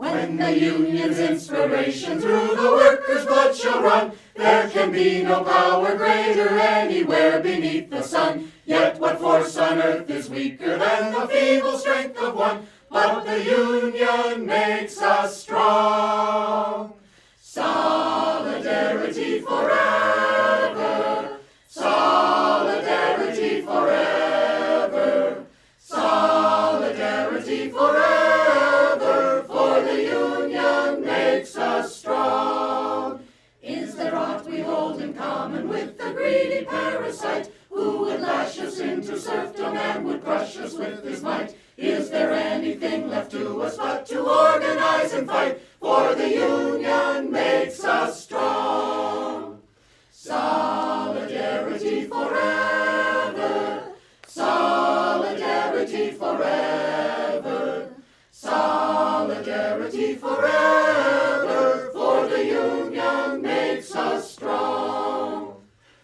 When the union's inspiration through the workers' blood shall run, there can be no power greater anywhere beneath the sun. Yet what force on earth is weaker than the feeble strength of one? But the union makes us strong. Solidarity forever. Solidarity forever. Solidarity forever. For the union makes us strong. Is there aught we hold in common with the greedy parasite, who would lash us into serfdom and would crush us with his might? Is there anything left to us but to organize and fight? For the union makes us strong. Solidarity forever. Solidarity forever. Solidarity forever. For the union makes us strong.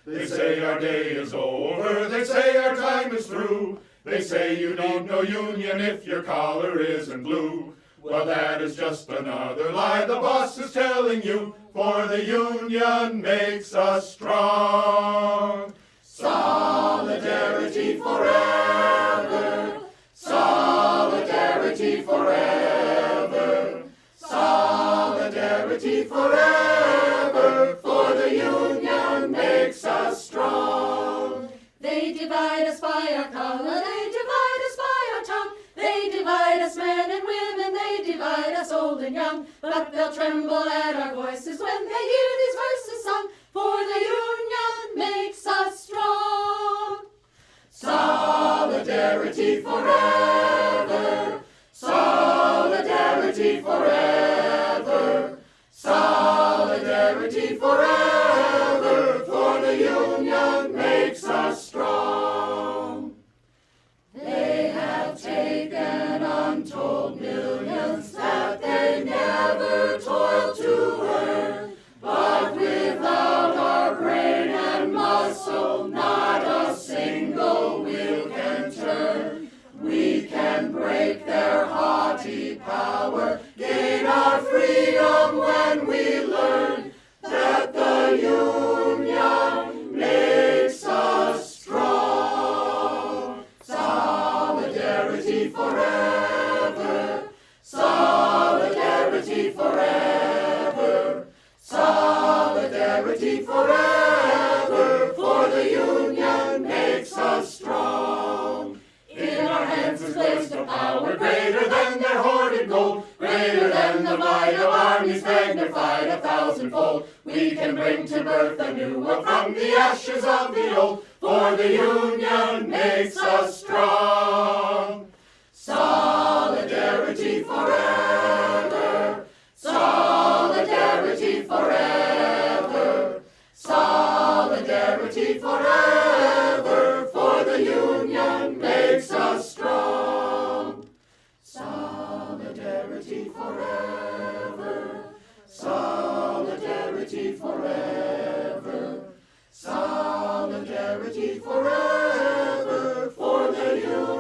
They say our day is over, they say our time is through. They say you need no union if your collar isn't blue. Well, that is just another lie the boss is telling you, for the union makes us strong. Solidarity forever. Solidarity forever. Solidarity forever. For the union makes us strong. They divide us by our color, they divide us by our tongue. They divide us men and women, they divide us old and young. But they'll tremble at our voices when they hear these verses sung. For the union makes us strong. Solidarity forever. Solidarity forever. Solidarity forever. For the union makes us strong. They have taken untold millions that they never toiled to earn. But without our brain and muscle, not a single wheel can turn. We can break their haughty power, gain our freedom when we learn that the union makes us strong. Solidarity forever. Solidarity forever. Solidarity forever. For the union makes us strong. In our hands is placed a power greater than their hoarded gold, greater than the might of armies magnified 1,000-fold. We can bring to birth a new world from the ashes of the old, for the union makes us strong. Solidarity forever. Solidarity forever. Solidarity forever. For the union makes us strong. Solidarity forever. Solidarity forever. Solidarity forever. For the union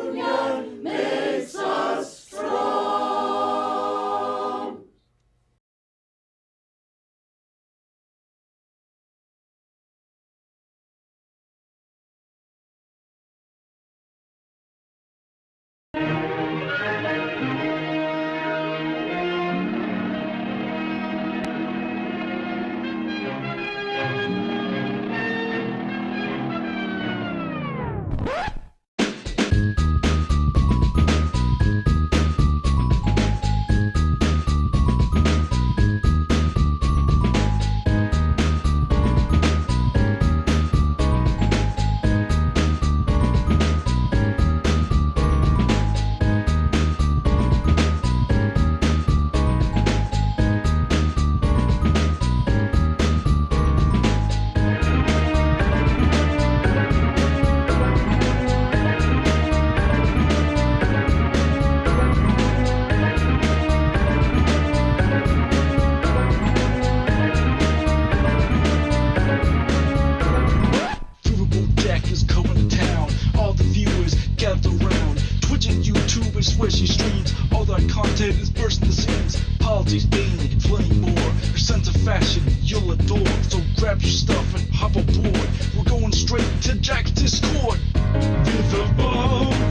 Twitch and YouTube and swishy streams. All that content is bursting the seams. Politics, gaming, and plenty more. Your sense of fashion you'll adore. So grab your stuff and hop aboard. We're going straight to Jack's Discord. Viva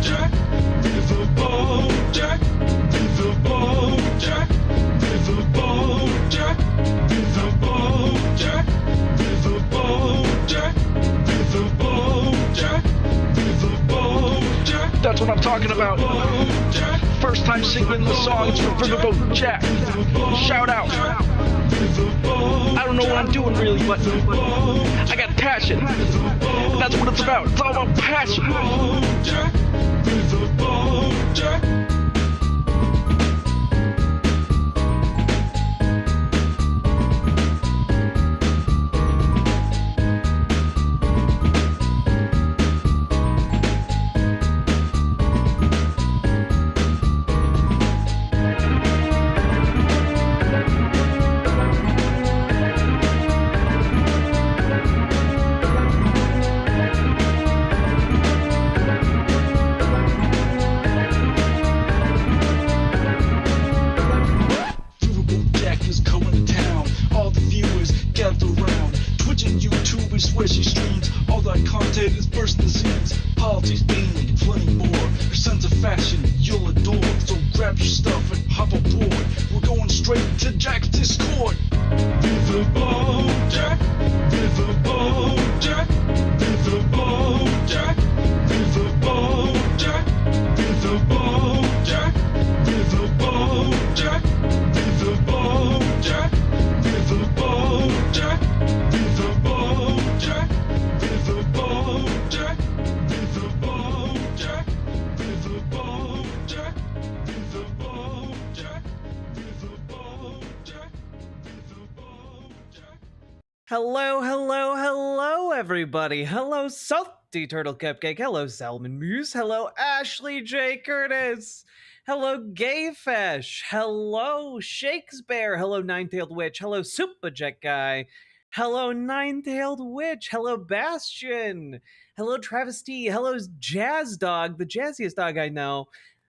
Jack, Viva Jack, Viva Jack, Viva Jack, Viva Jack, Viva Jack, Viva Jack, Viva Jack. That's what I'm talking about. First time singing the songs for Viva Jack. Shout out. I don't know what I'm doing really, but I got passion. And that's what it's about. It's all about passion. Swishy streams, all that content is bursting the seams. Politics, gaming, and plenty more. Your sense of fashion you'll adore. So grab your stuff and hop aboard. We're going straight to Jack's Discord. Viva Jack, Viva Jack, Viva Jack, Viva Jack, Viva Jack, Viva Jack, Viva Jack, Viva Jack, Hello, hello, hello, everybody. Hello, Salty Turtle Cupcake. Hello, Salmon Muse. Hello, Ashley J. Curtis. Hello, Gayfesh. Hello, Shakespeare. Hello, Nine-Tailed Witch. Hello, Superjet Guy. Hello, Nine-Tailed Witch. Hello, Bastion. Hello, Travis T. Hello, Jazz Dog, the jazziest dog I know.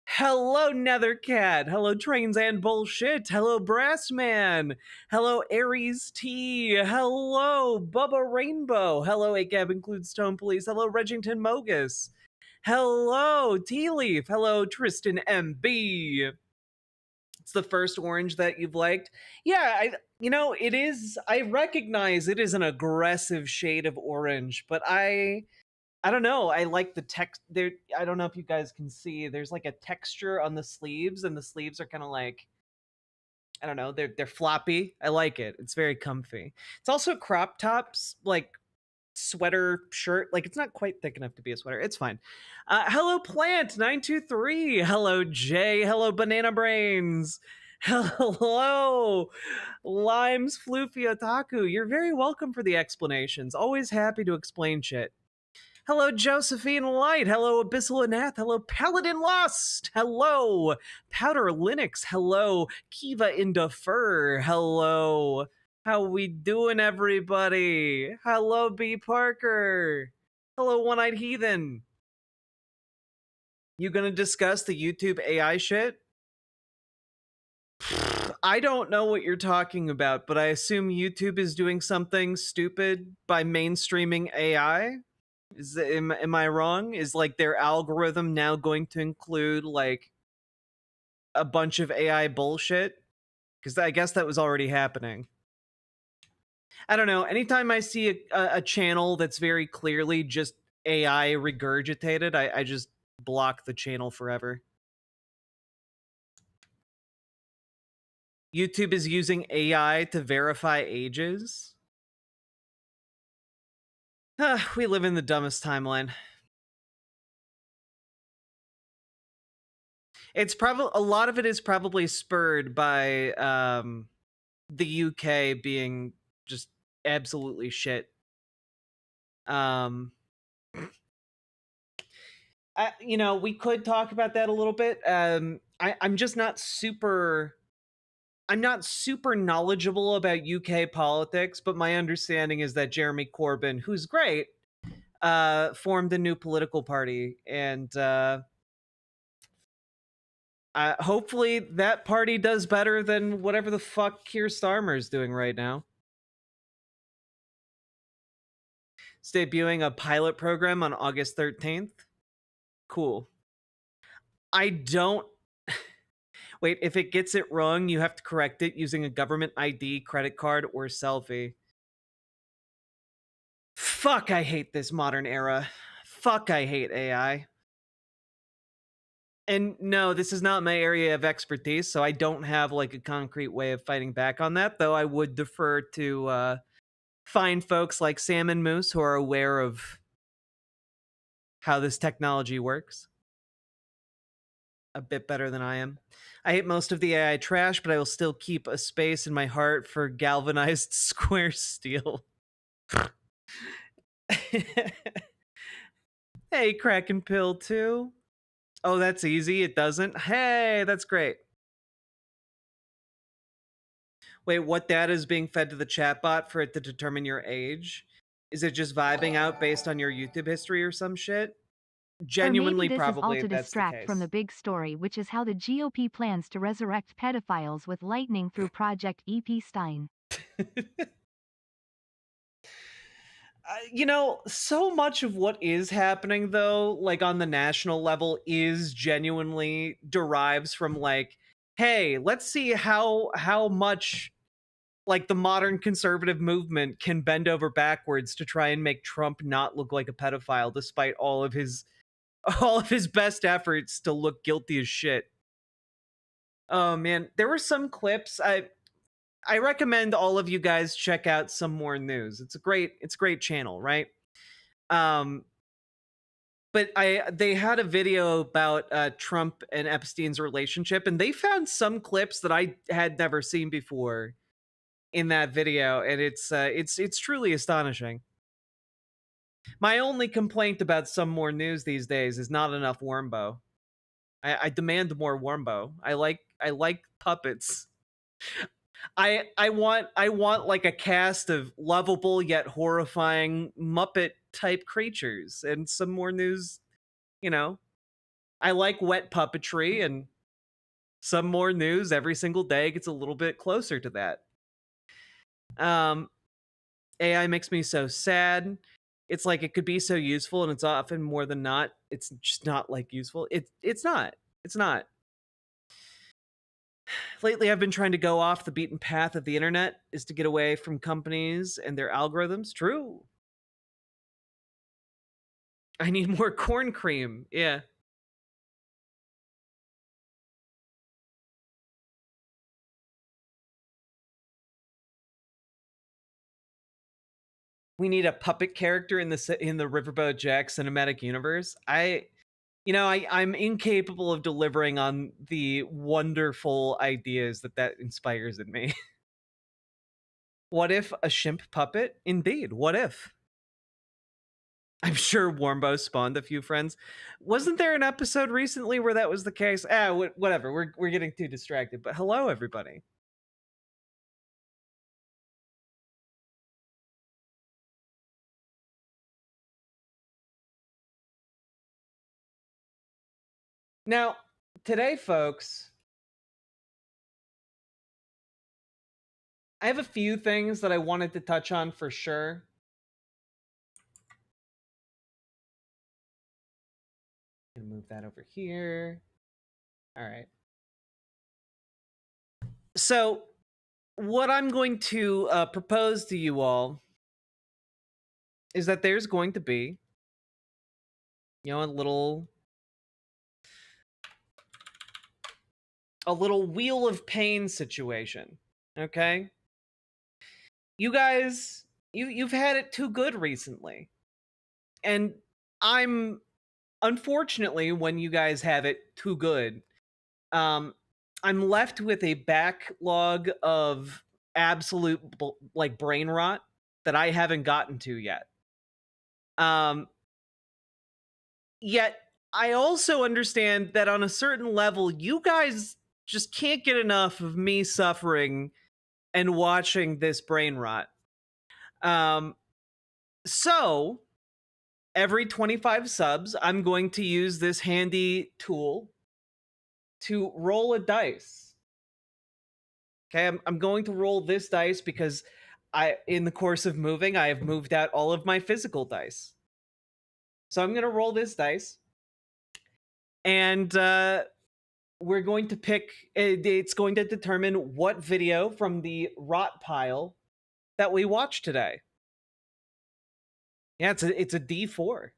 Hello, Nethercat. Hello, Trains and Bullshit. Hello, Brassman. Hello, Aries T. Hello, Bubba Rainbow. Hello, ACAB includes Tone Police. Hello, Regington Mogus. Hello, Tea Leaf. Hello, Tristan MB. It's the first orange that you've liked. Yeah, it is. I recognize it is an aggressive shade of orange, but I don't know. I like the text there. I don't know if you guys can see. There's like a texture on the sleeves, and the sleeves are kind of like, I don't know. They're floppy. I like it. It's very comfy. It's also crop tops, like sweater shirt. Like it's not quite thick enough to be a sweater. It's fine. Hello, Plant 923. Hello, Jay. Hello, Banana Brains. Hello, Limes Floofy Otaku. You're very welcome for the explanations. Always happy to explain shit. Hello, Josephine Light. Hello, Abyssal Anath. Hello, Paladin Lost. Hello, Powder Linux. Hello, Kiva into Fur. Hello. How we doing, everybody? Hello, B. Parker. Hello, One-Eyed Heathen. You gonna discuss the YouTube AI shit? I don't know what you're talking about, but I assume YouTube is doing something stupid by mainstreaming AI? Am I wrong? Is like their algorithm now going to include like a bunch of AI bullshit? Because I guess that was already happening. I don't know. Anytime I see a channel that's very clearly just AI regurgitated, I just block the channel forever. YouTube is using AI to verify ages. We live in the dumbest timeline. It's probably a lot of it is probably spurred by the UK being just absolutely shit. We could talk about that a little bit. I'm just not super. I'm not super knowledgeable about UK politics, but my understanding is that Jeremy Corbyn, who's great, formed a new political party, and Hopefully that party does better than whatever the fuck Keir Starmer's doing right now. It's debuting a pilot program on August 13th. Cool. I don't... Wait, if it gets it wrong, you have to correct it using a government ID, credit card, or selfie. Fuck, I hate this modern era. Fuck, I hate AI. And no, this is not my area of expertise, so I don't have like a concrete way of fighting back on that, though I would defer to fine folks like Sam and Moose who are aware of how this technology works a bit better than I am. I hate most of the AI trash, but I will still keep a space in my heart for galvanized square steel. Hey, Kraken Pill 2. Oh, that's easy. It doesn't. Hey, that's great. Wait, what data is being fed to the chatbot for it to determine your age? Is it just vibing out based on your YouTube history or some shit? Genuinely, or maybe this probably is all to that's the distract case. from the big story, which is how the GOP plans to resurrect pedophiles with lightning through Project EP Stein. You know, so much of what is happening, though, like on the national level, is genuinely derives from like, hey, let's see how much like the modern conservative movement can bend over backwards to try and make Trump not look like a pedophile, despite all of his best efforts to look guilty as shit. Oh man, there were some clips. I recommend all of you guys check out Some More News. It's a great channel, right? But they had a video about Trump and Epstein's relationship, and they found some clips that I had never seen before in that video, and it's truly astonishing. My only complaint about Some More News these days is not enough Wormbo. I demand more Wormbo. I like puppets. I want like a cast of lovable yet horrifying Muppet type creatures, and Some More News, you know. I like wet puppetry, and Some More News every single day gets a little bit closer to that. AI makes me so sad. It's like it could be so useful, and it's often more than not, it's just not like useful. It's not. It's not. Lately, I've been trying to go off the beaten path of the internet, is to get away from companies and their algorithms. True. I need more corn cream. Yeah. We need a puppet character in the Riverboat Jack cinematic universe. I'm incapable of delivering on the wonderful ideas that inspires in me. What if a shimp puppet? Indeed. What if? I'm sure Warmbo spawned a few friends. Wasn't there an episode recently where that was the case? Whatever. We're getting too distracted. But hello, everybody. Now, today, folks, I have a few things that I wanted to touch on for sure. I'm gonna move that over here. All right. So, what I'm going to propose to you all is that there's going to be, a little wheel of pain situation. Okay? You guys, you've had it too good recently. And I'm unfortunately, when you guys have it too good, I'm left with a backlog of absolute like brain rot that I haven't gotten to yet. Yet I also understand that on a certain level, you guys just can't get enough of me suffering and watching this brain rot. So every 25 subs, I'm going to use this handy tool to roll a dice. Okay, I'm going to roll this dice because in the course of moving, I have moved out all of my physical dice. So I'm going to roll this dice. And we're going to pick, it's going to determine what video from the rot pile that we watched today. Yeah, it's a D4.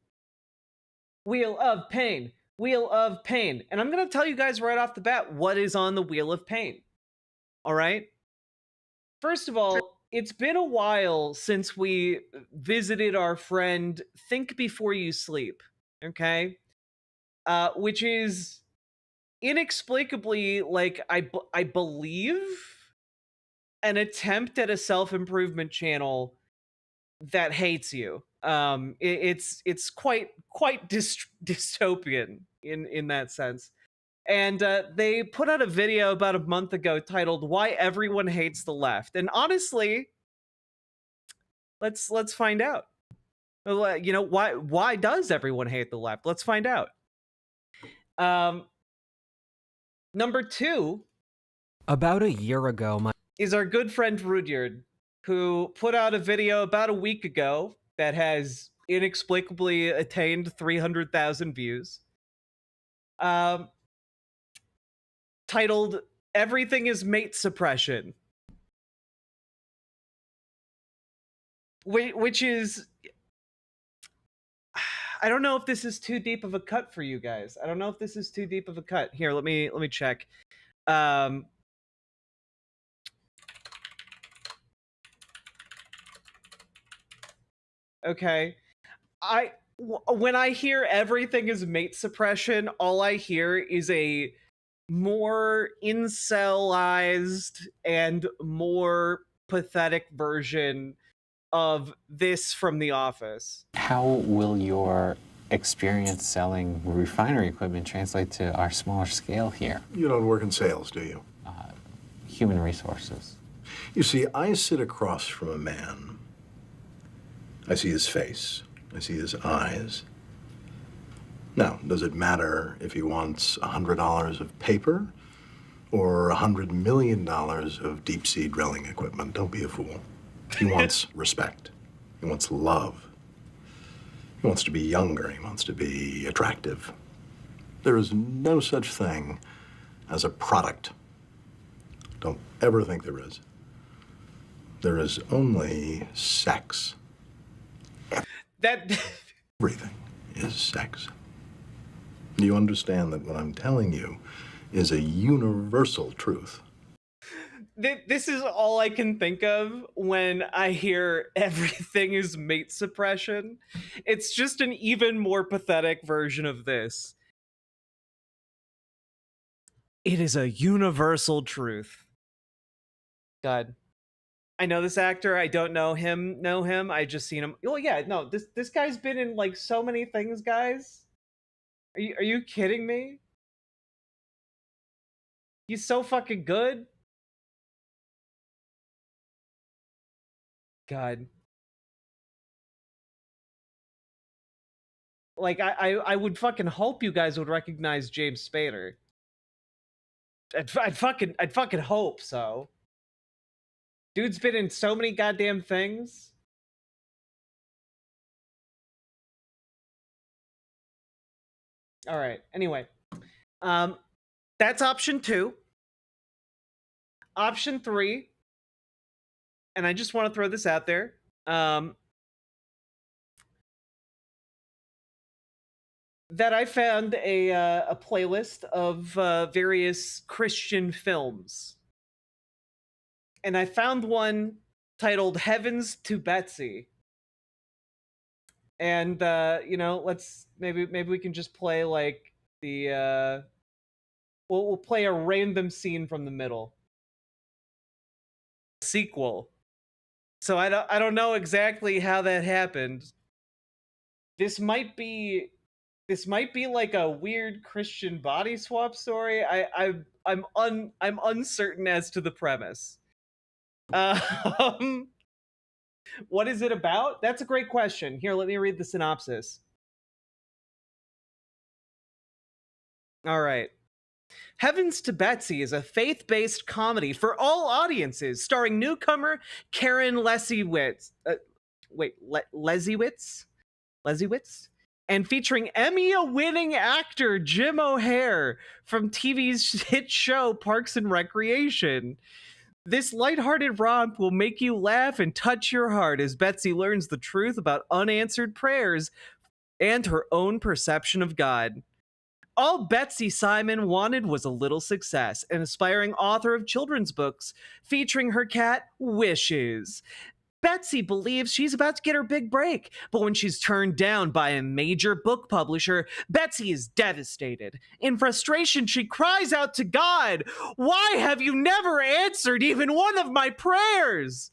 Wheel of Pain. Wheel of Pain. And I'm going to tell you guys right off the bat what is on the Wheel of Pain. All right? First of all, it's been a while since we visited our friend Think Before You Sleep. Okay? Which is inexplicably, like, I believe an attempt at a self-improvement channel that hates you. It's quite dystopian in that sense. And they put out a video about a month ago titled "Why Everyone Hates the Left." And honestly, let's find out. You know, why does everyone hate the left? Let's find out. Number 2, about a year ago, is our good friend Rudyard, who put out a video about a week ago that has inexplicably attained 300,000 views. Titled "Everything is Mate Suppression." Which is... I don't know if this is too deep of a cut for you guys. I don't know if this is too deep of a cut. Here, let me check. Okay. When I hear everything is mate suppression, all I hear is a more incelized and more pathetic version of this from The Office. How will your experience selling refinery equipment translate to our smaller scale here? You don't work in sales, do you? Human resources. You see, I sit across from a man. I see his face. I see his eyes. Now, does it matter if he wants $100 of paper or $100 million of deep-sea drilling equipment? Don't be a fool. He wants respect. He wants love. He wants to be younger. He wants to be attractive. There is no such thing as a product. Don't ever think there is. There is only sex. Everything is sex. Do you understand that what I'm telling you is a universal truth? This is all I can think of when I hear everything is mate suppression. It's just an even more pathetic version of this. It is a universal truth. God. I know this actor. I don't know him. I just seen him. Oh yeah, no, this guy's been in like so many things, guys. Are you kidding me? He's so fucking good. God. Like I would fucking hope you guys would recognize James Spader. I'd fucking hope so. Dude's been in so many goddamn things. All right. Anyway, that's option 2. Option 3, and I just want to throw this out there. That I found a playlist of various Christian films. And I found one titled "Heavens to Betsy." And you know, let's maybe we can just play like the we'll play a random scene from the middle. Sequel. So I don't know exactly how that happened. This might be like a weird Christian body swap story. I'm uncertain as to the premise. What is it about? That's a great question. Here, let me read the synopsis. All right. Heavens to Betsy is a faith-based comedy for all audiences, starring newcomer Karen Lesiewicz. Lesiewicz? And featuring Emmy-winning actor Jim O'Heir from TV's hit show Parks and Recreation. This lighthearted romp will make you laugh and touch your heart as Betsy learns the truth about unanswered prayers and her own perception of God. All Betsy Simon wanted was a little success, an aspiring author of children's books featuring her cat, Wishes. Betsy believes she's about to get her big break, but when she's turned down by a major book publisher, Betsy is devastated. In frustration, she cries out to God, "Why have you never answered even one of my prayers?"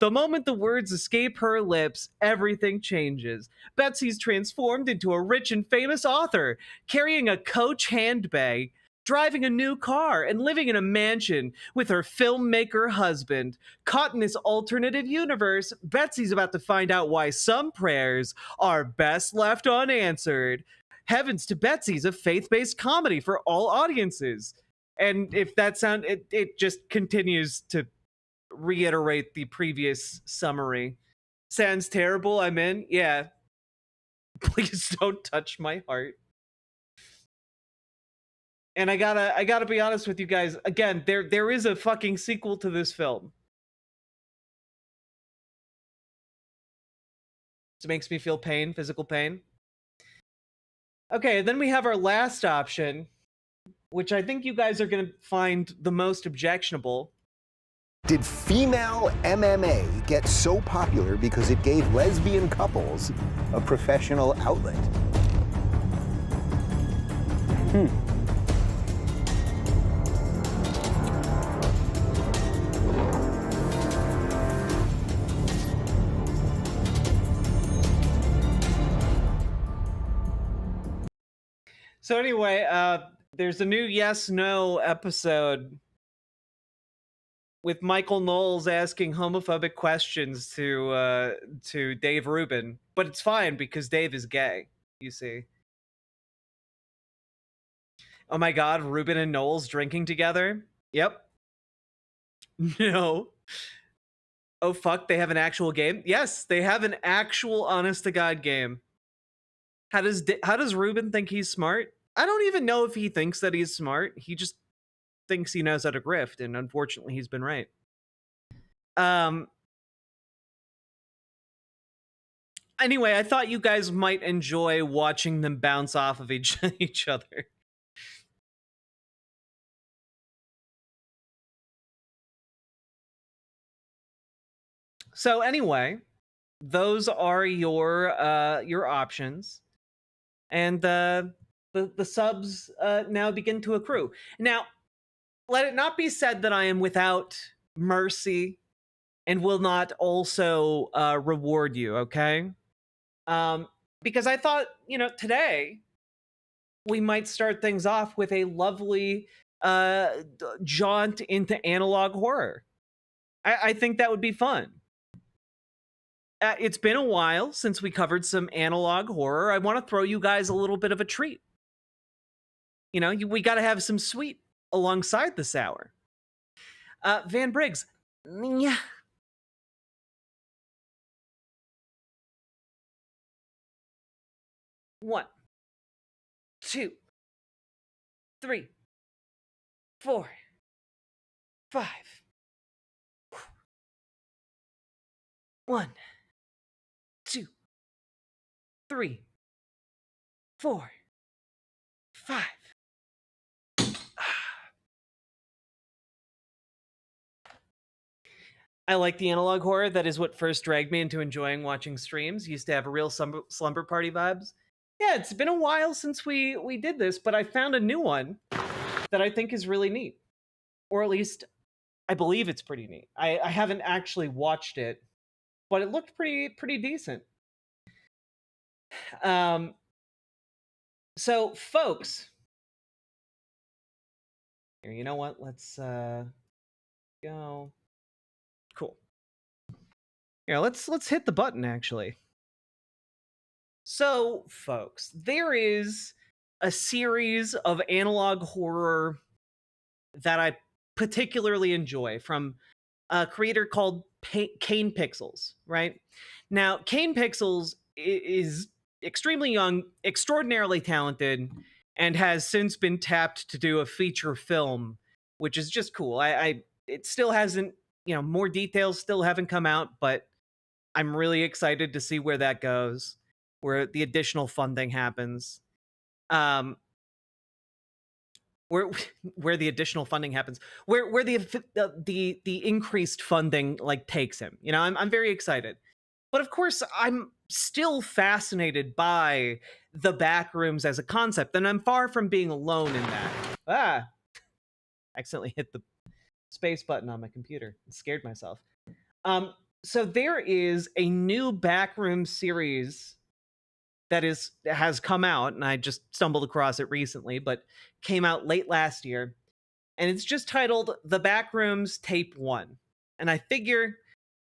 The moment the words escape her lips, everything changes. Betsy's transformed into a rich and famous author, carrying a Coach handbag, driving a new car, and living in a mansion with her filmmaker husband. Caught in this alternative universe, Betsy's about to find out why some prayers are best left unanswered. Heavens to Betsy's a faith-based comedy for all audiences. And if that sound, it just continues to reiterate the previous summary. Sounds terrible, I'm in. Yeah. Please don't touch my heart. And I gotta be honest with you guys. Again, there is a fucking sequel to this film. It makes me feel pain, physical pain. Okay, then we have our last option, which I think you guys are gonna find the most objectionable. Did female MMA get so popular because it gave lesbian couples a professional outlet? So anyway, there's a new Yes No episode with Michael Knowles asking homophobic questions to Dave Rubin, but it's fine because Dave is gay, you see. Oh my god, Rubin and Knowles drinking together? Yep. No. Oh fuck, they have an actual game? Yes, they have an actual honest-to-God game. How does Rubin think he's smart? I don't even know if he thinks that he's smart. He just thinks he knows how to grift, and unfortunately he's been right. Anyway, I thought you guys might enjoy watching them bounce off of each other. So anyway, those are your options, and the subs now begin to accrue. Now, let it not be said that I am without mercy and will not also reward you, okay? Because I thought, today we might start things off with a lovely jaunt into analog horror. I think that would be fun. It's been a while since we covered some analog horror. I want to throw you guys a little bit of a treat. We got to have some sweet alongside the sour. Van Briggs. Yeah. One, 2, 3, 4, 5. 1, 2, 3, 4, 5. I like the analog horror. That is what first dragged me into enjoying watching streams. Used to have a real slumber party vibes. Yeah, it's been a while since we did this, but I found a new one that I think is really neat. Or at least, I believe it's pretty neat. I haven't actually watched it, but it looked pretty decent. So, folks, here, you know what? Let's go. Cool. Yeah, let's hit the button, actually. So, folks, there is a series of analog horror that I particularly enjoy from a creator called Kane Pixels, right? Now, Kane Pixels is extremely young, extraordinarily talented, and has since been tapped to do a feature film, which is just cool. It still hasn't, more details still haven't come out, but I'm really excited to see where that goes, where the additional funding happens. Where where the additional funding happens, where the increased funding like takes him. I'm very excited. But of course, I'm still fascinated by the backrooms as a concept, and I'm far from being alone in that. Accidentally hit the space button on my computer. Scared myself. So there is a new backroom series that has come out, and I just stumbled across it recently, but came out late last year, and it's just titled The Backrooms Tape 1. And I figure,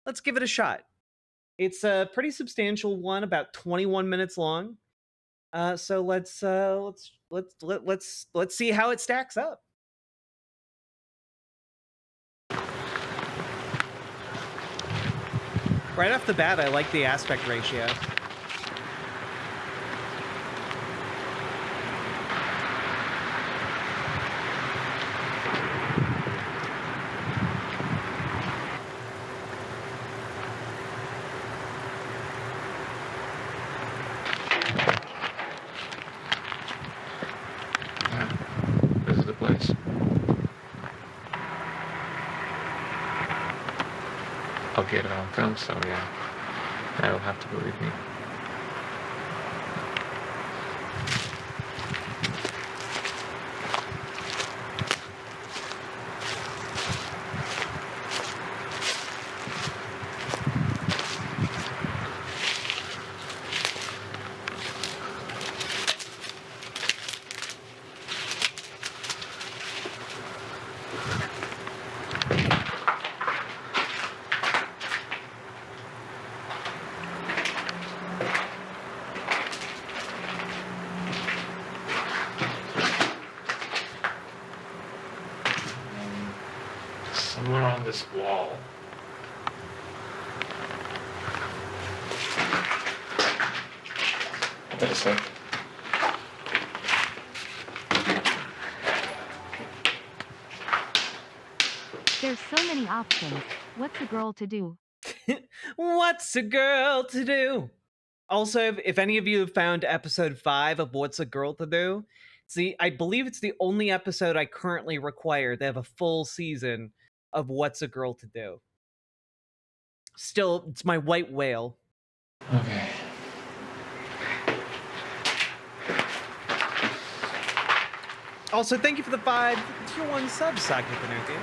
let's give it a shot. It's a pretty substantial one, about 21 minutes long. So let's see how it stacks up. Right off the bat, I like the aspect ratio. This is the place. I'll get it on film, so yeah, I will have to believe me. Somewhere on this wall. Wait a sec. There's so many options. What's a girl to do? What's a girl to do? Also, if any of you have found episode 5 of What's a Girl to Do, see, I believe it's the only episode I currently require to have a full season of What's a Girl to Do. Still, it's my white whale. Okay. Also, thank you for the 5 tier 1 subs, Saki Tanuki.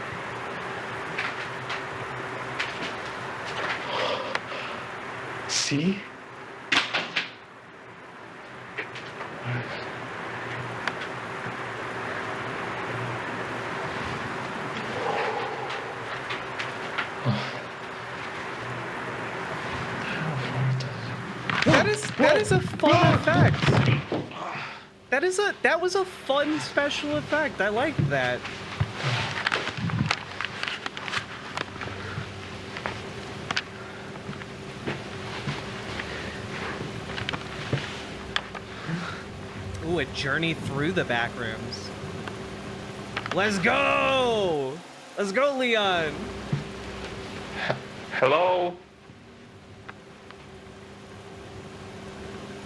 See? That is a fun effect. That was a fun special effect. I like that. Ooh, a journey through the backrooms. Let's go! Let's go, Leon! Hello?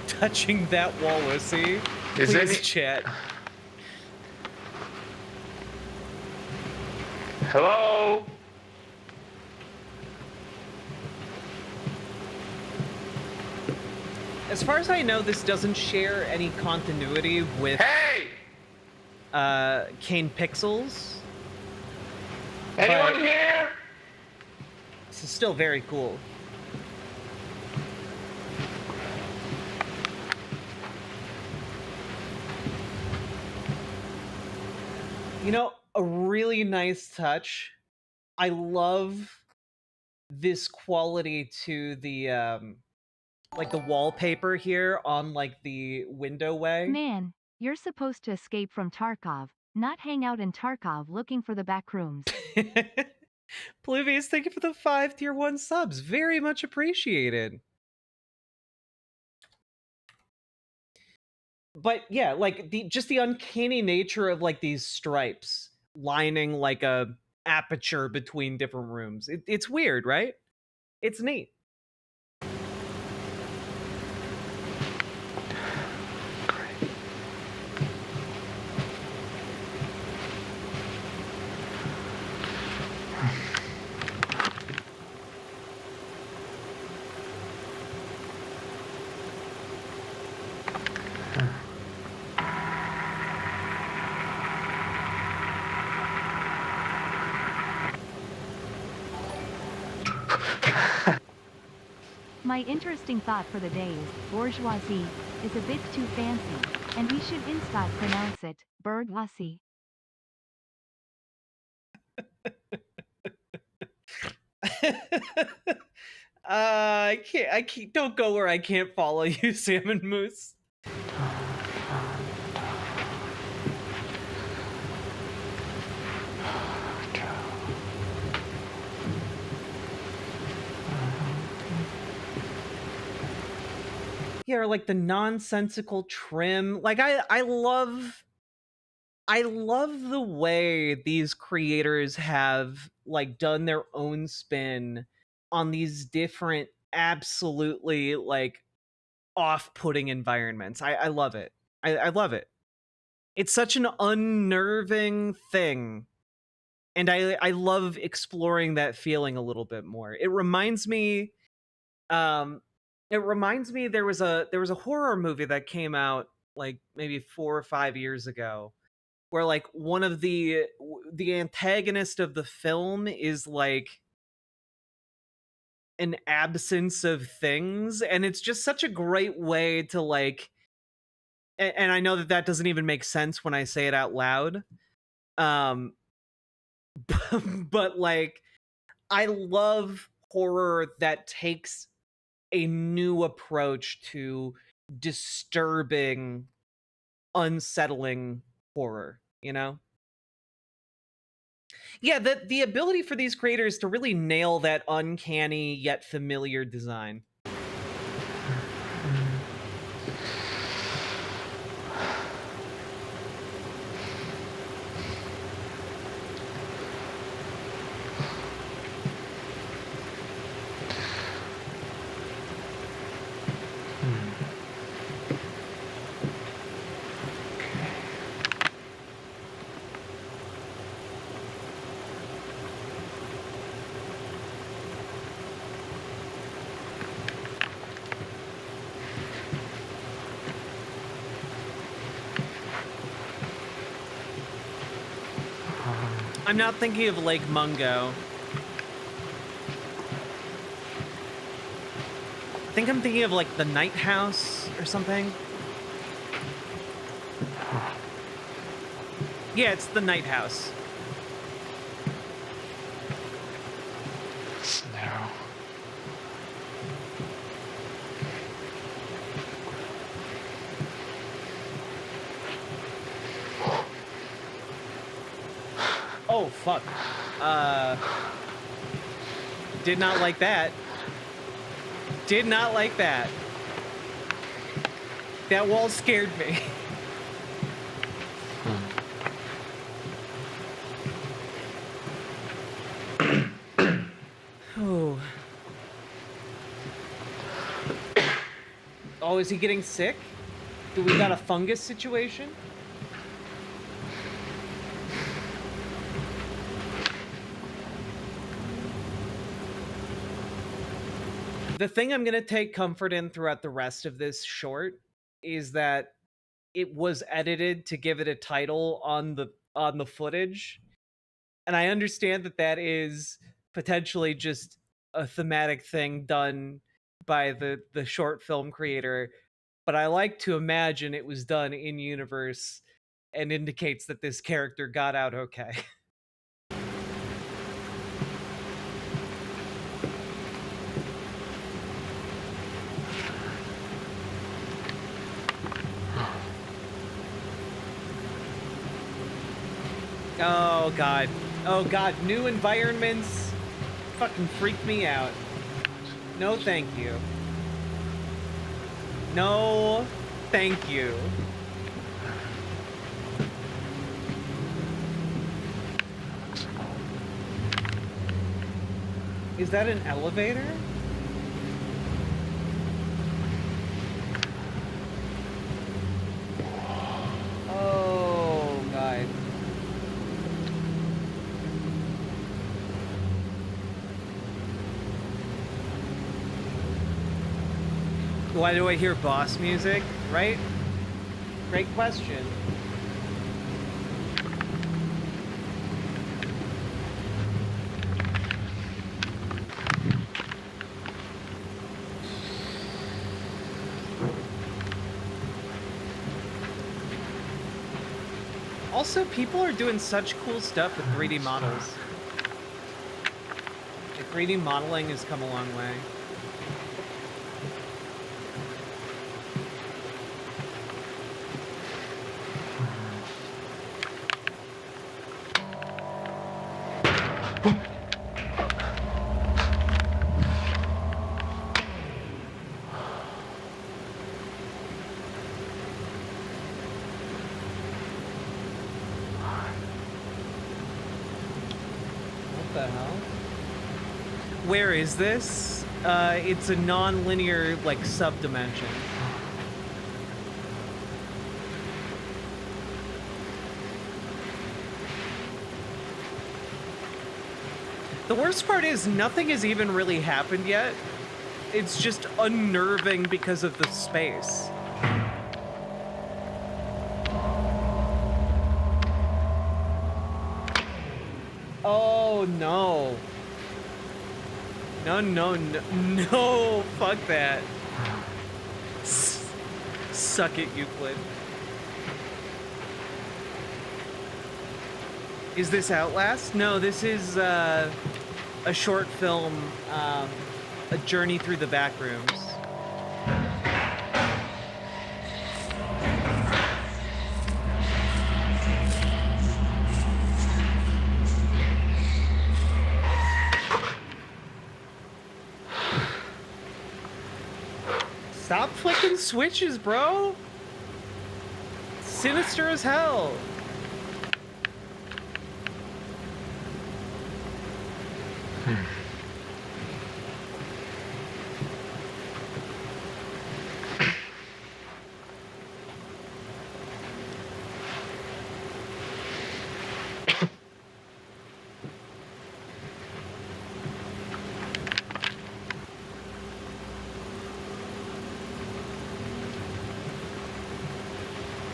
Touching that wall, Lucy. Is Please any- chat. Hello? As far as I know, this doesn't share any continuity with Hey! Kane Pixels. Anyone But here? this is still very cool. You know, a really nice touch. I love this quality to the like the wallpaper here on like the window way. Man, You're supposed to escape from Tarkov, not hang out in Tarkov looking for the backrooms. Pluvius, thank you for the 5 tier 1 subs. Very much appreciated. But yeah, like just the uncanny nature of like these stripes lining like a aperture between different rooms. It's weird, right? It's neat. My interesting thought for the day is, bourgeoisie is a bit too fancy, and we should instead pronounce it, bourgeoisie. I can't, don't go where I can't follow you, Salmon Moose. Yeah, or like the nonsensical trim. Like I love the way these creators have like done their own spin on these different absolutely like off-putting environments. I love it. I love it. It's such an unnerving thing. And I love exploring that feeling a little bit more. It reminds me there was a horror movie that came out like maybe 4 or 5 years ago where like one of the antagonist of the film is like an absence of things, and it's just such a great way to like, and I know that doesn't even make sense when I say it out loud, but like I love horror that takes a new approach to disturbing, unsettling horror, you know? Yeah, the ability for these creators to really nail that uncanny yet familiar design. I'm not thinking of Lake Mungo. I think I'm thinking of like the Night House or something. Yeah, it's the Night House. It's narrow. Oh, fuck. Did not like that. Did not like that. That wall scared me. Oh. Oh, is he getting sick? Do we got a fungus situation? The thing I'm going to take comfort in throughout the rest of this short is that it was edited to give it a title on the footage. And I understand that is potentially just a thematic thing done by the short film creator, but I like to imagine it was done in universe and indicates that this character got out okay. Oh god. Oh god, new environments fucking freak me out. No thank you. No thank you. Is that an elevator? Oh god. Why do I hear boss music? Right? Great question. Also, people are doing such cool stuff with 3D models. The 3D modeling has come a long way. Where is this? It's a non-linear, like, subdimension. The worst part is nothing has even really happened yet. It's just unnerving because of the space. Oh, no. No, no, no, no, fuck that. Suck it, Euclid. Is this Outlast? No, this is a short film, A Journey Through the Backrooms. Stop flicking switches, bro! Sinister as hell!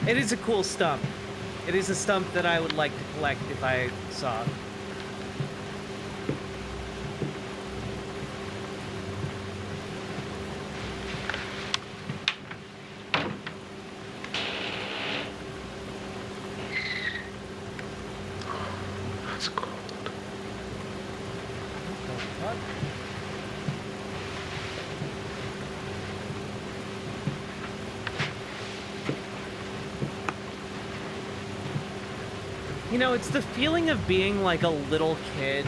It is a cool stump. It is a stump that I would like to collect if I saw it. That's cold. What? You know, it's the feeling of being like a little kid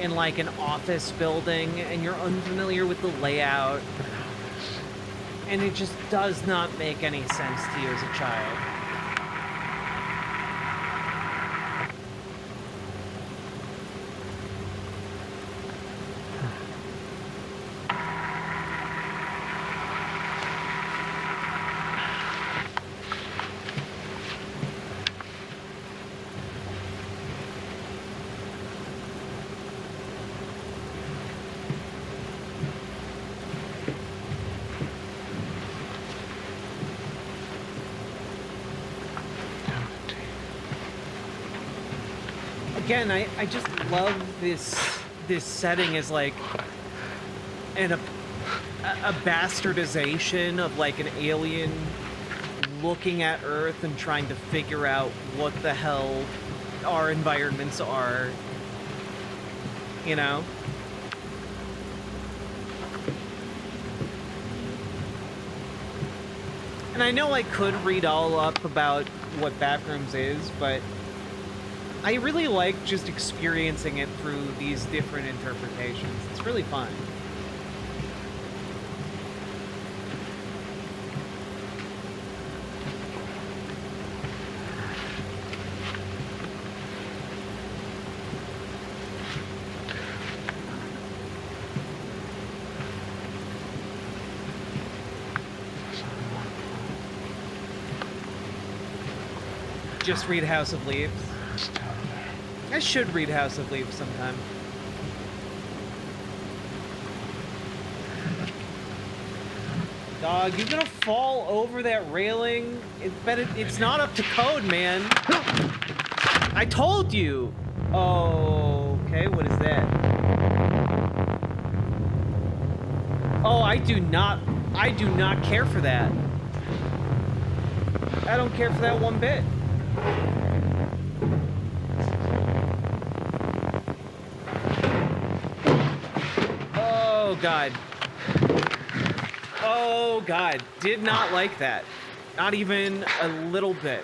in like an office building and you're unfamiliar with the layout and it just does not make any sense to you as a child. Again, I just love this setting as like a bastardization of like an alien looking at Earth and trying to figure out what the hell our environments are, you know? And I know I could read all up about what Backrooms is, but I really like just experiencing it through these different interpretations. It's really fun. Just read House of Leaves. I should read House of Leaves sometime. Dog, you're gonna fall over that railing. It's not up to code, man. I told you. Oh, okay, what is that? Oh, I do not care for that. I don't care for that one bit. Oh God. Oh God, did not like that. Not even a little bit.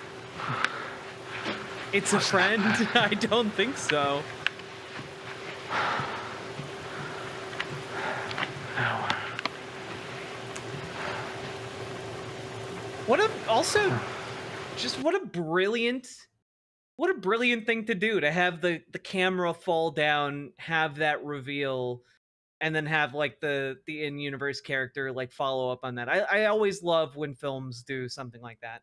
It's a friend? I don't think so. What a brilliant thing to do, to have the camera fall down, have that reveal, and then have like the in-universe character like follow up on that. I always love when films do something like that.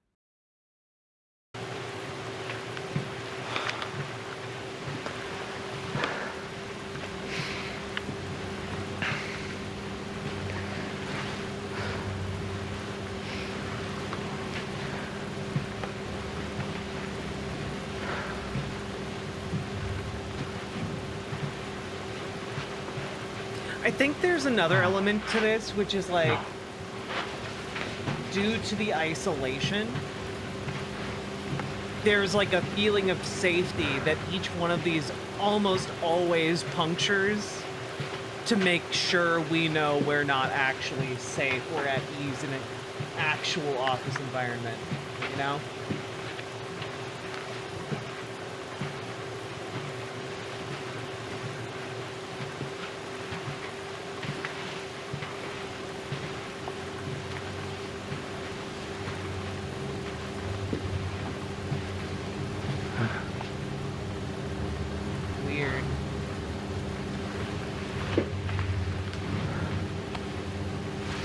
I think there's another element to this, which is like, due to the isolation, there's like a feeling of safety that each one of these almost always punctures to make sure we know we're not actually safe, we're at ease in an actual office environment, you know?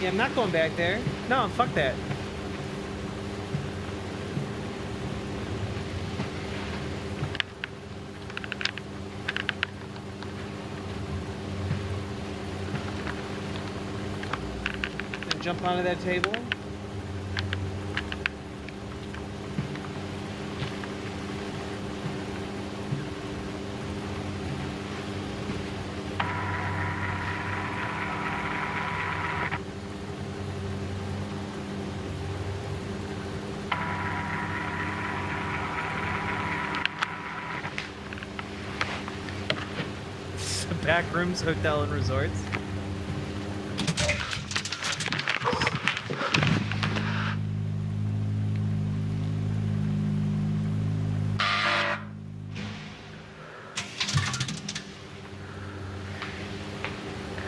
Yeah, I'm not going back there. No, fuck that. Then jump onto that table. Backrooms, hotel, and resorts.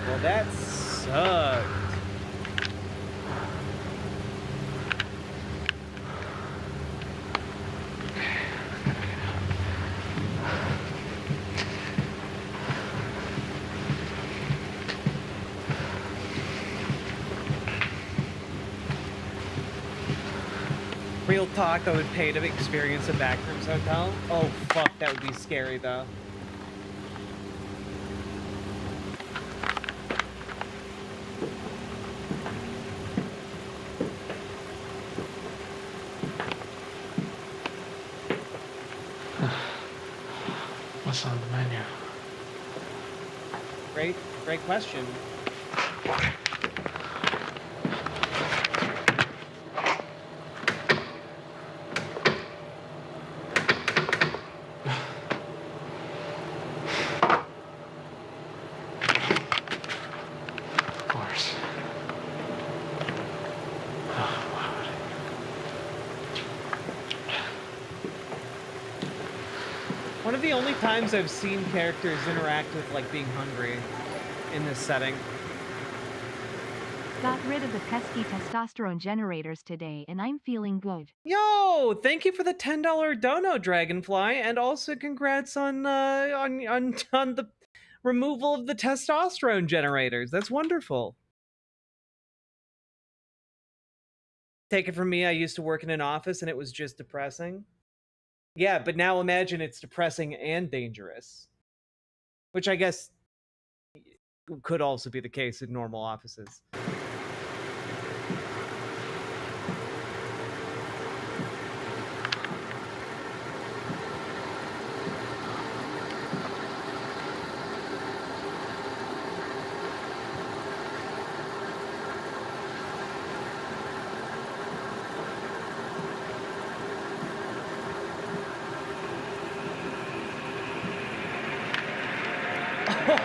Well, that sucked. Real talk, I would pay to experience a backrooms hotel. Oh fuck, that would be scary though. What's on the menu? Great question. One of the only times I've seen characters interact with, like, being hungry in this setting. Got rid of the pesky testosterone generators today and I'm feeling good. Yo, thank you for the $10 dono, Dragonfly, and also congrats on the removal of the testosterone generators. That's wonderful. Take it from me, I used to work in an office and it was just depressing. Yeah, but now imagine it's depressing and dangerous. Which I guess could also be the case in normal offices.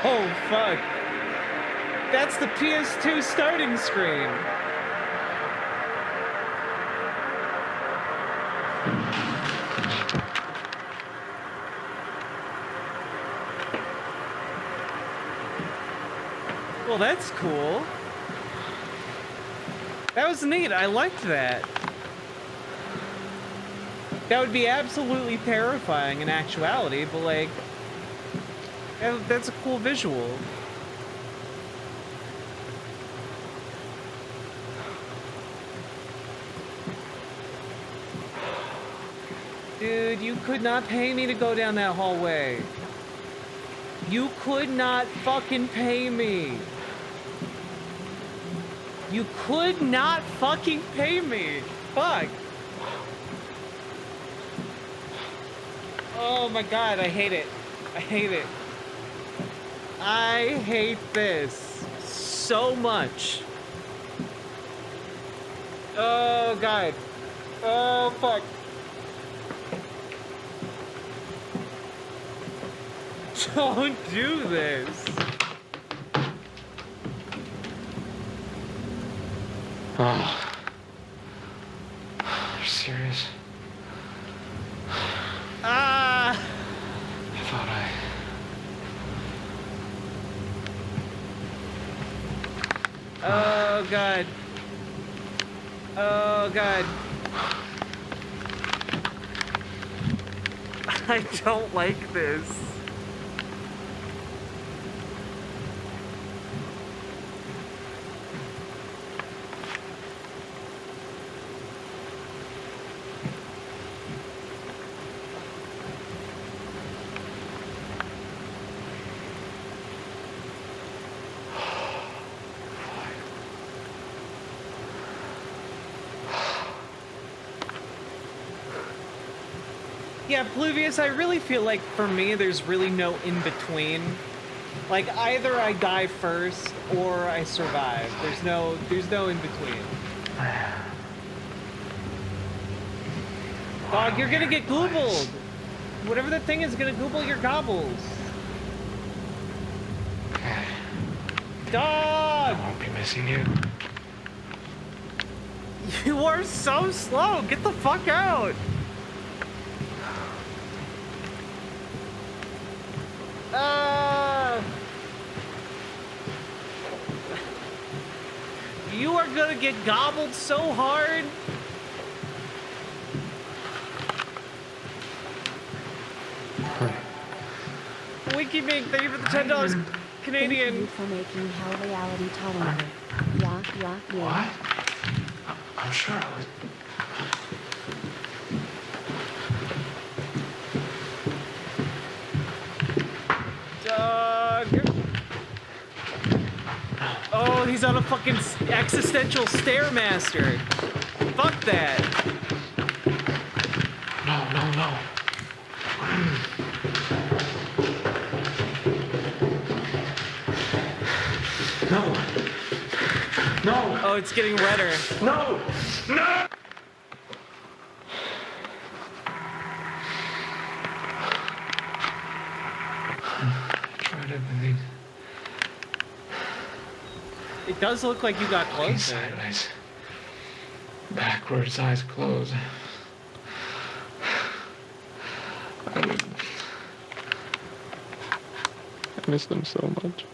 Oh, fuck. That's the PS2 starting screen. Well, that's cool. That was neat. I liked that. That would be absolutely terrifying in actuality, but like... that's a cool visual. Dude, you could not pay me to go down that hallway. You could not fucking pay me. You could not fucking pay me. Fuck. Oh my god, I hate it. I hate it. I hate this so much. Oh god. Oh fuck. Don't do this. Oh. You're serious? Ah! I thought Oh god. Oh god. I don't like this. Yeah, Pluvius, I really feel like for me there's really no in-between. Like either I die first or I survive. There's no in-between. Dog, you're gonna get googled. Whatever the thing is gonna google your gobbles. Dog! I won't be missing you. You are so slow. Get the fuck out. You are gonna get gobbled so hard. WikiMink, thank you for the $10 Canadian. Thank you for making hell reality tolerable. Yeah. What? I'm sure I was. Oh, he's on a fucking existential stairmaster. Fuck that. No. No. Oh, it's getting redder. No. Tried everything. It does look like you got closer. Sideways. Backwards, eyes closed. miss them so much.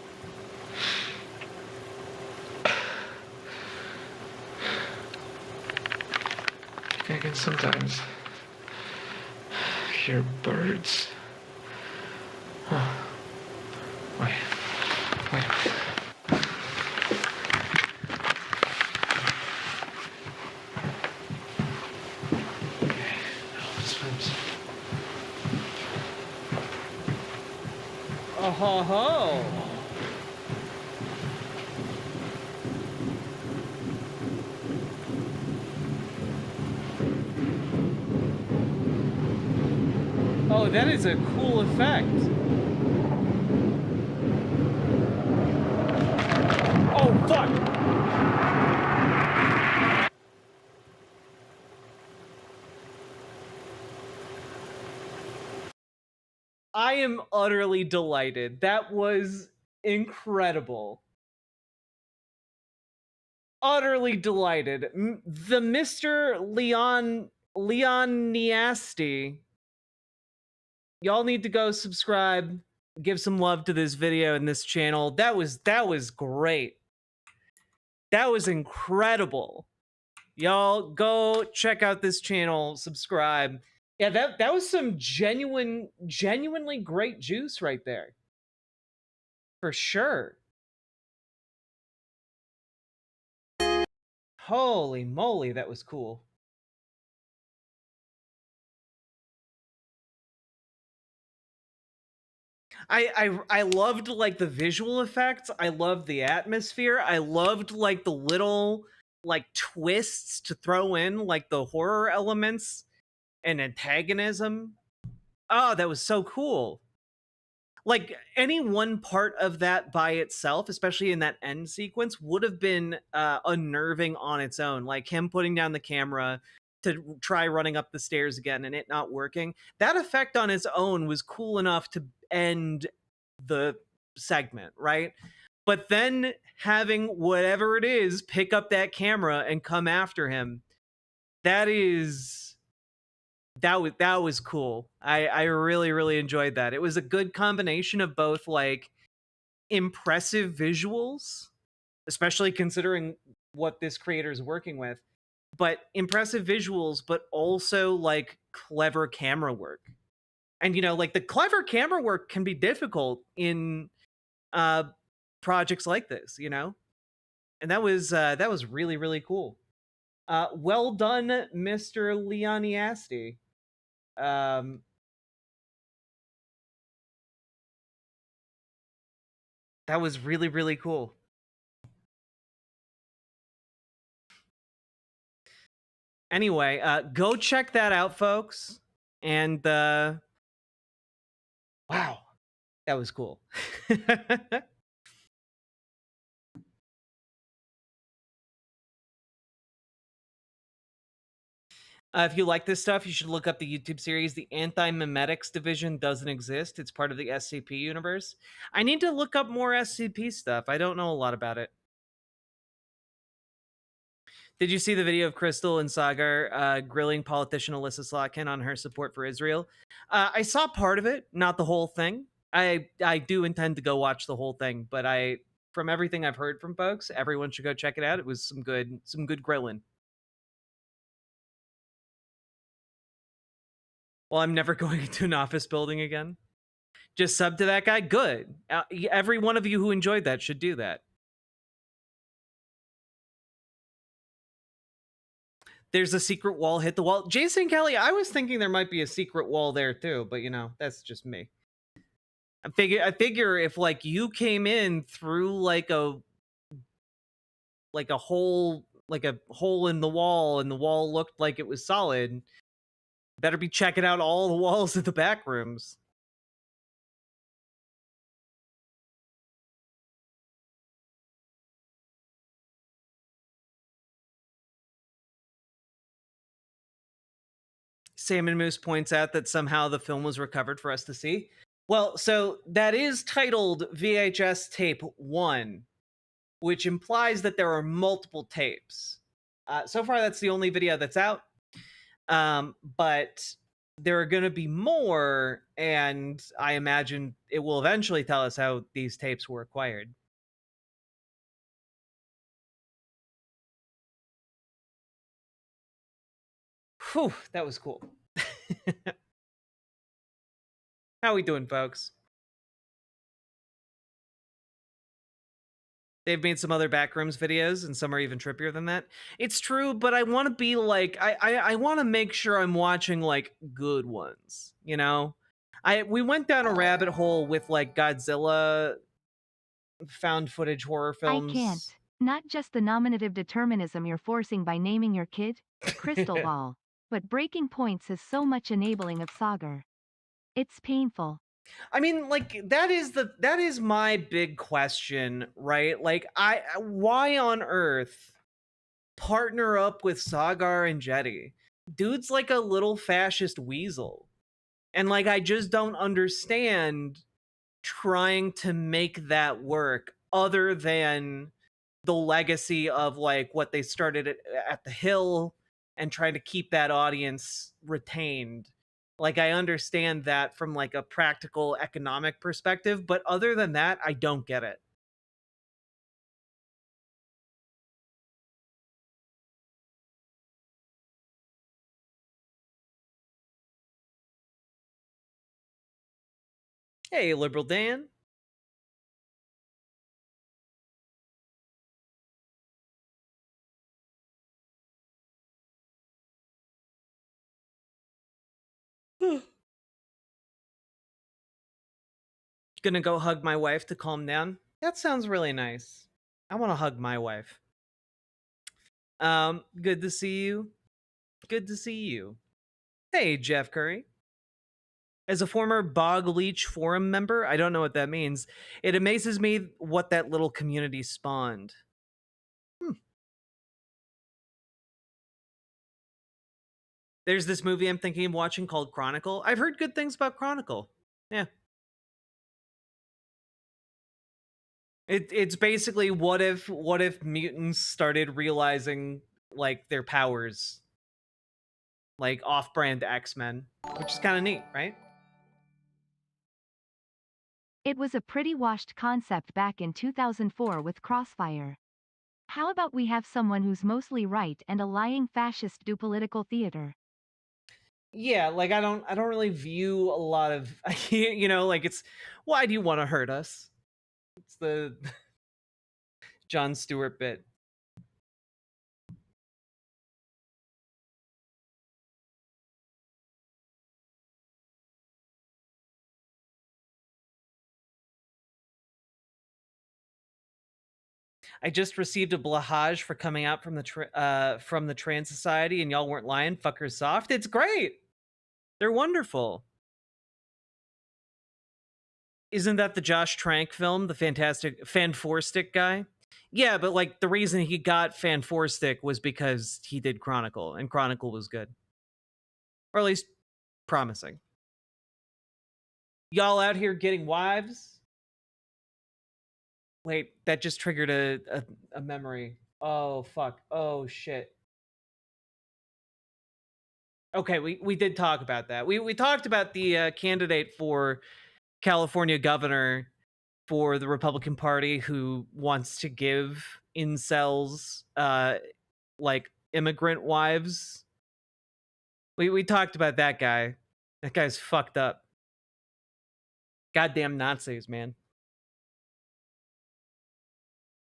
I can sometimes hear birds. Oh. Wait. Oh ho ho! Oh, that is a cool effect. Oh, fuck! I am utterly delighted. That was incredible. Utterly delighted. The Mr. Leon Niasti. Y'all need to go subscribe, give some love to this video and this channel. That was great. That was incredible. Y'all go check out this channel, subscribe. Yeah, that was some genuinely great juice right there. For sure. Holy moly, that was cool. I loved like the visual effects. I loved the atmosphere. I loved like the little like twists to throw in, like the horror elements and antagonism. Oh, that was so cool. Like any one part of that by itself, especially in that end sequence, would have been unnerving on its own. Like him putting down the camera to try running up the stairs again and it not working. That effect on its own was cool enough to end the segment, right? But then having whatever it is pick up that camera and come after him, that was cool. I really enjoyed that. It was a good combination of both like impressive visuals, especially considering what this creator is working with, but impressive visuals, but also like clever camera work. And you know, like the clever camera work can be difficult in projects like this, you know? And that was really cool. Well done, Mr. Leoniasti. That was really cool. Anyway, go check that out, folks. And wow, that was cool. If you like this stuff, you should look up the YouTube series. The Anti-Memetics division doesn't exist. It's part of the SCP universe. I need to look up more SCP stuff. I don't know a lot about it. Did you see the video of Crystal and Sagar grilling politician Alyssa Slotkin on her support for Israel? I saw part of it, not the whole thing. I do intend to go watch the whole thing, but from everything I've heard from folks, everyone should go check it out. It was some good grilling. Well, I'm never going into an office building again. Just sub to that guy? Good. Every one of you who enjoyed that should do that. There's a secret wall, hit the wall. Jason Kelly, I was thinking there might be a secret wall there too, but you know, that's just me. I figure if like you came in through like a hole in the wall and the wall looked like it was solid, better be checking out all the walls of the back rooms. Salmon Moose points out that somehow the film was recovered for us to see. Well, so that is titled VHS Tape 1, which implies that there are multiple tapes. So far, that's the only video that's out. But there are going to be more, and I imagine it will eventually tell us how these tapes were acquired. Whew, that was cool. How we doing, folks? They've made some other backrooms videos, and some are even trippier than that. It's true, but I want to be like, I want to make sure I'm watching like good ones. You know, we went down a rabbit hole with like Godzilla found footage horror films. I can't. Not just the nominative determinism you're forcing by naming your kid, Crystal Ball, but breaking points is so much enabling of Sagar. It's painful. I mean, like that is my big question, right? Like why on earth partner up with Sagar and Jetty? Dude's like a little fascist weasel. And like I just don't understand trying to make that work other than the legacy of like what they started at the Hill and trying to keep that audience retained. Like I understand that from like a practical economic perspective, but other than that, I don't get it. Hey, Liberal Dan. Gonna go hug my wife to calm down. That sounds really nice. I want to hug my wife. Good to see you. Good to see you. Hey, Jeff Curry. As a former Bog Leech forum member, I don't know what that means. It amazes me what that little community spawned. There's this movie I'm thinking of watching called Chronicle. I've heard good things about Chronicle. Yeah. It's basically what if mutants started realizing like their powers, like off-brand X-Men, which is kind of neat, right? It was a pretty washed concept back in 2004 with Crossfire. How about we have someone who's mostly right and a lying fascist do political theater? Yeah, like I don't really view a lot of you know, like it's why do you want to hurt us? It's the Jon Stewart bit. I just received a blahage for coming out from the Trans Society, and y'all weren't lying. Fuckers soft. It's great. They're wonderful. Isn't that the Josh Trank film, the fantastic Fanforstic guy? Yeah, but like the reason he got Fanforstic was because he did Chronicle, and Chronicle was good, or at least promising. Y'all out here getting wives? Wait, that just triggered a memory. Oh fuck. Oh shit. Okay, we did talk about that. We talked about the candidate for California governor for the Republican Party who wants to give incels like immigrant wives. We talked about that guy. That guy's fucked up. Goddamn Nazis, man.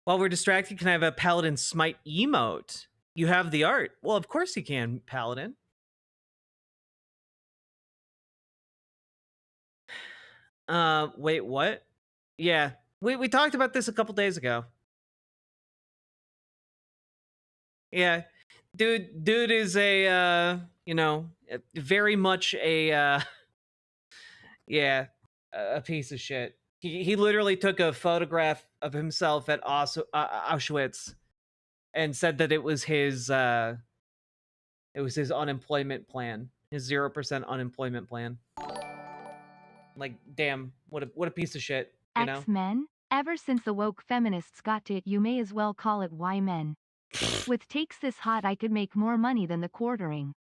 While we're distracted, can I have a Paladin Smite emote? You have the art. Well, of course you can, Paladin. Wait, what? Yeah, we talked about this a couple days ago. Yeah, dude is a you know, very much a yeah, a piece of shit. He literally took a photograph of himself at Auschwitz and said that it was his unemployment plan, his 0% unemployment plan. Like, damn, what a piece of shit, you know? X-Men? Ever since the woke feminists got to it, you may as well call it Y-Men. With takes this hot, I could make more money than the quartering.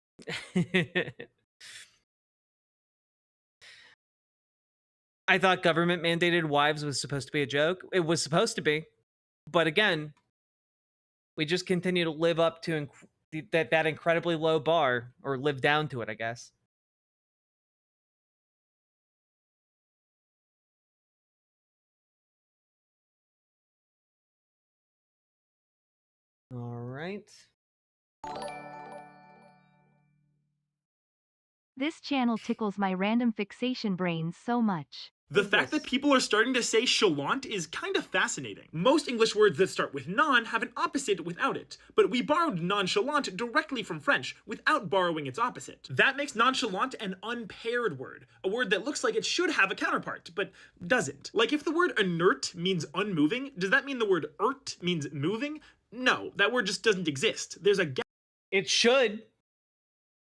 I thought government mandated wives was supposed to be a joke. It was supposed to be. But again, we just continue to live up to that incredibly low bar, or live down to it, I guess. All right. This channel tickles my random fixation brains so much. The fact that people are starting to say chalant is kind of fascinating. Most English words that start with non have an opposite without it, but we borrowed nonchalant directly from French without borrowing its opposite. That makes nonchalant an unpaired word, a word that looks like it should have a counterpart, but doesn't. Like if the word inert means unmoving, does that mean the word ert means moving? No, that word just doesn't exist. There's a gap. It should.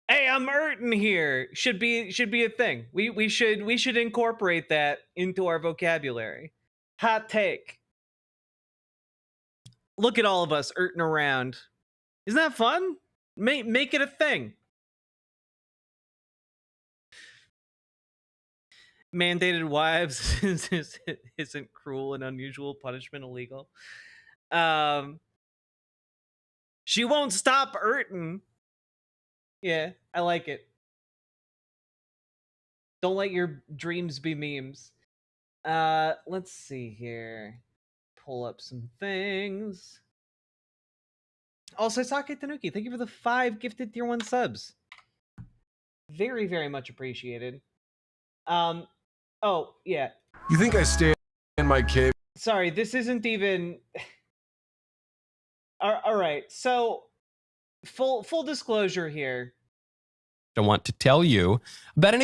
Hey, I'm Ertin here. Should be a thing. We should incorporate that into our vocabulary. Hot take. Look at all of us Ertin around. Isn't that fun? Make it a thing. Mandated wives isn't cruel and unusual punishment illegal. She won't stop Ertin. Yeah, I like it. Don't let your dreams be memes. Let's see here. Pull up some things. Also, Sake Tanuki, thank you for the 5 gifted tier 1 subs. Very, very much appreciated. Oh, yeah. You think I stay in my cave? Sorry, this isn't even... All right, so... Full disclosure here. I want to tell you about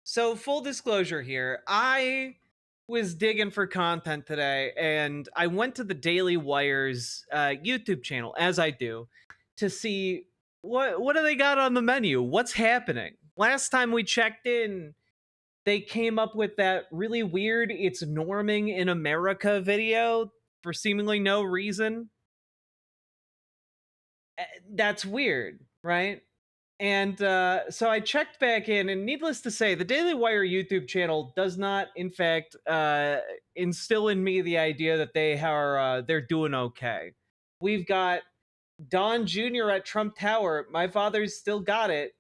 So full disclosure here, I was digging for content today, and I went to the Daily Wire's YouTube channel, as I do, to see what do they got on the menu? What's happening? Last time we checked in, they came up with that really weird "It's Norming in America" video for seemingly no reason. That's weird, right? And so I checked back in, and needless to say, the Daily Wire YouTube channel does not, in fact, instill in me the idea that they're doing okay. We've got Don Jr. at Trump Tower. My father's still got it.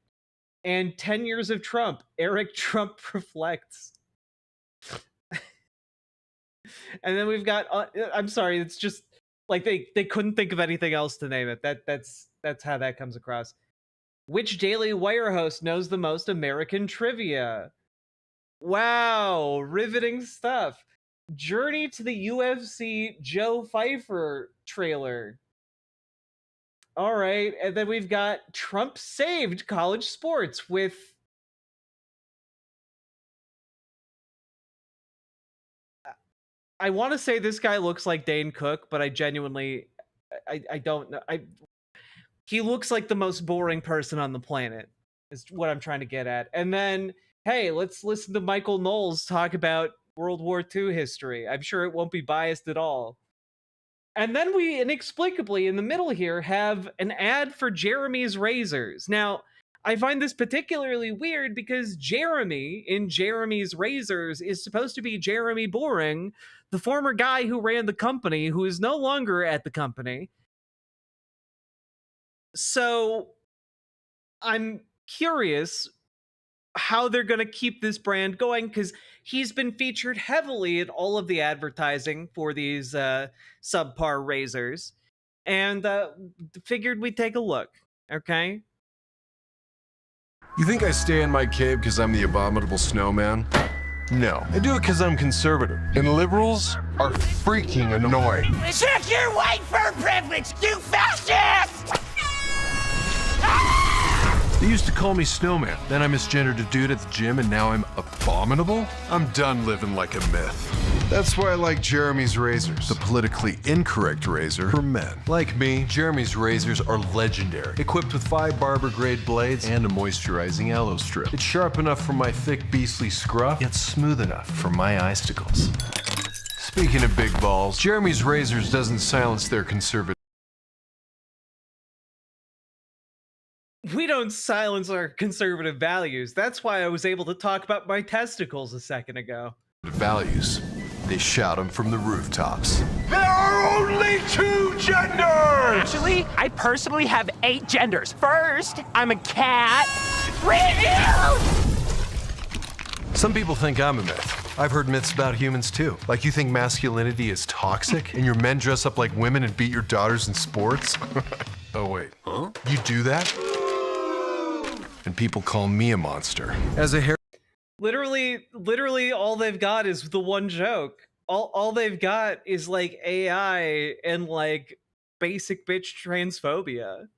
And 10 years of Trump. Eric Trump reflects. And then we've got, I'm sorry, it's just like they couldn't think of anything else to name it. That's how that comes across. Which Daily Wire host knows the most American trivia? Wow, riveting stuff. Journey to the UFC Joe Pfeiffer trailer. All right, and then we've got Trump saved college sports with... I want to say this guy looks like Dane Cook, but I genuinely... I don't know. He looks like the most boring person on the planet, is what I'm trying to get at. And then, hey, let's listen to Michael Knowles talk about World War II history. I'm sure it won't be biased at all. And then we inexplicably, in the middle here, have an ad for Jeremy's Razors. Now, I find this particularly weird because Jeremy, in Jeremy's Razors, is supposed to be Jeremy Boring, the former guy who ran the company, who is no longer at the company. So I'm curious how they're going to keep this brand going, because he's been featured heavily in all of the advertising for these subpar razors, and figured we'd take a look. Okay. You think I stay in my cave because I'm the abominable snowman? No, I do it because I'm conservative, and liberals are freaking annoying. Check your white fur privilege, you fascist! They used to call me Snowman, then I misgendered a dude at the gym, and now I'm abominable? I'm done living like a myth. That's why I like Jeremy's Razors, the politically incorrect razor for men. Like me, Jeremy's Razors are legendary, equipped with 5 barber-grade blades and a moisturizing aloe strip. It's sharp enough for my thick, beastly scruff, yet smooth enough for my icicles. Speaking of big balls, Jeremy's Razors doesn't silence their conservative. We don't silence our conservative values. That's why I was able to talk about my testicles a second ago. values. They shout them from the rooftops. There are only 2 genders! Actually, I personally have 8 genders. First, I'm a cat. Some people think I'm a myth. I've heard myths about humans too. Like you think masculinity is toxic and your men dress up like women and beat your daughters in sports? Oh wait, huh? You do that? And people call me a monster. As a hair Literally all they've got is the one joke. All they've got is like AI and like basic bitch transphobia.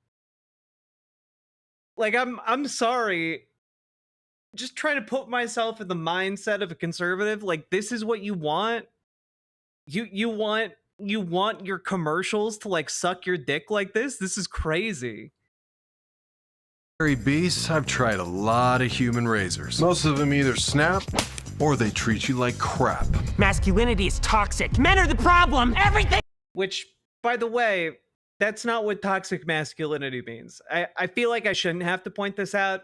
Like I'm sorry. Just trying to put myself in the mindset of a conservative, like this is what you want? You want your commercials to like suck your dick like this? This is crazy. beasts, I've tried a lot of human razors. Most of them either snap or they treat you like crap. Masculinity is toxic. Men are the problem. Everything. Which, by the way, that's not what toxic masculinity means. I feel like I shouldn't have to point this out,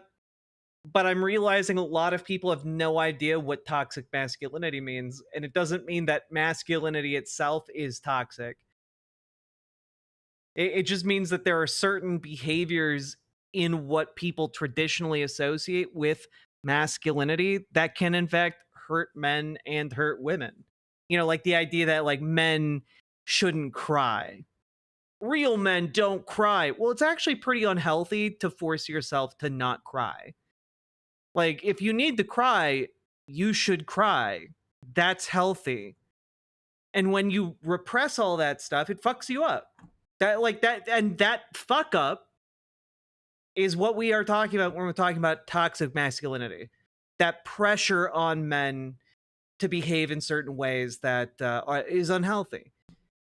but I'm realizing a lot of people have no idea what toxic masculinity means, and it doesn't mean that masculinity itself is toxic. It just means that there are certain behaviors in what people traditionally associate with masculinity that can in fact hurt men and hurt women. You know, like the idea that like men shouldn't cry. Real men don't cry. Well, it's actually pretty unhealthy to force yourself to not cry. Like, if you need to cry, you should cry. That's healthy. And when you repress all that stuff, it fucks you up. That fuck up is what we are talking about when we're talking about toxic masculinity. That pressure on men to behave in certain ways that is unhealthy.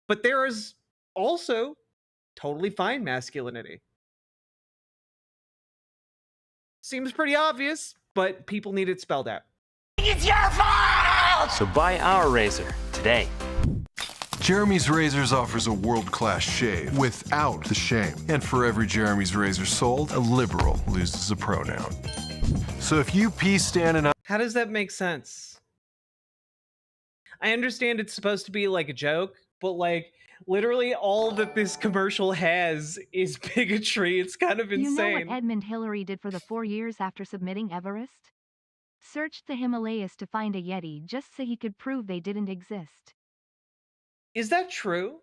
But there is also totally fine masculinity. Seems pretty obvious, but people need it spelled out. It's your fault! So buy our razor today. Jeremy's Razors offers a world-class shave without the shame. And for every Jeremy's Razor sold, a liberal loses a pronoun. So if you pee standing up... How does that make sense? I understand it's supposed to be like a joke, but like literally all that this commercial has is bigotry. It's kind of insane. You know what Edmund Hillary did for the 4 years after submitting Everest? Searched the Himalayas to find a Yeti just so he could prove they didn't exist. Is that true?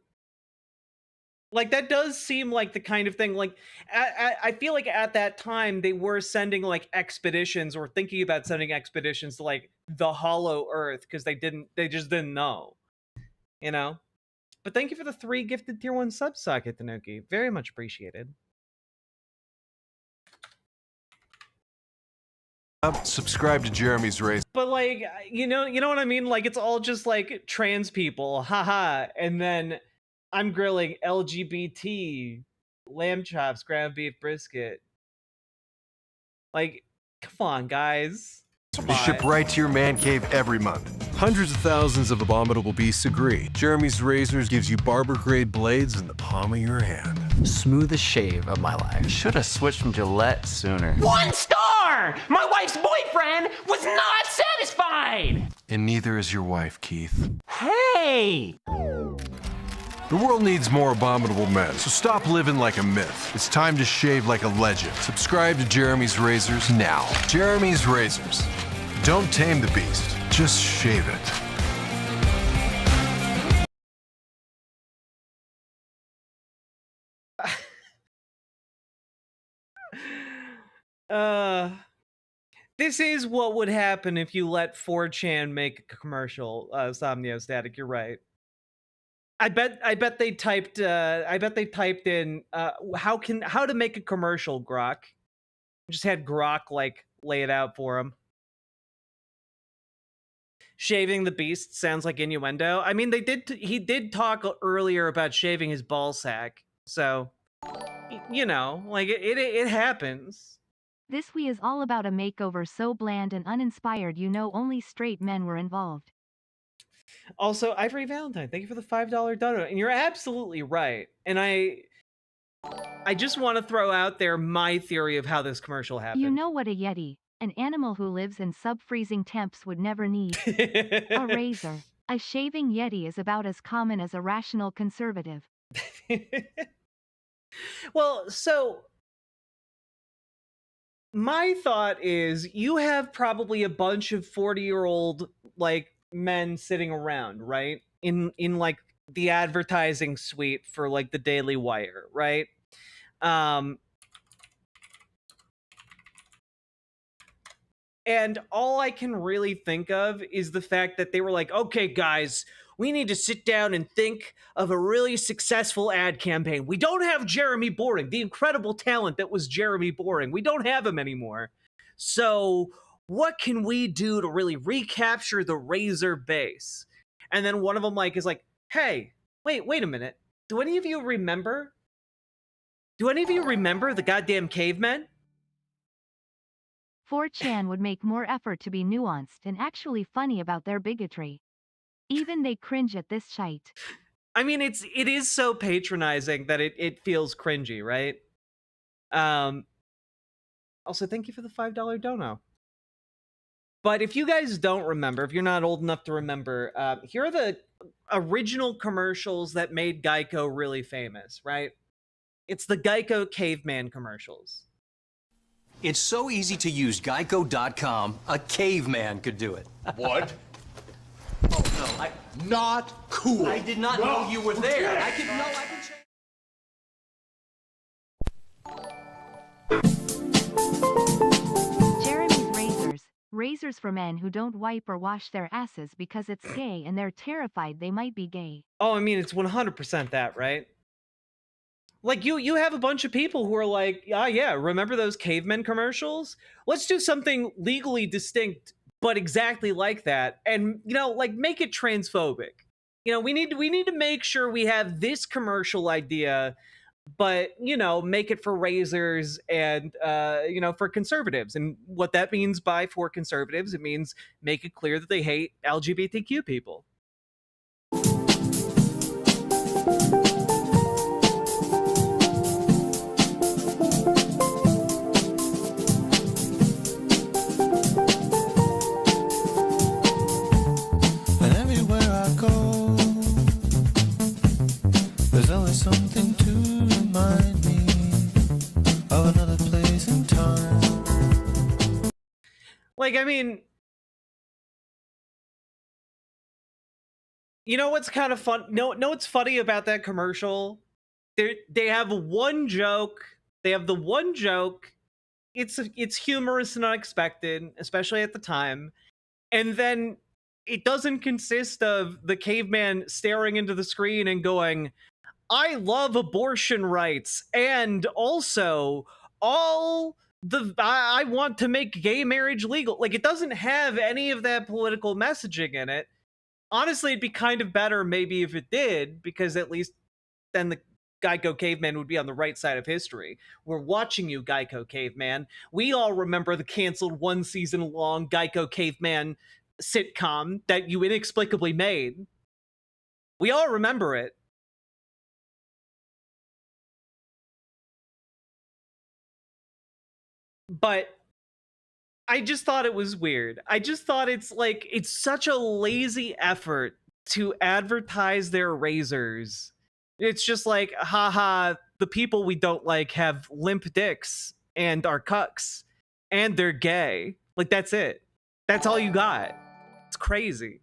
Like, that does seem like the kind of thing, like, I feel like at that time they were sending, like, expeditions or thinking about sending expeditions to, like, the Hollow Earth, because they just didn't know, you know? But thank you for the 3 gifted tier 1 subsocket, Tanuki. Very much appreciated. Subscribe to Jeremy's Razor. But like, you know what I mean? Like, it's all just like trans people, haha, and then I'm grilling LGBT, lamb chops, ground beef brisket. Like, come on, guys. We ship right to your man cave every month. Hundreds of thousands of abominable beasts agree. Jeremy's Razors gives you barber-grade blades in the palm of your hand. Smoothest shave of my life. Should have switched from Gillette sooner. 1 star! My wife's boyfriend was not satisfied! And neither is your wife, Keith. Hey! The world needs more abominable men, so stop living like a myth. It's time to shave like a legend. Subscribe to Jeremy's Razors now. Jeremy's Razors. Don't tame the beast, just shave it. This is what would happen if you let 4chan make a commercial, Somniostatic, you're right. I bet they typed in how to make a commercial, Grok. Just had Grok like lay it out for him. Shaving the beast sounds like innuendo. I mean, he did talk earlier about shaving his ball sack. So, you know, like it happens. This Wii is all about a makeover so bland and uninspired you know only straight men were involved. Also, Ivory Valentine, thank you for the $5 dono. And you're absolutely right. And I just want to throw out there my theory of how this commercial happened. You know what a Yeti, An animal who lives in sub-freezing temps would never need a razor. A shaving yeti is about as common as a rational conservative. Well, so my thought is you have probably a bunch of 40-year-old like men sitting around, right? In like the advertising suite for like the Daily Wire, right? And all I can really think of is the fact that they were like, okay, guys, we need to sit down and think of a really successful ad campaign. We don't have Jeremy Boring, the incredible talent that was Jeremy Boring. We don't have him anymore. So what can we do to really recapture the Razor base? And then one of them is like, hey, wait a minute. Do any of you remember? Do any of you remember the goddamn cavemen? 4chan would make more effort to be nuanced and actually funny about their bigotry. Even they cringe at this shite. I mean, it is so patronizing that it feels cringy, right? Also, thank you for the $5 dono. But if you guys don't remember, if you're not old enough to remember, here are the original commercials that made Geico really famous, right? It's the Geico Caveman commercials. It's so easy to use Geico.com, a caveman could do it. What? Oh, no, Not cool. I did not know you were there. I can change. Jeremy's razors. Razors for men who don't wipe or wash their asses because it's gay and they're terrified they might be gay. Oh, I mean, it's 100% that, right? Like, you have a bunch of people who are like, yeah, remember those cavemen commercials? Let's do something legally distinct, but exactly like that. And, like, make it transphobic. We need to make sure we have this commercial idea, but, make it for razors and, for conservatives. And what that means by for conservatives, it means make it clear that they hate LGBTQ people. There's always something to remind me of another place and time. Like, I mean, what's kind of fun? No, what's funny about that commercial? They have one joke. They have the one joke. It's humorous and unexpected, especially at the time. And then it doesn't consist of the caveman staring into the screen and going, I love abortion rights, and also I want to make gay marriage legal. Like, it doesn't have any of that political messaging in it. Honestly, it'd be kind of better maybe if it did, because at least then the Geico Caveman would be on the right side of history. We're watching you, Geico Caveman. We all remember the canceled one season long Geico Caveman sitcom that you inexplicably made. We all remember it. But I just thought it was weird. I just thought it's such a lazy effort to advertise their razors. It's just like, haha, the people we don't like have limp dicks and are cucks and they're gay. Like, that's it. That's all you got. It's crazy.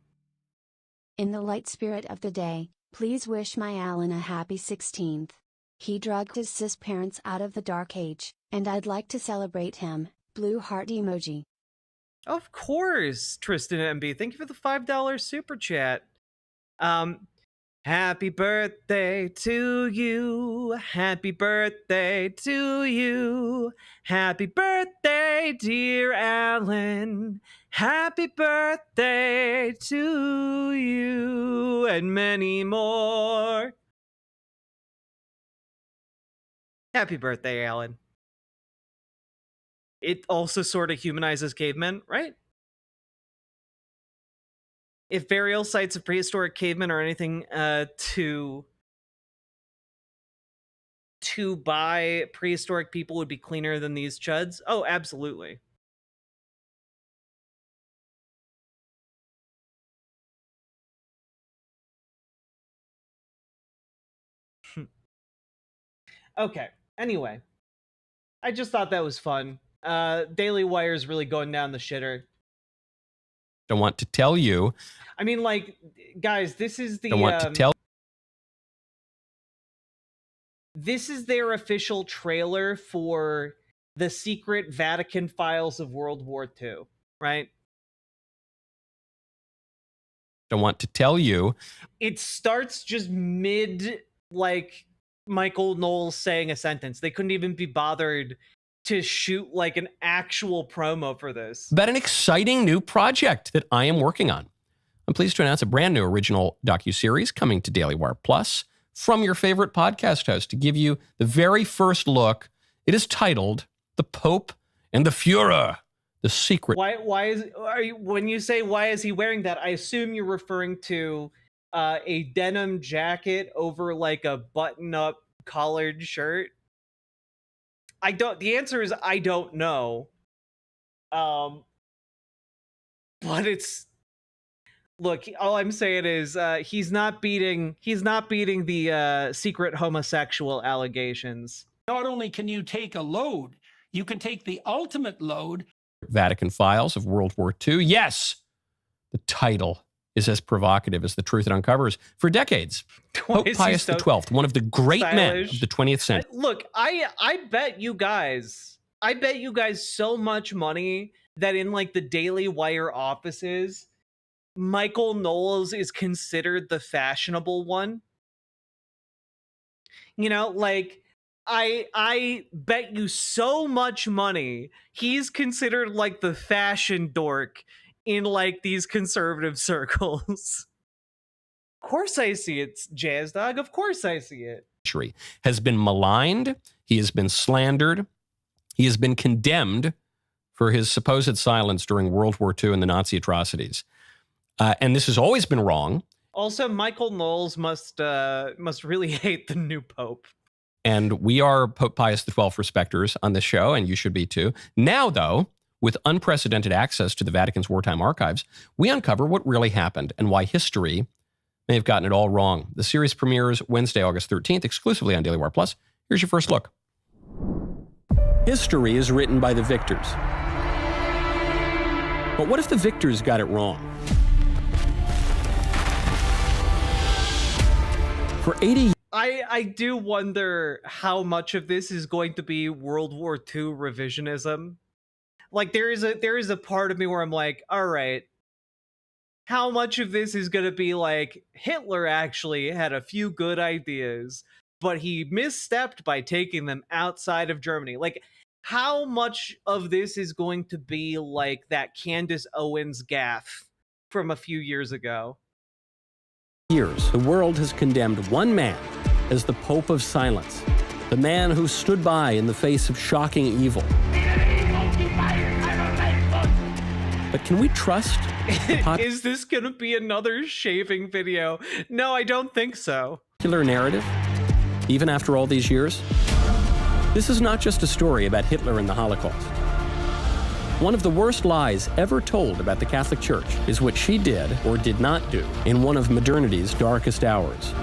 In the light spirit of the day, please wish my Alan a happy 16th. He drugged his cis parents out of the dark age, and I'd like to celebrate him. Blue heart emoji. Of course, Tristan MB. Thank you for the $5 super chat. Happy birthday to you. Happy birthday to you. Happy birthday, dear Alan. Happy birthday to you, and many more. Happy birthday, Alan. It also sort of humanizes cavemen, right? If burial sites of prehistoric cavemen are anything to buy prehistoric people would be cleaner than these chuds, oh, absolutely. Okay. Anyway, I just thought that was fun. Daily Wire's really going down the shitter. Don't want to tell you. I mean, like, guys, this is the. Don't want to tell. This is their official trailer for the secret Vatican files of World War II, right? Don't want to tell you. It starts just mid, like, Michael Knowles saying a sentence. They couldn't even be bothered to shoot, like, an actual promo for this. About an exciting new project that I am working on. I'm pleased to announce a brand new original docuseries coming to Daily Wire Plus from your favorite podcast host to give you the very first look. It is titled The Pope and the Fuhrer, the secret. Why is when you say why is he wearing that, I assume you're referring to a denim jacket over like a button-up collared shirt. The answer is I don't know. But it's, look, all I'm saying is he's not beating the secret homosexual allegations. Not only can you take a load, you can take the ultimate load. Vatican files of World War II. Yes, the title is as provocative as the truth it uncovers. For decades, Pope Pius XII, one of the great men of the 20th century. Look, I bet you guys so much money that in like the Daily Wire offices, Michael Knowles is considered the fashionable one. You know, like, I bet you so much money he's considered like the fashion dork in like these conservative circles. Of course I see it, Jazz Dog. Of course I see it. Has been maligned. He has been slandered. He has been condemned for his supposed silence during World War II and the Nazi atrocities. And this has always been wrong. Also, Michael Knowles must really hate the new Pope. And we are Pope Pius XII respecters on this show, and you should be too. Now, though, with unprecedented access to the Vatican's wartime archives, we uncover what really happened and why history may have gotten it all wrong. The series premieres Wednesday, August 13th, exclusively on Daily Wire Plus. Here's your first look. History is written by the victors. But what if the victors got it wrong? For 80 years, I do wonder how much of this is going to be World War II revisionism. Like, there is a part of me where I'm like, all right, how much of this is going to be like Hitler actually had a few good ideas, but he misstepped by taking them outside of Germany? Like, how much of this is going to be like that Candace Owens gaffe from a few years ago? The world has condemned one man as the Pope of Silence, the man who stood by in the face of shocking evil. But can we trust Is this gonna be another shaving video? No, I don't think so. Popular narrative, even after all these years? This is not just a story about Hitler and the Holocaust. One of the worst lies ever told about the Catholic Church is what she did or did not do in one of modernity's darkest hours.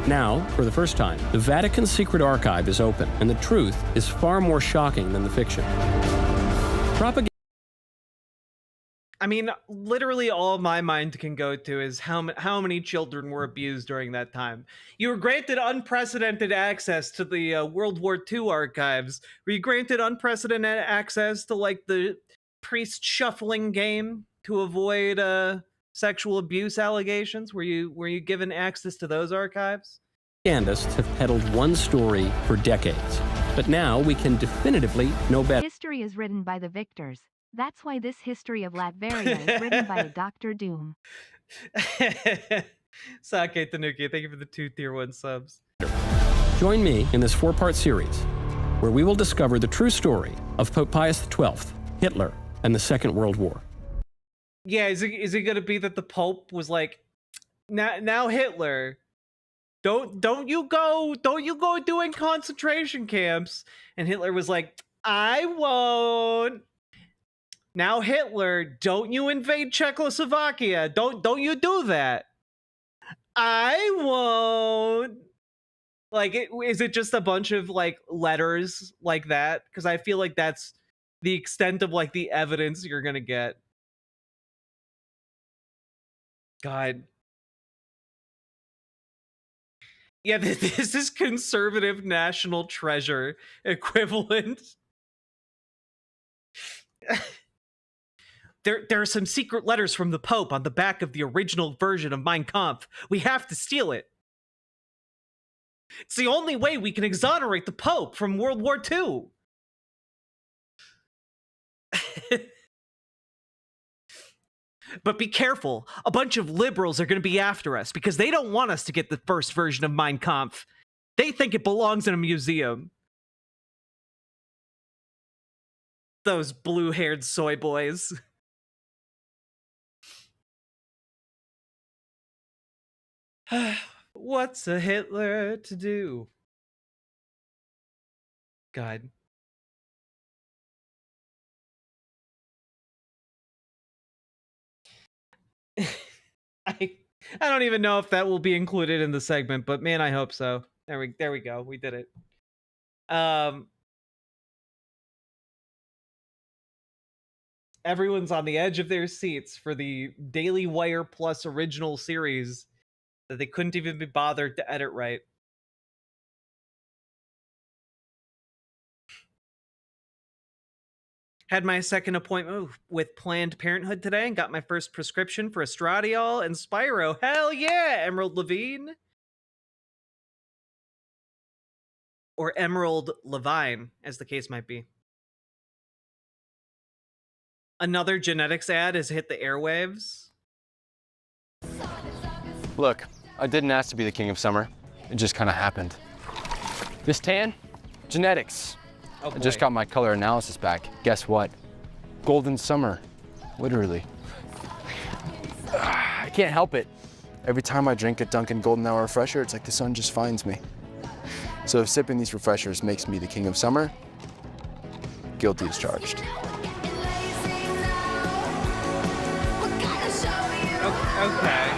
Now, for the first time, the Vatican's secret archive is open, and the truth is far more shocking than the fiction. Propaganda. I mean, literally all my mind can go to is how many children were abused during that time. You were granted unprecedented access to the World War II archives. Were you granted unprecedented access to, like, the priest shuffling game to avoid sexual abuse allegations? Were you given access to those archives? Propagandists have peddled one story for decades, but now we can definitively know better. History is written by the victors. That's why this history of Latveria is written by a Dr. Doom. Sake Tanuki, thank you for the 2 tier 1 subs. Join me in this 4-part series where we will discover the true story of Pope Pius XII, Hitler, and the Second World War. Yeah, is it gonna be that the Pope was like, now Hitler, don't you go doing concentration camps? And Hitler was like, I won't. Now Hitler, don't you invade Czechoslovakia? Don't you do that? I won't. Like, is it just a bunch of like letters like that? Because I feel like that's the extent of like the evidence you're gonna get. God. Yeah, this is conservative national treasure equivalent. There are some secret letters from the Pope on the back of the original version of Mein Kampf. We have to steal it. It's the only way we can exonerate the Pope from World War II. But be careful. A bunch of liberals are going to be after us because they don't want us to get the first version of Mein Kampf. They think it belongs in a museum. Those blue-haired soy boys. What's a Hitler to do? God. I don't even know if that will be included in the segment, but man, I hope so. There we go. We did it. Everyone's on the edge of their seats for the Daily Wire Plus original series that they couldn't even be bothered to edit right. Had my second appointment with Planned Parenthood today and got my first prescription for estradiol and Spyro. Hell yeah, Emerald Levine. Or Emerald Levine, as the case might be. Another genetics ad has hit the airwaves. Look, I didn't ask to be the king of summer. It just kind of happened. This tan? Genetics. Oh, I just got my color analysis back. Guess what? Golden summer. Literally. I can't help it. Every time I drink a Dunkin' Golden Hour refresher, it's like the sun just finds me. So if sipping these refreshers makes me the king of summer, guilty as charged. Okay.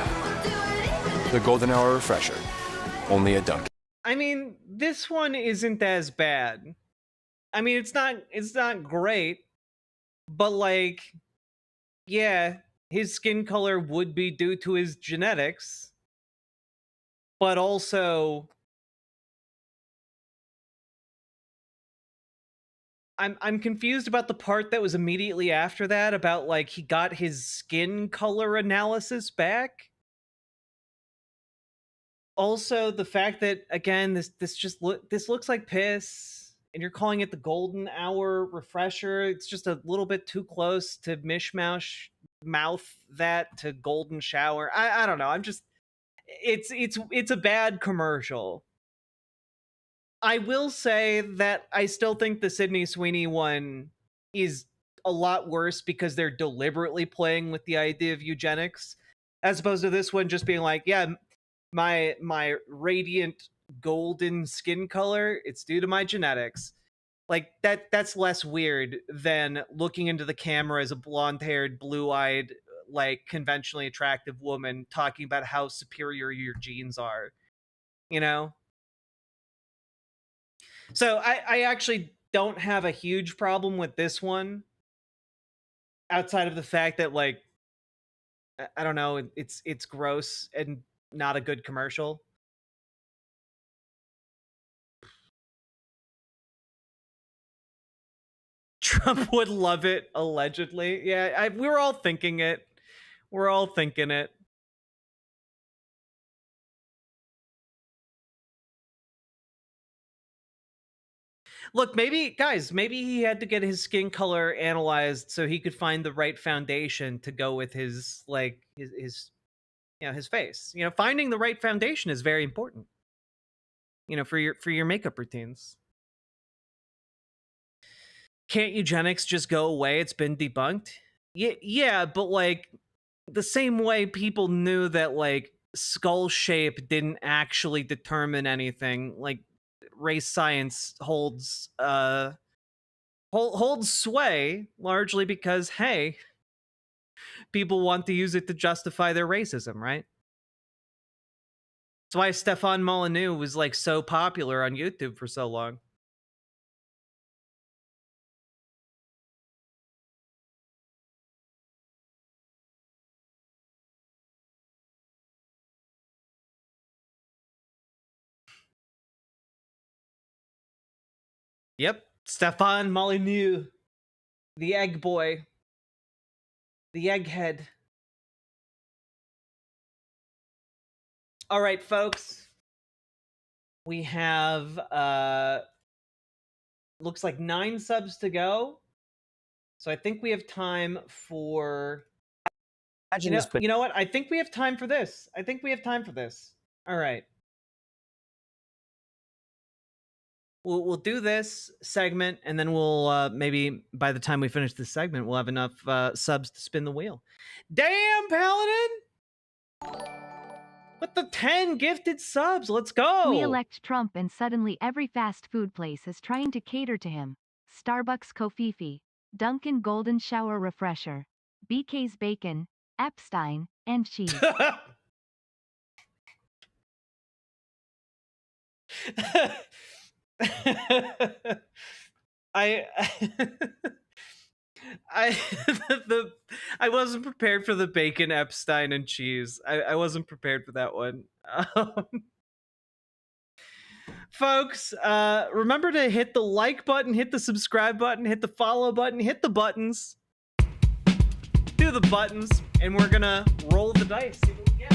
The Golden Hour refresher. Only a Dunkin'. I mean, this one isn't as bad. I mean, it's not great, but like, yeah, his skin color would be due to his genetics, but also I'm confused about the part that was immediately after that about like he got his skin color analysis back. Also, the fact that again this looks like piss, and you're calling it the Golden Hour refresher. It's just a little bit too close to mishmash mouth that to golden shower. I don't know. I'm just it's a bad commercial. I will say that I still think the Sydney Sweeney one is a lot worse because they're deliberately playing with the idea of eugenics, as opposed to this one just being like, yeah, my radiant golden skin color, it's due to my genetics. Like that's less weird than looking into the camera as a blonde-haired, blue-eyed, like conventionally attractive woman talking about how superior your genes are, you know? So I actually don't have a huge problem with this one, outside of the fact that like I don't know, it's gross and not a good commercial. Trump would love it, allegedly. Yeah, we were all thinking it. We're all thinking it. Look, maybe, guys, maybe he had to get his skin color analyzed so he could find the right foundation to go with his, like, his you know, his face. You know, finding the right foundation is very important, you know, for your makeup routines. Can't eugenics just go away? It's been debunked. Yeah, but like the same way people knew that like skull shape didn't actually determine anything, like race science holds holds sway largely because hey, people want to use it to justify their racism, right? That's why Stefan Molyneux was like so popular on YouTube for so long. Yep, Stefan Molyneux, the egg boy, the egghead. All right, folks. We have looks like 9 subs to go. So I think we have time for you know what? I think we have time for this. All right. We'll do this segment, and then we'll maybe by the time we finish this segment, we'll have enough subs to spin the wheel. Damn, Paladin! With the 10 gifted subs, let's go! We elect Trump, and suddenly every fast food place is trying to cater to him. Starbucks Kofifi, Dunkin' Golden Shower Refresher, BK's Bacon, Epstein, and cheese. I I wasn't prepared for the bacon, Epstein, and cheese. I wasn't prepared for that one. Folks, remember to hit the like button, hit the subscribe button, hit the follow button, hit the buttons. Do the buttons, and we're gonna roll the dice. See what we get.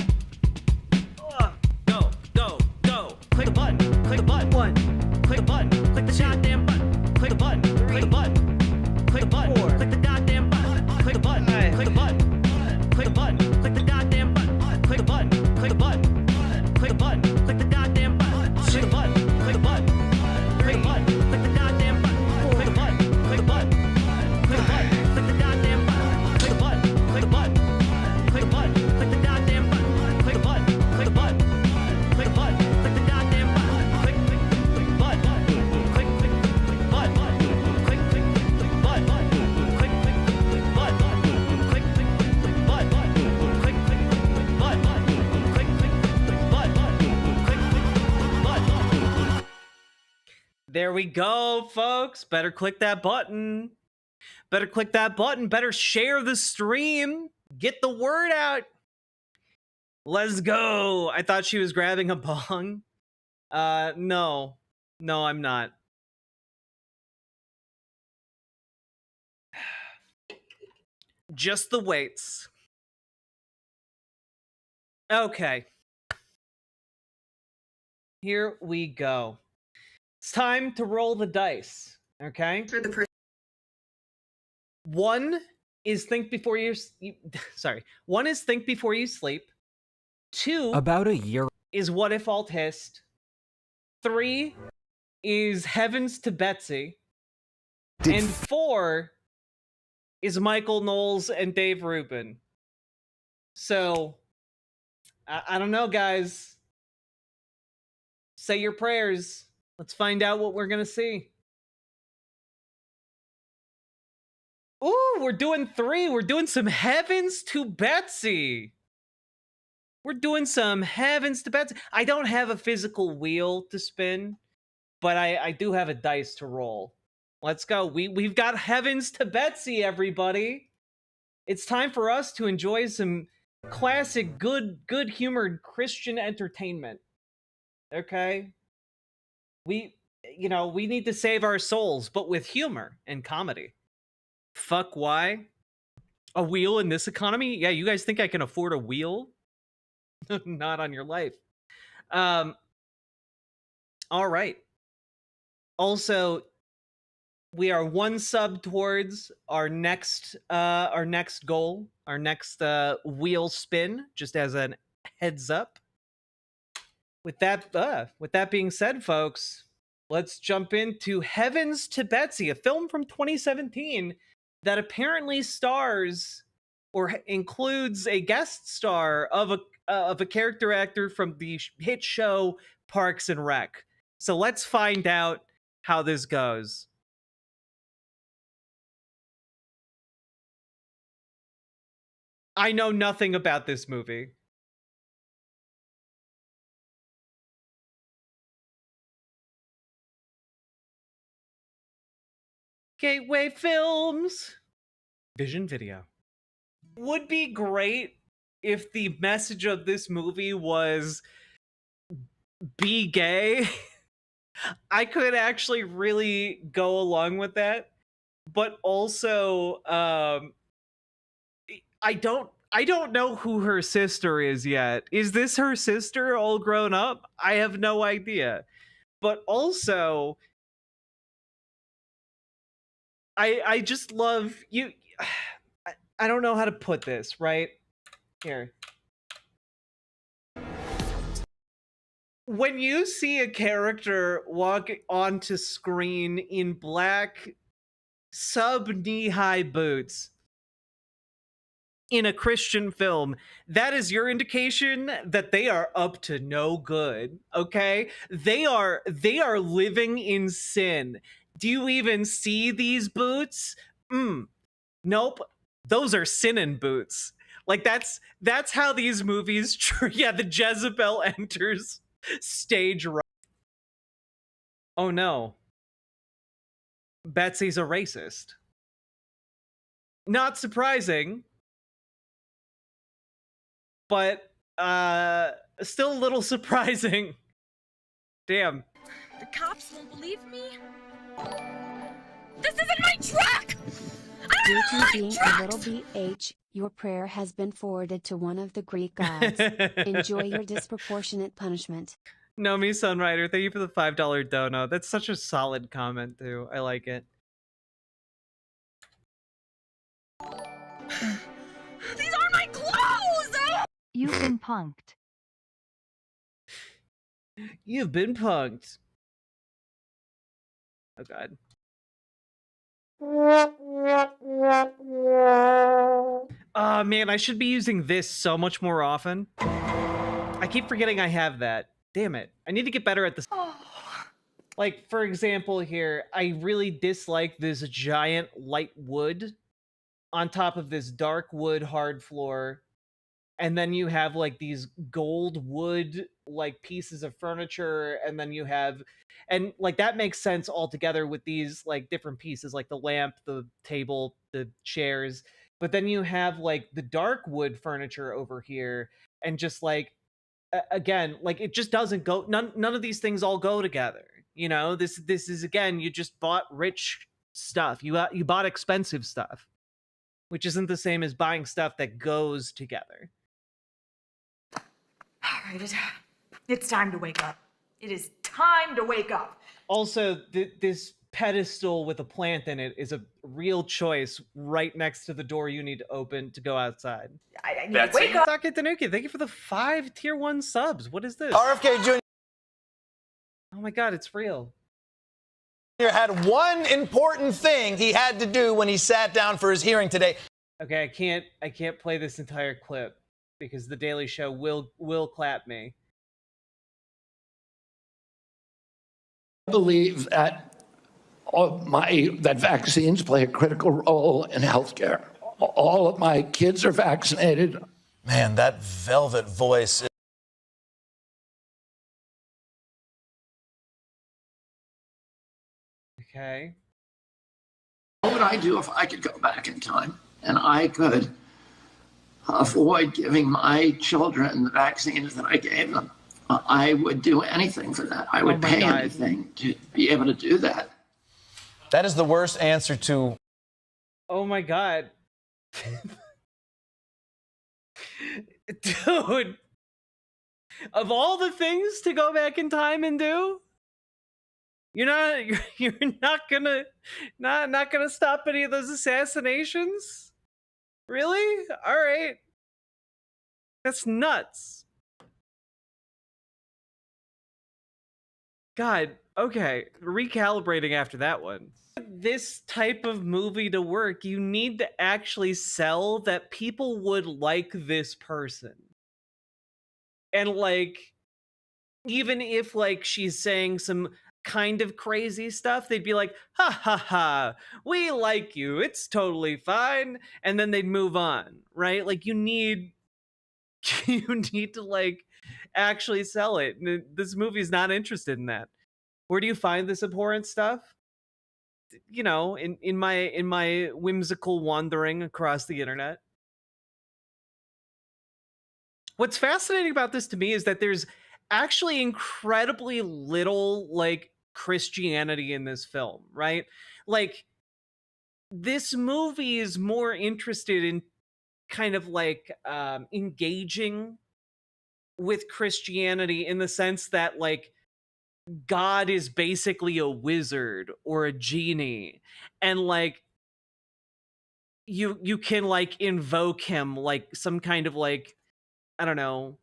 Go, go, go. Click the button. Click the button. 1. Click the button. Click the goddamn button. Click the button. 3. Click the button. Click the button. 4. Click the goddamn button. Click the button. 5. Click the button. Click the button. Click the goddamn button. Click the button. Click the button. Click the button. Click the goddamn button. Click the button. Click the button. Click the button. Click the goddamn button. Click the button. Click the button. Click the button. Click the goddamn button. Click the button. Click the button. Click the button. Click the goddamn button. Click the button. Click the button. Click the button. Click the goddamn button. Click button. Click button. Click button. Click button. Click button. There we go, folks. Better click that button. Better click that button. Better share the stream. Get the word out. Let's go. I thought she was grabbing a bong. No. No, I'm not. Just the weights. Okay. Here we go. It's time to roll the dice. Okay? One is think before you sorry. 1 is think before you sleep. 2 About a year is what if alt hist. 3 is heavens to Betsy. And 4 is Michael Knowles and Dave Rubin. So I don't know, guys. Say your prayers. Let's find out what we're gonna see. Ooh, we're doing 3. We're doing some heavens to Betsy. We're doing some heavens to Betsy. I don't have a physical wheel to spin, but I do have a dice to roll. Let's go. We've got heavens to Betsy, everybody. It's time for us to enjoy some classic, good-humored Christian entertainment. Okay? We need to save our souls, but with humor and comedy. Fuck, why? A wheel in this economy? Yeah, you guys think I can afford a wheel? Not on your life. All right. Also, we are 1 sub towards our next goal, our next wheel spin, just as an heads up. With that being said, folks, let's jump into Heavens to Betsy, a film from 2017 that apparently stars or includes a guest star of a character actor from the hit show Parks and Rec. So let's find out how this goes. I know nothing about this movie. Gateway Films. Vision Video. Would be great if the message of this movie was be gay. I could actually really go along with that. But also, I don't know who her sister is yet. Is this her sister all grown up? I have no idea. But also, I just love you. I don't know how to put this, right? Here. When you see a character walk onto screen in black sub-knee-high boots in a Christian film, that is your indication that they are up to no good, okay? They are living in sin. Do you even see these boots? Nope. Those are sinning boots. Like that's how these movies yeah, the Jezebel enters stage right. Oh no. Betsy's a racist. Not surprising. But still a little surprising. Damn. The cops won't believe me. This isn't my truck! Due to being a little BH, your prayer has been forwarded to one of the Greek gods. Enjoy your disproportionate punishment. Nomi Sunrider, thank you for the $5 dono. That's such a solid comment, too. I like it. These are my clothes! You've been punked. You've been punked. Oh, God. Oh, man, I should be using this so much more often. I keep forgetting I have that. Damn it. I need to get better at this. Like, for example here, I really dislike this giant light wood on top of this dark wood hard floor. And then you have like these gold wood like pieces of furniture, and then you have, and like that makes sense all together with these like different pieces like the lamp, the table, the chairs. But then you have like the dark wood furniture over here, and just like again, like it just doesn't go, none of these things all go together. You know, this is, again, you just bought rich stuff. You bought expensive stuff, which isn't the same as buying stuff that goes together. All right, it's time to wake up. It is time to wake up. Also, this pedestal with a plant in it is a real choice right next to the door you need to open to go outside. I need to wake up. Sake Tanuki, thank you for the 5 tier 1 subs. What is this? RFK Jr. Oh my God, it's real. Had one important thing he had to do when he sat down for his hearing today. Okay, I can't play this entire clip because the Daily Show will clap me. I believe that that vaccines play a critical role in healthcare. All of my kids are vaccinated. Man, that velvet voice. Okay. What would I do if I could go back in time and I could avoid giving my children the vaccines that I gave them? I would do anything for that. I would pay anything to be able to do that. That is the worst answer to. Oh my God. Dude. Of all the things to go back in time and do, you're not gonna stop any of those assassinations? Really? All right. That's nuts. God, okay. Recalibrating after that one. This type of movie to work, you need to actually sell that people would like this person. And like, even if like she's saying some kind of crazy stuff, they'd be like, ha ha ha, we like you, it's totally fine. And then they'd move on, right? Like you need to like actually sell it. This movie's not interested in that. Where do you find this abhorrent stuff? you know, in my whimsical wandering across the internet. What's fascinating about this to me is that there's actually incredibly little like Christianity in this film, right? Like this movie is more interested in kind of like engaging with Christianity in the sense that like God is basically a wizard or a genie, and like you can like invoke him like some kind of like, I don't know,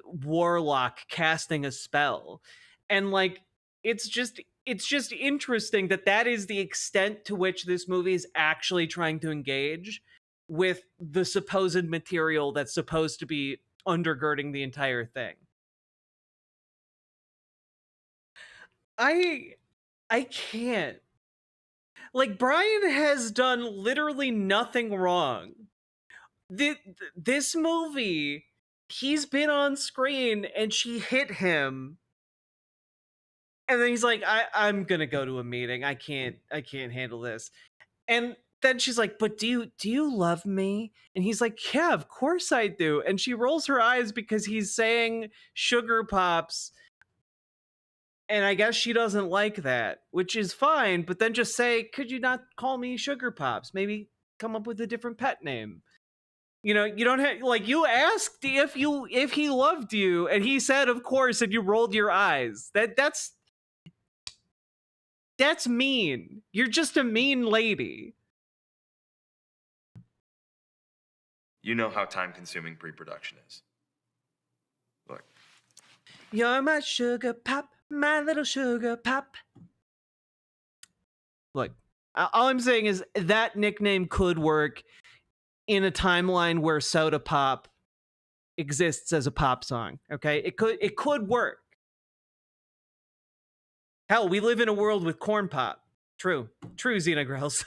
warlock casting a spell. And like it's just interesting that that is the extent to which this movie is actually trying to engage with the supposed material that's supposed to be undergirding the entire thing. I can't. Like Brian has done literally nothing wrong. This movie, he's been on screen and she hit him, and then he's like, I'm gonna go to a meeting. I can't handle this. And then she's like, but do you love me? And he's like, yeah, of course I do. And she rolls her eyes because he's saying sugar pops, and I guess she doesn't like that, which is fine, but then just say, could you not call me sugar pops? Maybe come up with a different pet name. You know, you don't have, like, you asked if he loved you, and he said of course, and you rolled your eyes. That's mean. You're just a mean lady. You know how time-consuming pre-production is. Look. You're my sugar pop, my little sugar pop. Look, all I'm saying is that nickname could work in a timeline where Soda Pop exists as a pop song. Okay, it could work. Hell, we live in a world with corn pop. True, Xenogrills.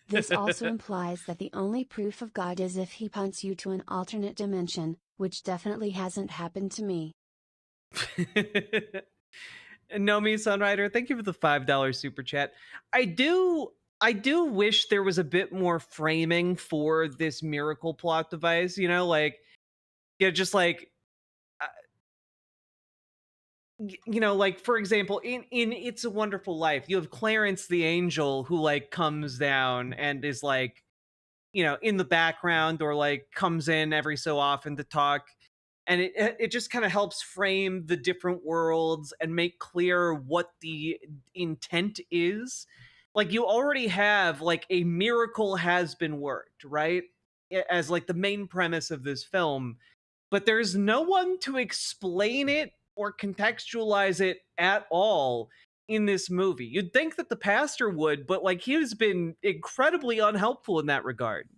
This also implies that the only proof of God is if he punts you to an alternate dimension, which definitely hasn't happened to me. Nomi Sunrider, thank you for the $5 super chat. I do wish there was a bit more framing for this miracle plot device, you know, like, you know, just like, you know, like for example, in It's a Wonderful Life, you have Clarence the angel who like comes down and is like, you know, in the background, or like comes in every so often to talk, and it just kind of helps frame the different worlds and make clear what the intent is. Like you already have like a miracle has been worked, right, as like the main premise of this film, but there's no one to explain it or contextualize it at all in this movie. You'd think that the pastor would, but like he's been incredibly unhelpful in that regard.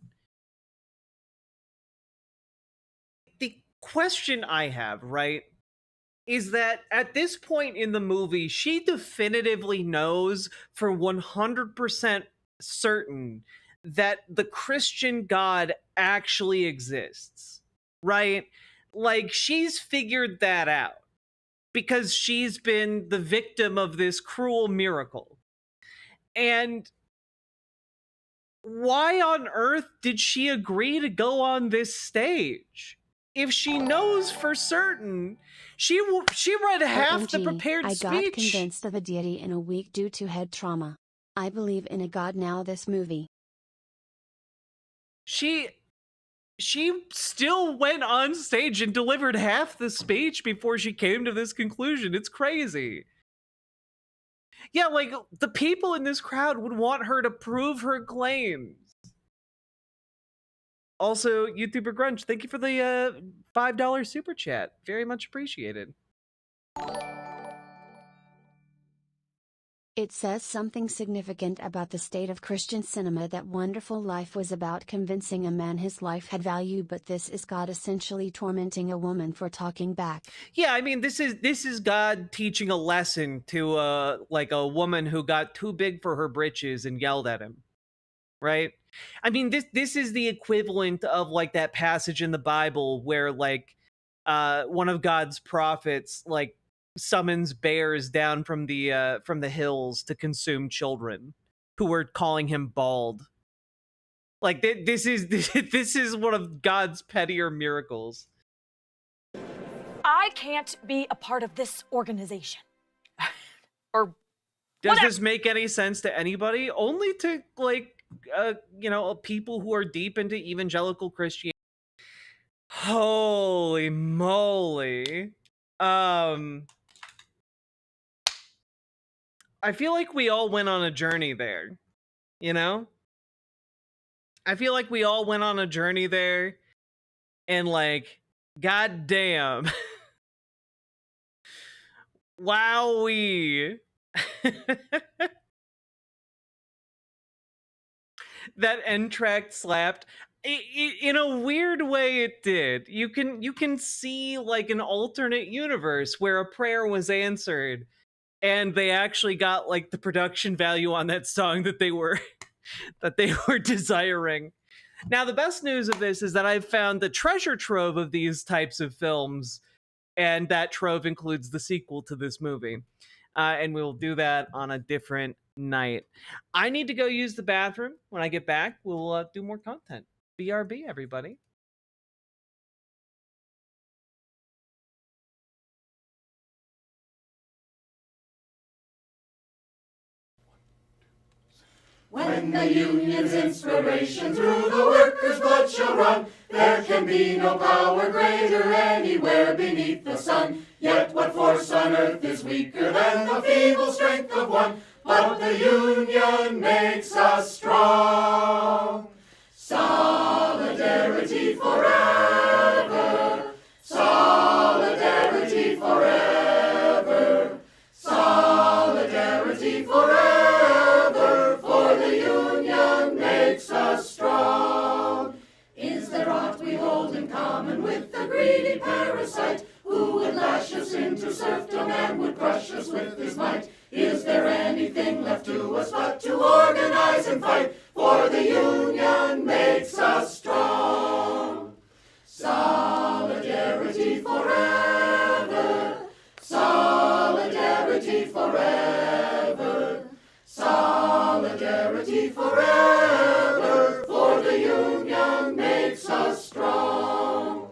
The question I have, right, is that at this point in the movie, she definitively knows for 100% certain that the Christian God actually exists, right? Like she's figured that out because she's been the victim of this cruel miracle. And why on earth did she agree to go on this stage? If she knows for certain, she read half the prepared speech. I got convinced of a deity in a week due to head trauma. I believe in a God now. This movie. She still went on stage and delivered half the speech before she came to this conclusion. It's crazy. Yeah, like the people in this crowd would want her to prove her claims. Also, YouTuber Grunge, thank you for the $5 super chat. Very much appreciated. It says something significant about the state of Christian cinema. That Wonderful Life was about convincing a man his life had value, but this is God essentially tormenting a woman for talking back. Yeah, I mean, this is God teaching a lesson to like a woman who got too big for her britches and yelled at him. Right? I mean, this is the equivalent of like that passage in the Bible where like one of God's prophets like summons bears down from the hills to consume children who were calling him bald. Like this is one of God's pettier miracles. I can't be a part of this organization. Or does this make any sense to anybody? Only to like people who are deep into evangelical Christianity. Holy moly. I feel like we all went on a journey there, you know? I feel like we all went on a journey there, and like, goddamn. Wowee. That end track slapped. In a weird way it did. You can see like an alternate universe where a prayer was answered and they actually got like the production value on that song that they were desiring. Now the best news of this is that I've found the treasure trove of these types of films, and that trove includes the sequel to this movie. And we'll do that on a different night. I need to go use the bathroom. When I get back, we'll do more content. BRB, everybody. When the union's inspiration through the workers' blood shall run, there can be no power greater anywhere beneath the sun. Yet what force on earth is weaker than the feeble strength of one? But the union makes us strong. Solidarity forever. Solidarity forever. Solidarity forever. For the union makes us strong. Is there aught we hold in common with the greedy parasite who would lash us into serfdom and would crush us with his might? Is there anything left to us but to organize and fight? For the union makes us strong. Solidarity forever. Solidarity forever. Solidarity forever. For the union makes us strong.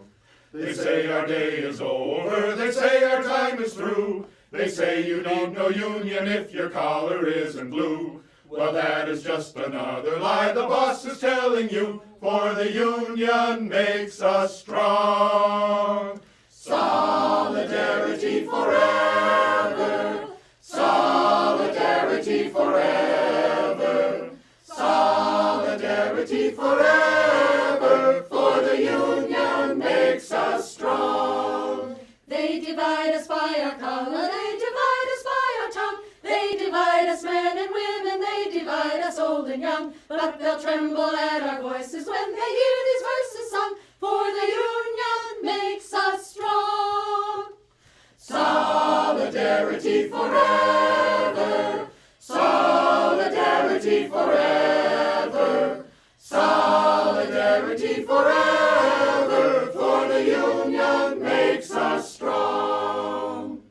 They say our day is over, they say our time is through. They say you need no union if your collar isn't blue. Well, that is just another lie the boss is telling you, for the union makes us strong. Solidarity forever. Solidarity forever. Solidarity forever. For the union makes us strong. They divide us by our color, they divide us by our tongue. They divide us men and women, they divide us old and young. But they'll tremble at our voices when they hear these verses sung. For the union makes us strong. Solidarity forever. Solidarity forever. Solidarity forever. For the union makes us strong.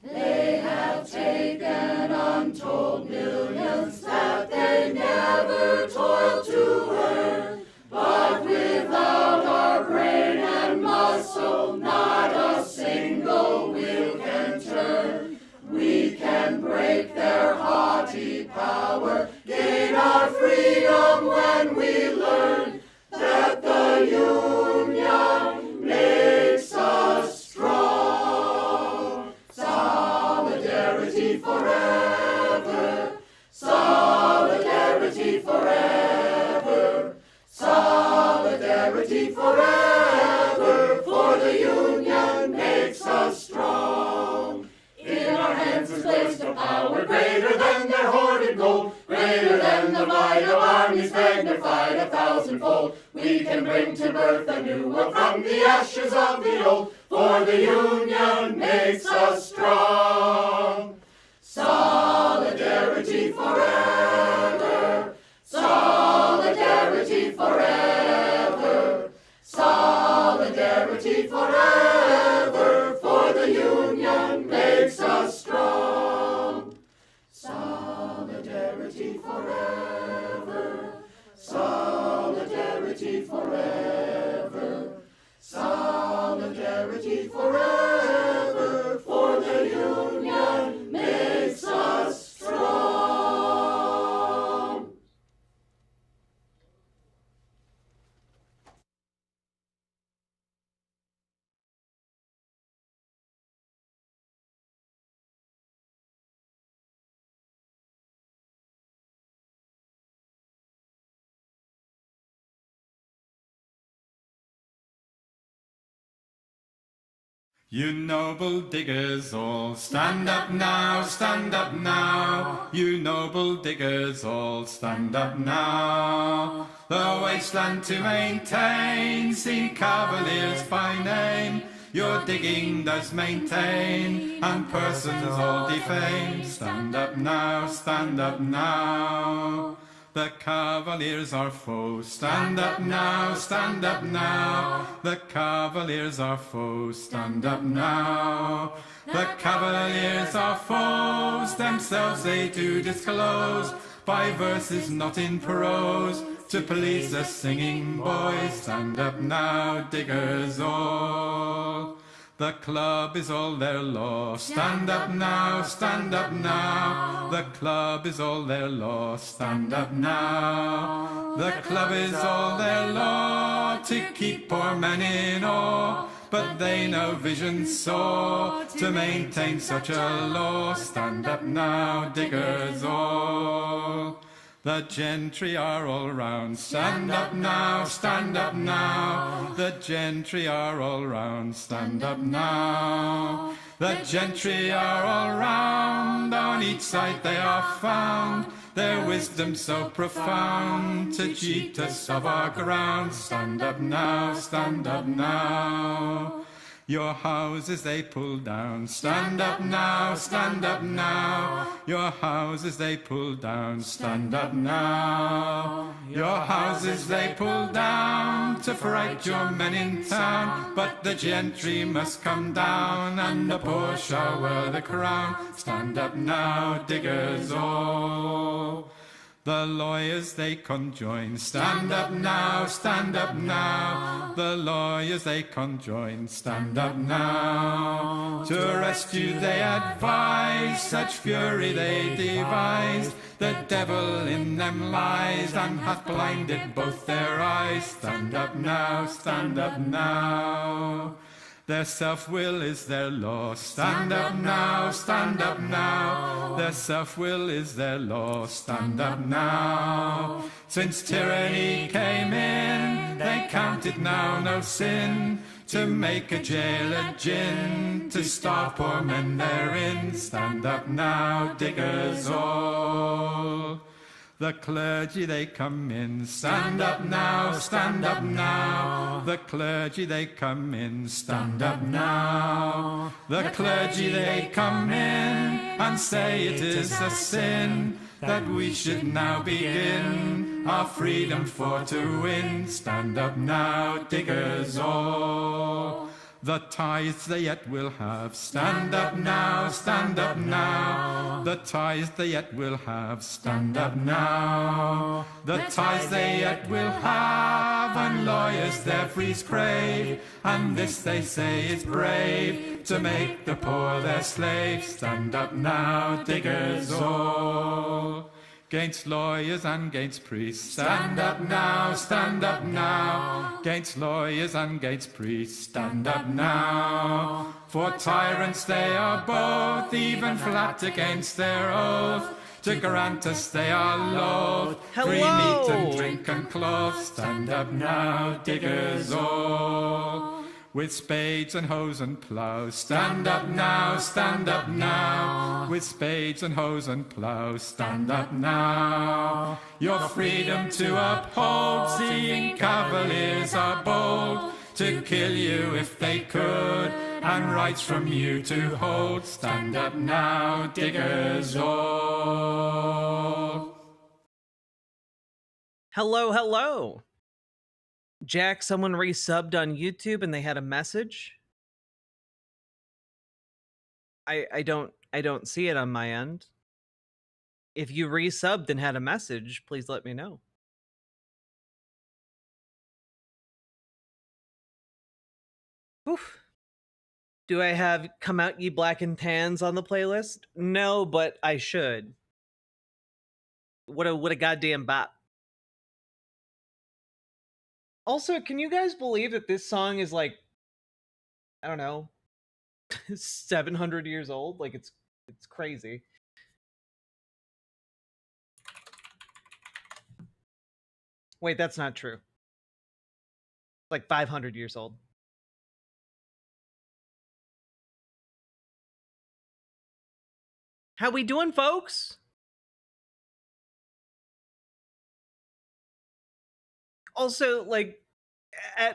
They have taken untold millions that they never toiled to earn. But without our brain and muscle, not a single wheel can turn. We can break their haughty power, gain our freedom when we learn that the union makes us strong. Solidarity forever. Solidarity forever. Solidarity forever. For the union makes us strong. In our hands is placed a power greater than their hoarded gold, greater than the might of armies magnified 1,000-fold. We can bring to birth a new world from the ashes of the old, for the union makes us strong. Solidarity forever. Solidarity forever. Solidarity forever. For the union makes fight forever, for the Union makes us strong. You noble diggers all, stand up now, stand up now. You noble diggers all, stand up now. The wasteland to maintain, seen cavaliers by name. Your digging does maintain, and persons all defame. Stand up now, stand up now. The cavaliers are foes, stand up now, stand up now. The cavaliers are foes, stand up now. The cavaliers are foes, themselves they do disclose, by verses not in prose, to please the singing boys. Stand up now, diggers all. The club is all their law. Stand up now, stand up now. The club is all their law. Stand up now. The club is all their law, to keep poor men in awe. But they no vision saw to maintain such a law. Stand up now, diggers all. The gentry are all round. Stand up now, stand up now. The gentry are all round. Stand up now. The gentry are all round. On each side they are found. Their wisdom so profound, to cheat us of our ground. Stand up now, stand up now. Your houses they pull down. Stand up now, stand up now. Your houses they pull down. Stand up now. Your houses they pull down, to fright your men in town. But the gentry must come down, and the poor shall wear the crown. Stand up now, diggers all. The lawyers they conjoin. Stand up now, stand up now. The lawyers they conjoin. Stand up now. To rescue they advise, such fury they devised. The devil in them lies, and hath blinded both their eyes. Stand up now, stand up now. Their self-will is their law. Stand up now, stand up now. Their self-will is their law. Stand up now. Since tyranny came in, they count it now no sin to make a jail a gin, to starve poor men therein. Stand up now, diggers all. The clergy they come in. Stand up now, stand up now. The clergy they come in. Stand up now. The clergy they come in, and say it is a sin that we should now begin our freedom for to win. Stand up now, diggers all. The tithes they yet will have. Stand up now, stand up now. The tithes they yet will have. Stand up now. The tithes they yet will have, and lawyers their frees crave. And this they say is brave, to make the poor their slaves. Stand up now, diggers all. 'Gainst lawyers and 'gainst priests. Stand up now, stand up now. 'Gainst lawyers and 'gainst priests. Stand up now. For tyrants they are both, even flat against their oath. To grant us they are loath, free meat and drink and cloth. Stand up now, diggers all. With spades and hoes and plows. Stand up now, stand up now. With spades and hoes and plows. Stand up now. Your freedom to uphold, seeing cavaliers are bold, to kill you if they could, and rights from you to hold. Stand up now, diggers all. Hello, hello. Jack, someone resubbed on YouTube and they had a message. I don't see it on my end. If you resubbed and had a message, please let me know. Oof. Do I have Come Out Ye Black and Tans on the playlist? No, but I should. What a goddamn bop. Also, can you guys believe that this song is like, I don't know, 700 years old? Like it's crazy. Wait, that's not true. Like 500 years old. How we doing, folks? Also, like,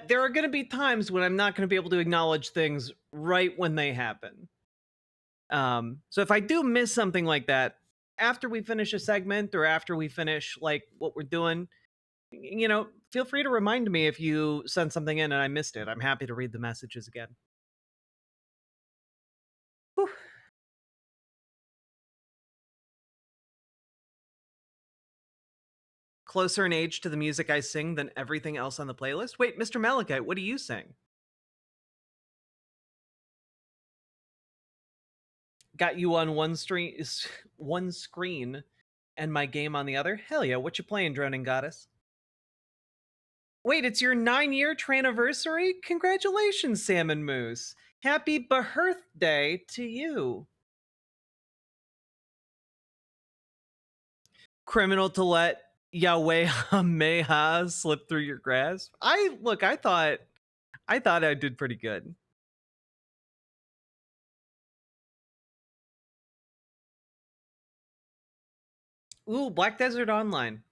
there are going to be times when I'm not going to be able to acknowledge things right when they happen. So if I do miss something like that, after we finish a segment or after we finish, like, what we're doing, you know, feel free to remind me if you sent something in and I missed it. I'm happy to read the messages again. Whew. Closer in age to the music I sing than everything else on the playlist? Wait, Mr. Malachite, what do you sing? Got you on one screen and my game on the other? Hell yeah, what you playing, Droning Goddess? Wait, it's your 9-year traniversary? Congratulations, Salmon Moose. Happy birthday to you. Criminal to let Yahweh Meha slip through your grasp. I thought I did pretty good. Ooh, Black Desert Online.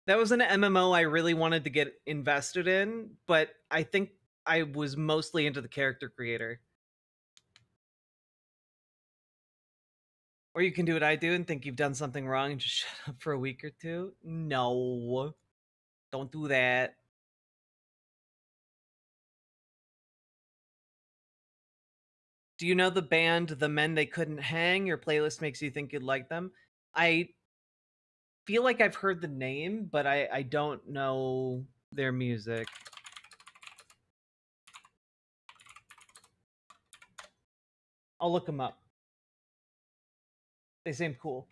That was an MMO I really wanted to get invested in, but I think I was mostly into the character creator. Or you can do what I do and think you've done something wrong and just shut up for a week or two. No. Don't do that. Do you know the band The Men They Couldn't Hang? Your playlist makes you think you'd like them. I feel like I've heard the name, but I don't know their music. I'll look them up. They seem cool.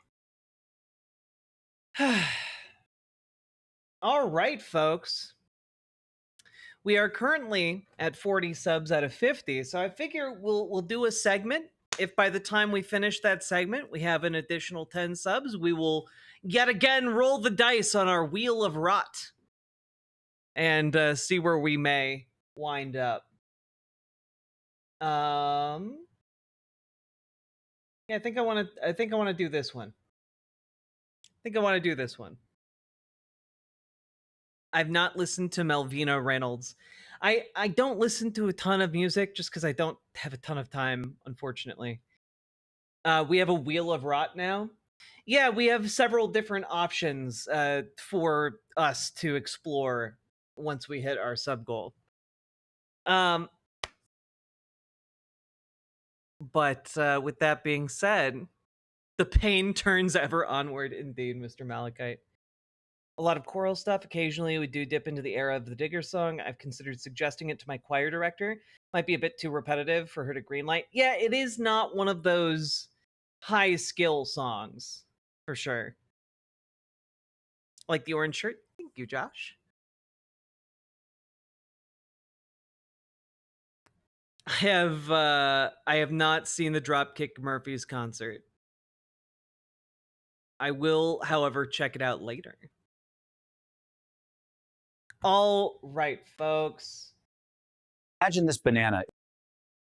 All right, folks. We are currently at 40 subs out of 50, so I figure we'll do a segment. If by the time we finish that segment, we have an additional 10 subs, we will yet again roll the dice on our Wheel of Rot and see where we may wind up. Yeah, I think I want to do this one. I've not listened to Melvina Reynolds. I don't listen to a ton of music just because I don't have a ton of time, unfortunately. We have a Wheel of Rot now. Yeah, we have several different options for us to explore once we hit our sub goal. But with that being said, the pain turns ever onward, indeed, Mr. Malachite. A lot of choral stuff. Occasionally, we do dip into the era of the Digger song. I've considered suggesting it to my choir director. Might be a bit too repetitive for her to greenlight. Yeah, it is not one of those high-skill songs, for sure. Like the orange shirt. Thank you, Josh. I have not seen the Dropkick Murphys concert. I will, however, check it out later. All right, folks. Imagine this banana.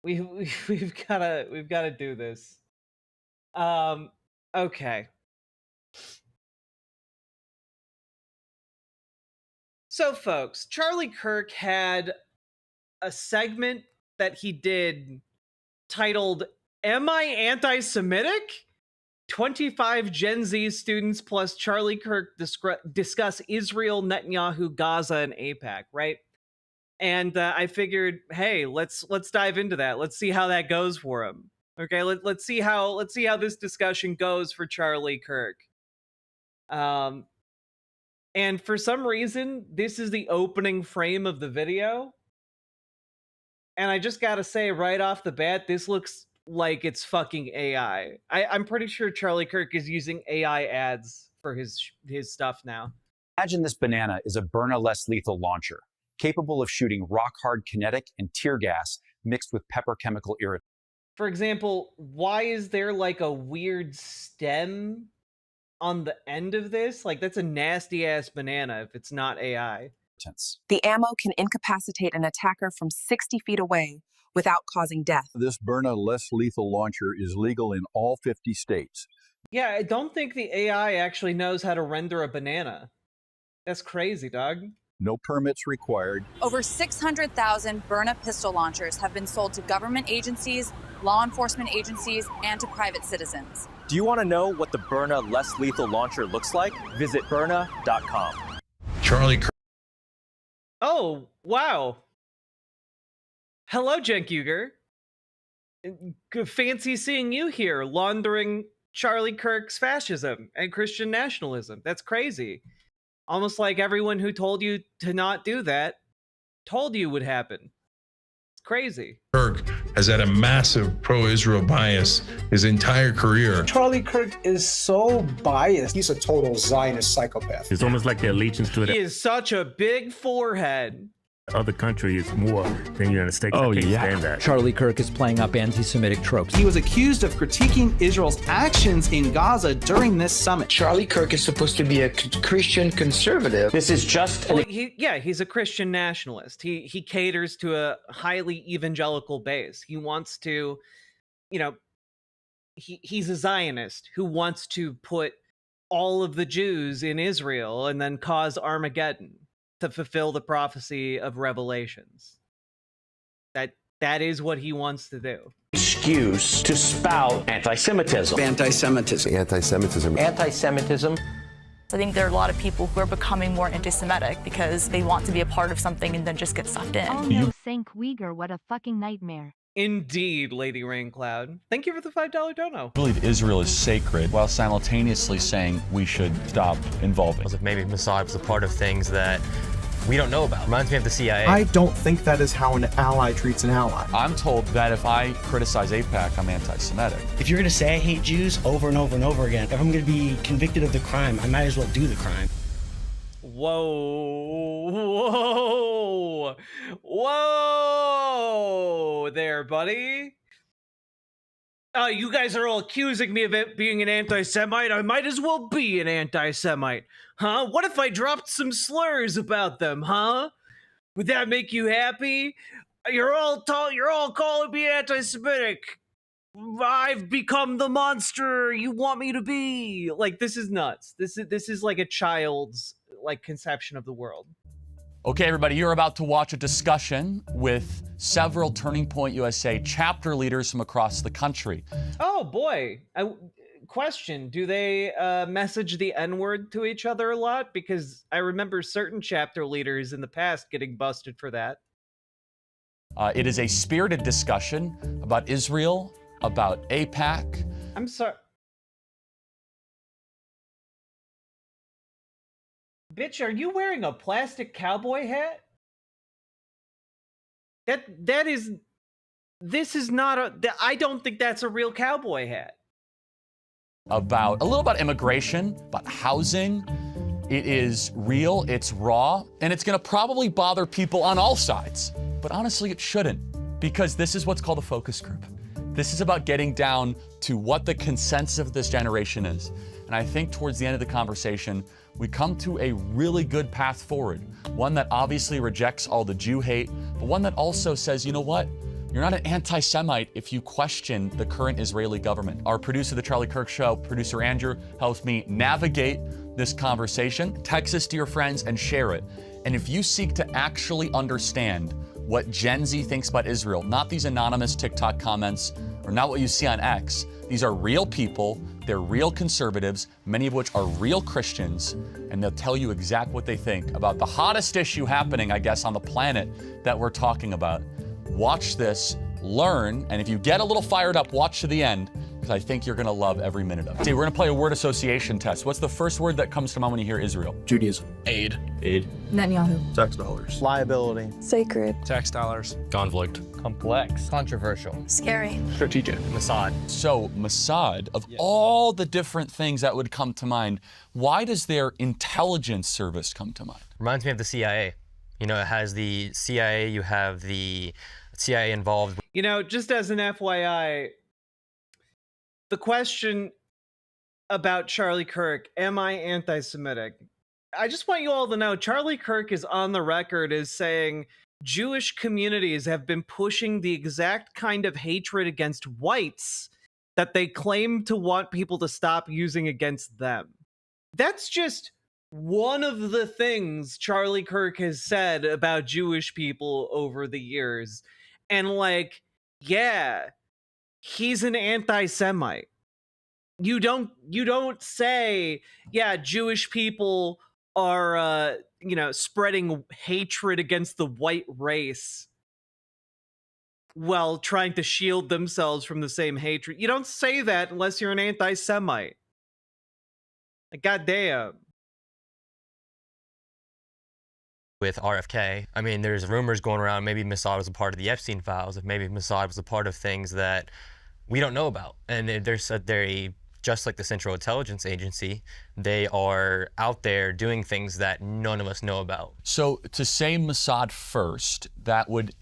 We've gotta do this. Okay. So, folks, Charlie Kirk had a segment that he did titled "Am I Anti-Semitic?" 25 Gen Z students plus Charlie Kirk discuss Israel, Netanyahu, Gaza, and AIPAC, right? And I figured, hey, let's dive into that. Let's see how that goes for him. Okay, let's see how this discussion goes for Charlie Kirk. And for some reason, this is the opening frame of the video. And I just gotta say right off the bat, this looks like it's fucking AI. I'm pretty sure Charlie Kirk is using AI ads for his stuff now. Imagine this banana is a burner less lethal launcher, capable of shooting rock-hard kinetic and tear gas mixed with pepper chemical irritant. For example, why is there like a weird stem on the end of this? Like, that's a nasty-ass banana if it's not AI. The ammo can incapacitate an attacker from 60 feet away without causing death. This burner less lethal launcher is legal in all 50 states. Yeah, I don't think the AI actually knows how to render a banana. That's crazy, dog. No permits required. Over 600,000 Byrna pistol launchers have been sold to government agencies, law enforcement agencies, and to private citizens. Do you want to know what the Byrna less lethal launcher looks like? Visit Byrna.com. Charlie Kirk. Oh, wow. Hello, Cenk Uygur. Fancy seeing you here, laundering Charlie Kirk's fascism and Christian nationalism. That's crazy. Almost like everyone who told you to not do that told you would happen. It's crazy. Kirk has had a massive pro-Israel bias his entire career. Charlie Kirk is so biased. He's a total Zionist psychopath. It's almost like the allegiance to He is such a big forehead. other country is more than the United States. I can't stand that. Charlie Kirk is playing up anti-Semitic tropes. He was accused of critiquing Israel's actions in Gaza during this summit. Charlie Kirk is supposed to be a Christian conservative. This is just... Well, he's a Christian nationalist. He caters to a highly evangelical base. He wants to, he's a Zionist who wants to put all of the Jews in Israel and then cause Armageddon to fulfill the prophecy of Revelations. That is what he wants to do. Excuse to spout anti-Semitism. Anti-Semitism. Anti-Semitism. Anti-Semitism. I think there are a lot of people who are becoming more anti-Semitic because they want to be a part of something and then just get sucked in. Oh no, Cenk Uygur, what a fucking nightmare. Indeed, Lady Raincloud. Thank you for the $5 dono. I believe Israel is sacred while simultaneously saying we should stop involving. As if maybe Mossad was a part of things that we don't know about. Reminds me of the CIA. I don't think that is how an ally treats an ally. I'm told that if I criticize AIPAC, I'm anti-Semitic. If you're going to say I hate Jews over and over and over again, if I'm going to be convicted of the crime, I might as well do the crime. Whoa there, buddy. You guys are all accusing me of it being an anti-Semite. I might as well be an anti-Semite. Huh? What if I dropped some slurs about them, huh? Would that make you happy? You're all calling me anti-Semitic. I've become the monster you want me to be. Like, this is nuts. This is like a child's conception of the world. Okay, everybody, you're about to watch a discussion with several Turning Point USA chapter leaders from across the country. Oh boy. Question, do they message the N-word to each other a lot? Because I remember certain chapter leaders in the past getting busted for that. It is a spirited discussion about Israel, about AIPAC. I'm sorry. Bitch, are you wearing a plastic cowboy hat? This is not I don't think that's a real cowboy hat. A little about immigration, about housing. It is real, it's raw, and it's gonna probably bother people on all sides. But honestly, it shouldn't, because this is what's called a focus group. This is about getting down to what the consensus of this generation is. And I think towards the end of the conversation, we come to a really good path forward. One that obviously rejects all the Jew hate, but one that also says, you know what? You're not an anti-Semite if you question the current Israeli government. Our producer, The Charlie Kirk Show, producer Andrew, helps me navigate this conversation. Text this to your friends and share it. And if you seek to actually understand what Gen Z thinks about Israel, not these anonymous TikTok comments or not what you see on X, these are real people, they're real conservatives, many of which are real Christians, and they'll tell you exactly what they think about the hottest issue happening, I guess, on the planet that we're talking about. Watch this, learn, and if you get a little fired up, watch to the end, because I think you're gonna love every minute of it. See, we're gonna play a word association test. What's the first word that comes to mind when you hear Israel? Judaism. Aid. Netanyahu. Tax dollars. Liability. Sacred. Tax dollars. Conflict. Complex. Controversial. Scary. Strategic. Mossad. So Mossad, of all the different things that would come to mind, why does their intelligence service come to mind? Reminds me of the CIA. You know, it has the CIA, you have the CIA involved. You know, just as an FYI, the question about Charlie Kirk, am I anti-Semitic? I just want you all to know Charlie Kirk is on the record as saying Jewish communities have been pushing the exact kind of hatred against whites that they claim to want people to stop using against them. That's just one of the things Charlie Kirk has said about Jewish people over the years. And like, yeah, he's an anti-Semite. You don't say, yeah, Jewish people are spreading hatred against the white race while trying to shield themselves from the same hatred. You don't say that unless you're an anti-Semite. Like, goddamn. With RFK, I mean, there's rumors going around maybe Mossad was a part of the Epstein files, if maybe Mossad was a part of things that we don't know about. And they're just like the Central Intelligence Agency, they are out there doing things that none of us know about. So to say Mossad first, that would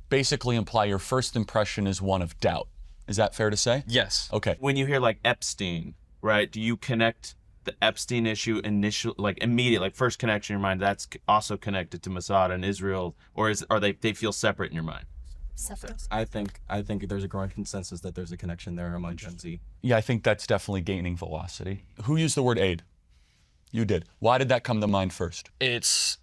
basically imply your first impression is one of doubt. Is that fair to say? Yes. Okay. When you hear like Epstein, right, do you connect the Epstein issue immediate, like first connection in your mind, that's also connected to Mossad and Israel, or are they feel separate in your mind? I think there's a growing consensus that there's a connection there among Gen Z. Yeah, I think that's definitely gaining velocity. Who used the word aid? You did. Why did that come to mind first? It's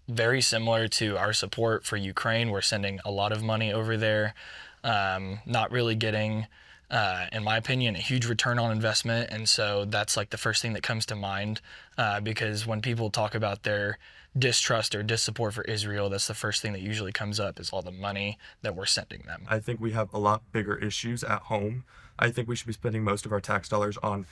very similar to our support for Ukraine. We're sending a lot of money over there, not really getting, in my opinion, a huge return on investment. And so that's like the first thing that comes to mind, because when people talk about their distrust or dissupport for Israel, that's the first thing that usually comes up is all the money that we're sending them. I think we have a lot bigger issues at home. I think we should be spending most of our tax dollars on...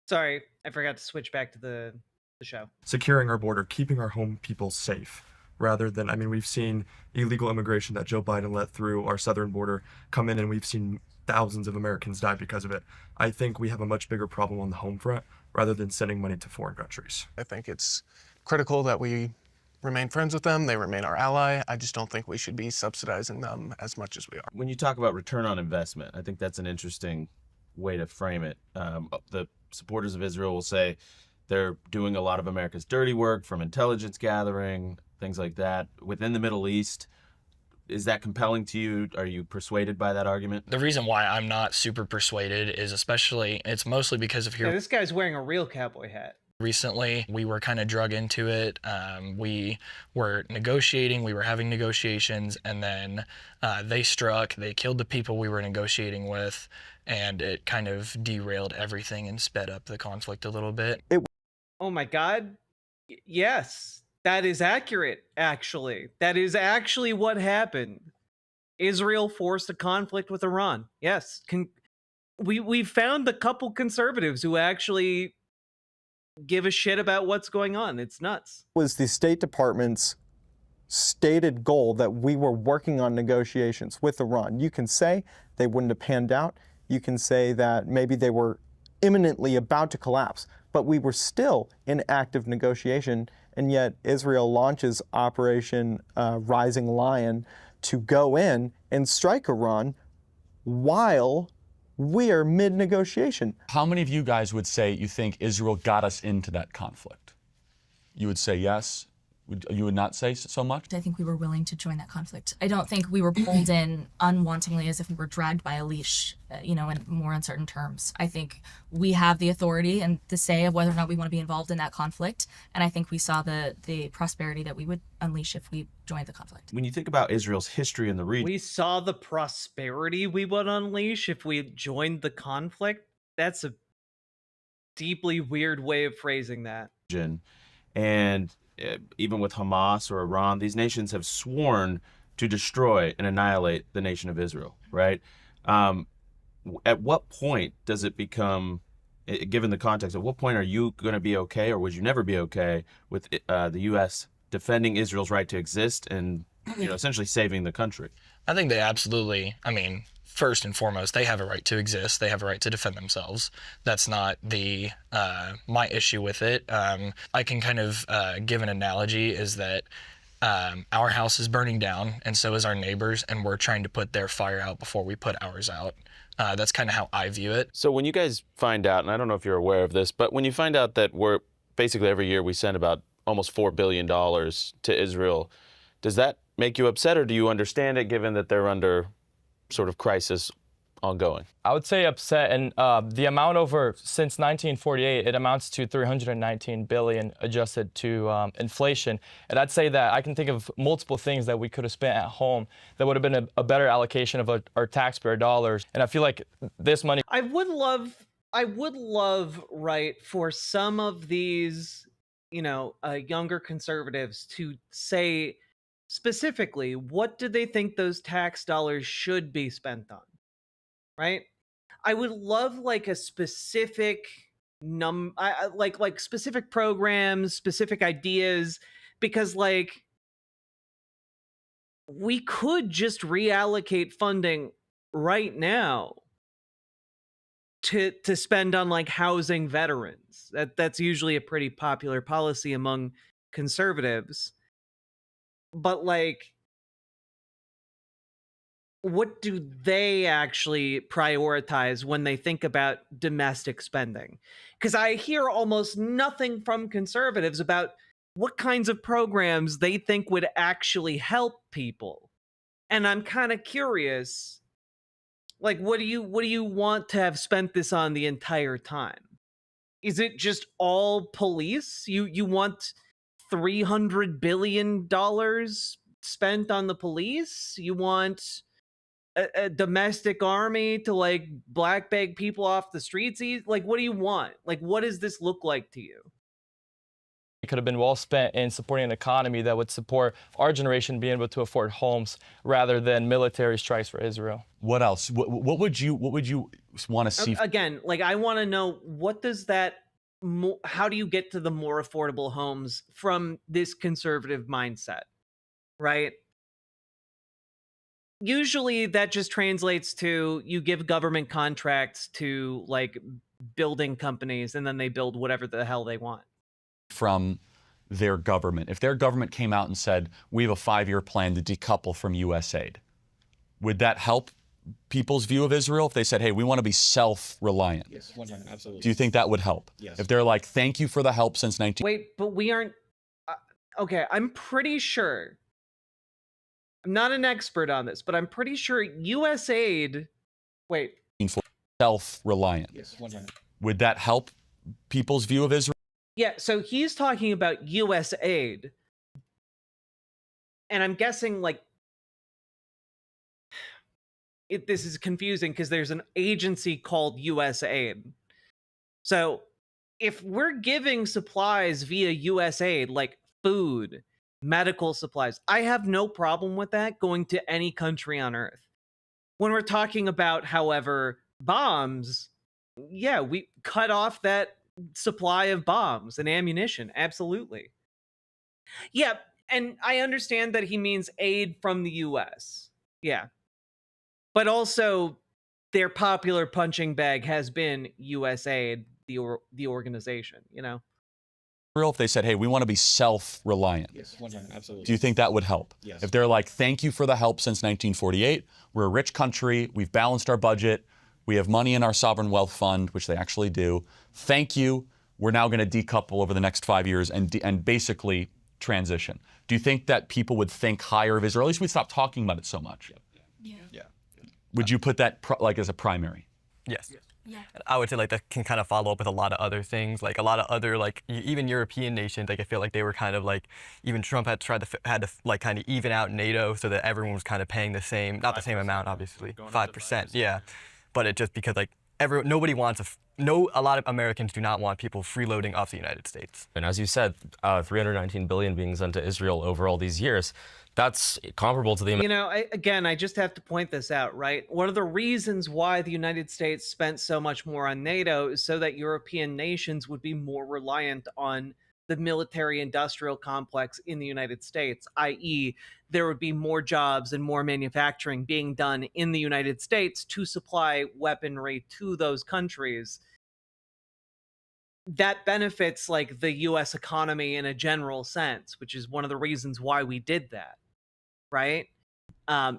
Sorry, I forgot to switch back to the show. Securing our border, keeping our home people safe, rather than, I mean, we've seen illegal immigration that Joe Biden let through our southern border come in, and we've seen thousands of Americans die because of it. I think we have a much bigger problem on the home front rather than sending money to foreign countries. I think it's critical that we remain friends with them, they remain our ally. I just don't think we should be subsidizing them as much as we are. When you talk about return on investment, I think that's an interesting way to frame it. The supporters of Israel will say they're doing a lot of America's dirty work, from intelligence gathering, things like that. Within the Middle East, is that compelling to you? Are you persuaded by that argument? The reason why I'm not super persuaded is it's mostly because of here. Yeah, this guy's wearing a real cowboy hat. Recently, we were kind of drug into it. We were negotiating, we were having negotiations, and then they struck, they killed the people we were negotiating with, and it kind of derailed everything and sped up the conflict a little bit. Oh my God. Yes, that is accurate, actually. That is actually what happened. Israel forced a conflict with Iran. Yes. We found a couple conservatives who actually give a shit about what's going on. It's nuts. Was the State Department's stated goal that we were working on negotiations with Iran. You can say they wouldn't have panned out. You can say that maybe they were imminently about to collapse, but we were still in active negotiation, and yet Israel launches Operation Rising Lion to go in and strike Iran while we are mid-negotiation. How many of you guys would say you think Israel got us into that conflict? You would say yes? You would not say so much? I think we were willing to join that conflict. I don't think we were pulled in unwantingly as if we were dragged by a leash, in more uncertain terms. I think we have the authority and the say of whether or not we want to be involved in that conflict. And I think we saw the prosperity that we would unleash if we joined the conflict. When you think about Israel's history in the region... We saw the prosperity we would unleash if we joined the conflict? That's a deeply weird way of phrasing that. And even with Hamas or Iran, these nations have sworn to destroy and annihilate the nation of Israel, right? At what point does it become, given the context, at what point are you going to be okay, or would you never be okay with the U.S. defending Israel's right to exist and essentially saving the country. I think they absolutely, I mean, first and foremost, they have a right to exist. They have a right to defend themselves. That's not the my issue with it. I can kind of give an analogy is that our house is burning down, and so is our neighbors, and we're trying to put their fire out before we put ours out. That's kind of how I view it. So when you guys find out, and I don't know if you're aware of this, but when you find out that we're basically every year we send about almost $4 billion to Israel, does that make you upset, or do you understand it given that they're under sort of crisis ongoing? I would say upset, and the amount over since 1948, it amounts to 319 billion adjusted to inflation. And I'd say that I can think of multiple things that we could have spent at home that would have been a better allocation of our taxpayer dollars. And I feel like this money. I would love, right, for some of these, younger conservatives to say specifically, what do they think those tax dollars should be spent on? Right? I would love like a specific like specific programs, specific ideas, because like we could just reallocate funding right now to spend on like housing veterans. That's usually a pretty popular policy among conservatives. But like, what do they actually prioritize when they think about domestic spending? Because I hear almost nothing from conservatives about what kinds of programs they think would actually help people. And I'm kind of curious, like, what do you want to have spent this on the entire time? Is it just all police? You want $300 billion spent on the police? You want a domestic army to like black bag people off the streets? Like, what do you want? Like, what does this look like to you? It could have been well spent in supporting an economy that would support our generation being able to afford homes rather than military strikes for Israel. What else? What would you want to see? Again, like I want to know, what does that how do you get to the more affordable homes from this conservative mindset, right? Usually that just translates to you give government contracts to like building companies and then they build whatever the hell they want. From their government. If their government came out and said, we have a 5-year plan to decouple from U.S. aid, would that help people's view of Israel? If they said, hey, we want to be self-reliant. Yes, 100%, absolutely. Do you think that would help? Yes. If they're like, thank you for the help since 19... Wait, but we aren't... okay, I'm pretty sure... I'm not an expert on this, but I'm pretty sure U.S. aid... Wait. Self-reliant. Yes, 100%. Would that help people's view of Israel? Yeah, so he's talking about U.S. aid. And I'm guessing, like... this is confusing because there's an agency called U.S. aid. So if we're giving supplies via U.S. aid, like food, medical supplies, I have no problem with that going to any country on earth. When we're talking about, however, bombs, yeah, we cut off that supply of bombs and ammunition. Absolutely. Yeah, and I understand that he means aid from the U.S. Yeah. But also, their popular punching bag has been USAID, the organization, you know? If they said, hey, we want to be self-reliant. Yes, 100%, absolutely. Do you think that would help? Yes. If they're like, thank you for the help since 1948, we're a rich country, we've balanced our budget, we have money in our sovereign wealth fund, which they actually do. Thank you. We're now going to decouple over the next 5 years and basically transition. Do you think that people would think higher of Israel? At least we'd stop talking about it so much. Yeah. Would you put that like as a primary? Yes. Yeah. I would say like that can kind of follow up with a lot of other things, like a lot of other like even European nations. Like I feel like they were kind of like even Trump had to like kind of even out NATO so that everyone was kind of paying the same, not the same amount, obviously, 5%. Yeah, but it just because like nobody wants a lot of Americans do not want people freeloading off the United States. And as you said, 319 billion being sent to Israel over all these years. That's comparable to the... You know, I just have to point this out, right? One of the reasons why the United States spent so much more on NATO is so that European nations would be more reliant on the military-industrial complex in the United States, i.e. there would be more jobs and more manufacturing being done in the United States to supply weaponry to those countries. That benefits like the US economy in a general sense, which is one of the reasons why we did that, right?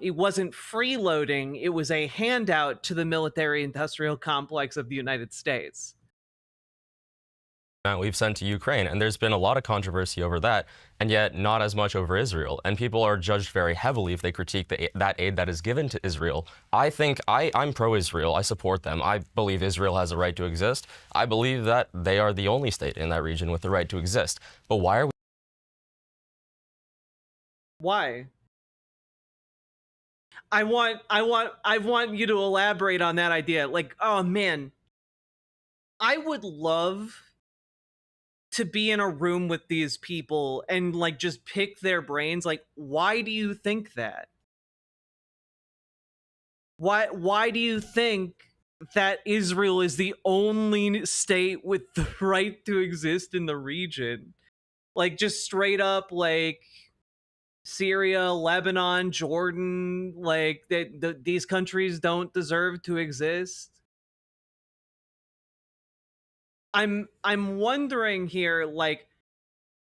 It wasn't freeloading, it was a handout to the military industrial complex of the United States. We've sent to Ukraine, and there's been a lot of controversy over that, and yet not as much over Israel. And people are judged very heavily if they critique that aid that is given to Israel. I think I'm pro-Israel. I support them. I believe Israel has a right to exist. I believe that they are the only state in that region with the right to exist. But why are we? Why? I want you to elaborate on that idea. Like, oh man, I would love to be in a room with these people and like just pick their brains. Like, why do you think that? Why do you think that Israel is the only state with the right to exist in the region? Like, just straight up, like Syria, Lebanon, Jordan, like these countries don't deserve to exist. I'm wondering here, like,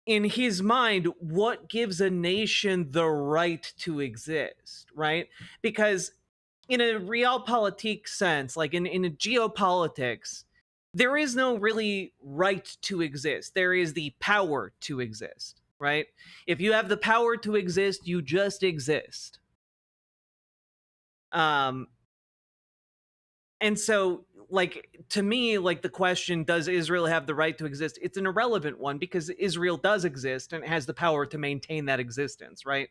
in his mind, what gives a nation the right to exist, right? Because in a realpolitik sense, like in a geopolitics, there is no really right to exist. There is the power to exist, right? If you have the power to exist, you just exist. And so, like, to me, like, the question, does Israel have the right to exist? It's an irrelevant one because Israel does exist and it has the power to maintain that existence, right?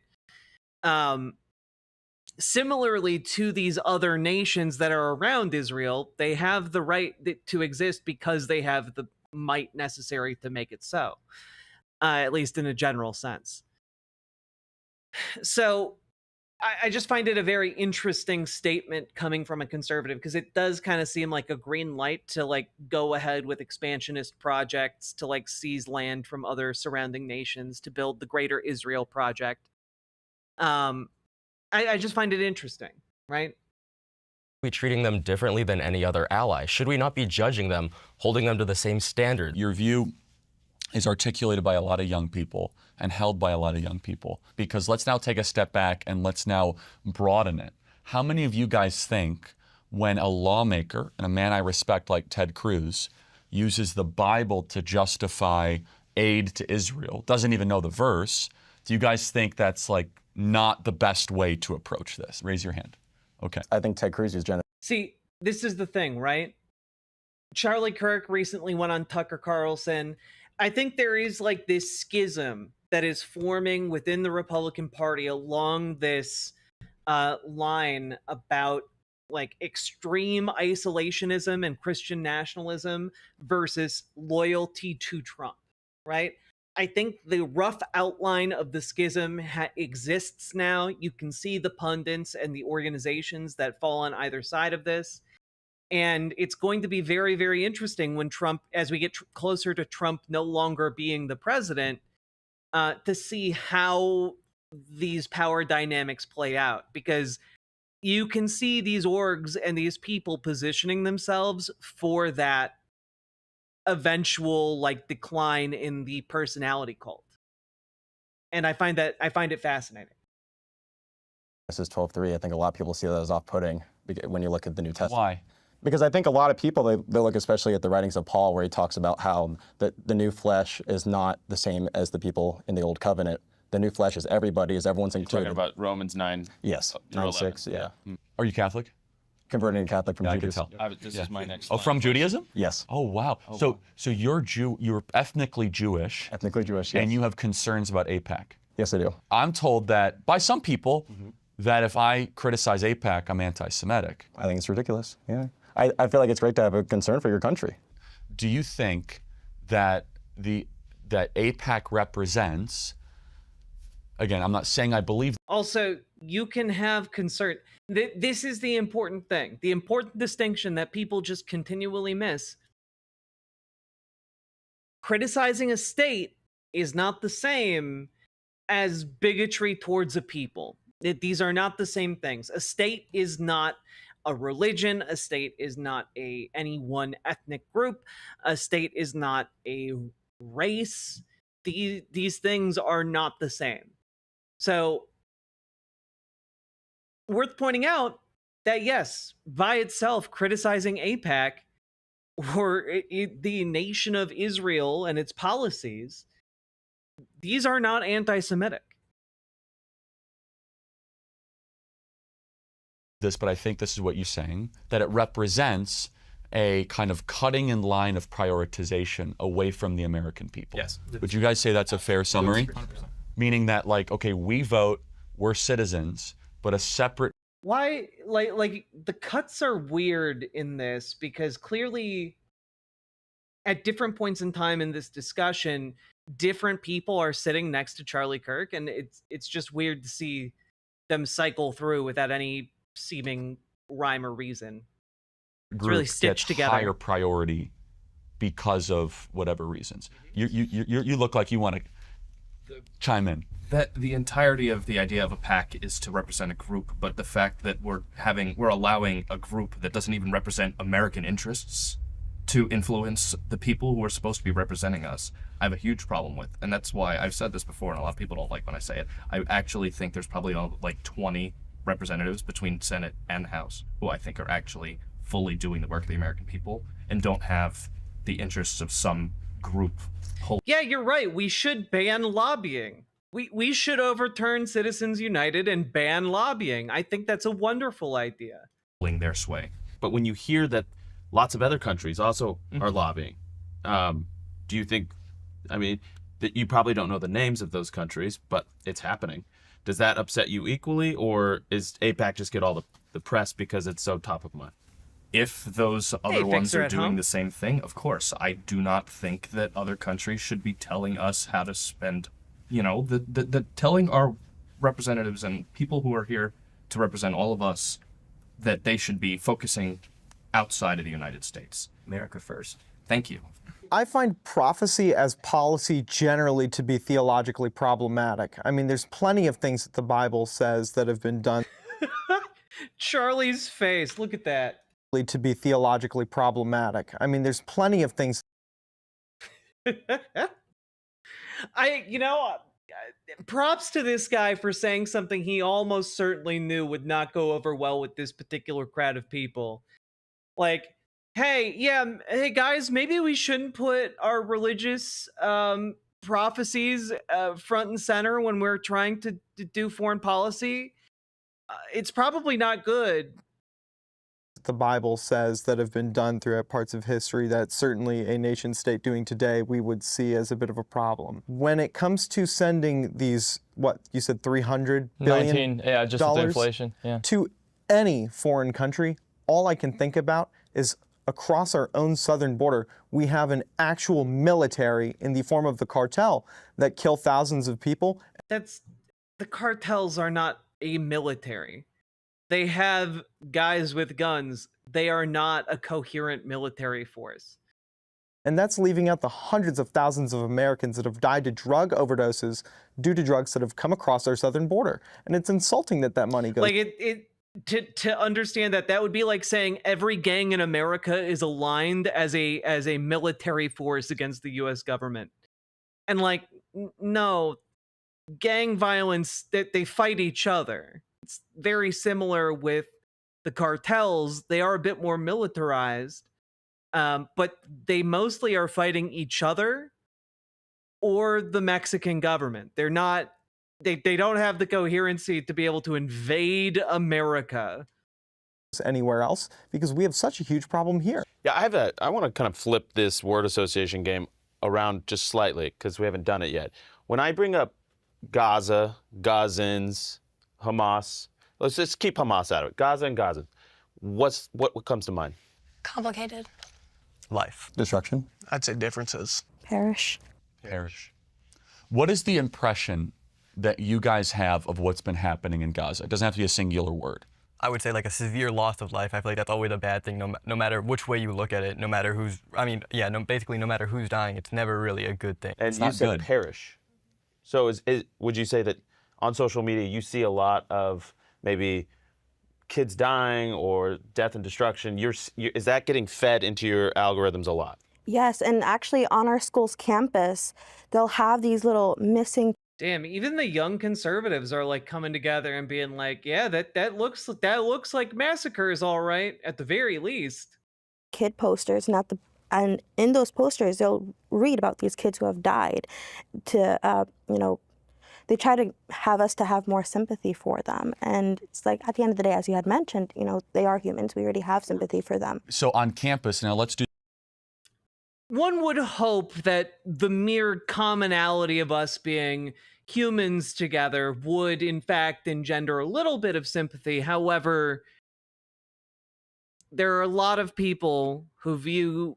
Similarly to these other nations that are around Israel, they have the right to exist because they have the might necessary to make it so, at least in a general sense. So I just find it a very interesting statement coming from a conservative, because it does kind of seem like a green light to like go ahead with expansionist projects, to like seize land from other surrounding nations, to build the greater Israel project. I just find it interesting, right? Are we treating them differently than any other ally? Should we not be judging them, holding them to the same standard? Your view is articulated by a lot of young people and held by a lot of young people. Because let's now take a step back and let's now broaden it. How many of you guys think when a lawmaker, and a man I respect like Ted Cruz, uses the Bible to justify aid to Israel, doesn't even know the verse, do you guys think that's like not the best way to approach this? Raise your hand. Okay. I think Ted Cruz is generous. See, this is the thing, right? Charlie Kirk recently went on Tucker Carlson. I think there is like this schism that is forming within the Republican Party along this line about like extreme isolationism and Christian nationalism versus loyalty to Trump, right? I think the rough outline of the schism exists now. You can see the pundits and the organizations that fall on either side of this. And it's going to be very, very interesting when Trump, as we get closer to Trump no longer being the president, to see how these power dynamics play out. Because you can see these orgs and these people positioning themselves for that eventual like decline in the personality cult. And I find it fascinating. This is 12:3. I think a lot of people see that as off-putting when you look at the New Testament. Why? Because I think a lot of people, they look especially at the writings of Paul, where he talks about how the new flesh is not the same as the people in the old covenant. The new flesh is everybody, is everyone's included. Talking about Romans 9. Yes, 9:6, yeah. Are you Catholic? Converting to Catholic from Judaism. I could tell. This is my next Oh, slide. from Judaism? Yes. Oh, wow. So you're you're ethnically Jewish. Ethnically Jewish, yes. And you have concerns about AIPAC. Yes, I do. I'm told that by some people that if I criticize AIPAC, I'm anti-Semitic. I think it's ridiculous, yeah. I feel like it's great to have a concern for your country. Do you think that that AIPAC represents, again, I'm not saying I believe. Also, you can have concern. This is the important thing, the important distinction that people just continually miss. Criticizing a state is not the same as bigotry towards a people. These are not the same things. A state is not a religion. A state is not any one ethnic group. A state is not a race. These things are not the same. So, worth pointing out that yes, by itself, criticizing AIPAC or the nation of Israel and its policies, these are not anti-Semitic. This, but I think this is what you're saying, that it represents a kind of cutting in line of prioritization away from the American people. Yes. Would you guys say that's a fair summary? 100%. Meaning that, like, okay, we vote, we're citizens, but a separate... Why, like the cuts are weird in this, because clearly at different points in time in this discussion, different people are sitting next to Charlie Kirk, and it's just weird to see them cycle through without any seeming rhyme or reason. It's really stitched together. Higher priority because of whatever reasons. You look like you want to chime in. That the entirety of the idea of a pack is to represent a group, but the fact that we're allowing a group that doesn't even represent American interests to influence the people who are supposed to be representing us, I have a huge problem with. And that's why I've said this before, and a lot of people don't like when I say it. I actually think there's probably like 20 representatives between Senate and House who I think are actually fully doing the work of the American people and don't have the interests of some group. Yeah, you're right. We should ban lobbying. We should overturn Citizens United and ban lobbying. I think that's a wonderful idea. Their sway. But when you hear that lots of other countries also are lobbying, do you think, I mean, that you probably don't know the names of those countries, but it's happening. Does that upset you equally, or is AIPAC just get all the press because it's so top of mind? If those other ones are doing home. the same thing, of course. I do not think that other countries should be telling us how to spend, you know, the telling our representatives and people who are here to represent all of us that they should be focusing outside of the United States. America first. Thank you. I find prophecy as policy generally to be theologically problematic. I mean, there's plenty of things that the Bible says that have been done. Charlie's face, look at that. To be theologically problematic. I mean, there's plenty of things. Props to this guy for saying something he almost certainly knew would not go over well with this particular crowd of people. Like, hey guys, maybe we shouldn't put our religious prophecies front and center when we're trying to do foreign policy. It's probably not good. The Bible says that have been done throughout parts of history that certainly a nation state doing today we would see as a bit of a problem. When it comes to sending these, what you said, $300 billion 19, yeah, just with the inflation, yeah. to any foreign country, all I can think about is across our own southern border, we have an actual military in the form of the cartel that kill thousands of people. The cartels are not a military. They have guys with guns. They are not a coherent military force. And that's leaving out the hundreds of thousands of Americans that have died to drug overdoses due to drugs that have come across our southern border. And it's insulting that money goes... Like, to understand that would be like saying every gang in America is aligned as a military force against the U.S. government. And like, no, gang violence, they fight each other. It's very similar with the cartels. They are a bit more militarized, but they mostly are fighting each other or the Mexican government. They're not, they don't have the coherency to be able to invade America anywhere else, because we have such a huge problem here. Yeah, I want to kind of flip this word association game around just slightly, because we haven't done it yet. When I bring up Gaza, Gazans, Hamas, let's just keep Hamas out of it. Gaza and Gaza. What comes to mind? Complicated. Life. Destruction. I'd say differences. Perish. What is the impression that you guys have of what's been happening in Gaza? It doesn't have to be a singular word. I would say like a severe loss of life. I feel like that's always a bad thing, no matter which way you look at it, no matter who's, basically no matter who's dying, it's never really a good thing. And you said perish. So would you say that on social media you see a lot of maybe kids dying or death and destruction? Is that getting fed into your algorithms a lot? Yes, and actually on our school's campus, they'll have these little missing. Damn, even the young conservatives are like coming together and being like, yeah, that looks like massacres, all right, at the very least. Kid posters, and in those posters they'll read about these kids who have died. They try to have us to have more sympathy for them, and it's like at the end of the day, as you had mentioned, they are humans. We already have sympathy for them. So on campus now, let's do. One would hope that the mere commonality of us being humans together would, in fact, engender a little bit of sympathy. However, there are a lot of people who view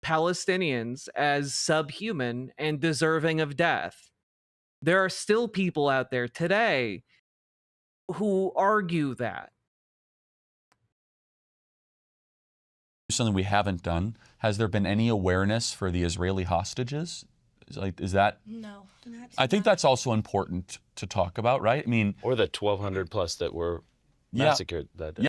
Palestinians as subhuman and deserving of death. There are still people out there today who argue that. Something we haven't done. Has there been any awareness for the Israeli hostages? Is that? No. I think that's also important to talk about, right? I mean, or the 1,200 plus that were massacred that day. Yeah.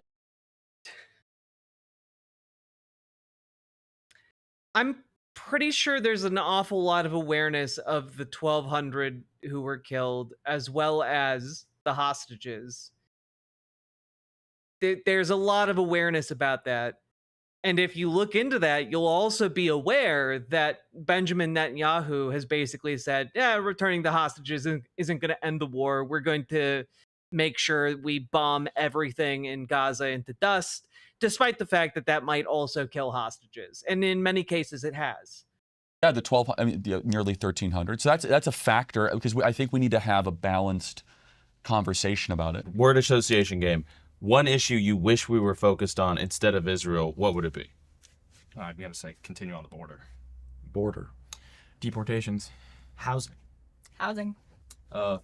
I'm pretty sure there's an awful lot of awareness of the 1,200 who were killed, as well as the hostages. There's a lot of awareness about that. And if you look into that, you'll also be aware that Benjamin Netanyahu has basically said, yeah, returning the hostages isn't going to end the war. We're going to make sure we bomb everything in Gaza into dust, despite the fact that that might also kill hostages. And in many cases, it has. Yeah, nearly 1,300. So that's a factor, because I think we need to have a balanced conversation about it. Word association game. One issue you wish we were focused on instead of Israel, what would it be? We gotta say, continue on the border. Border. Deportations. Housing.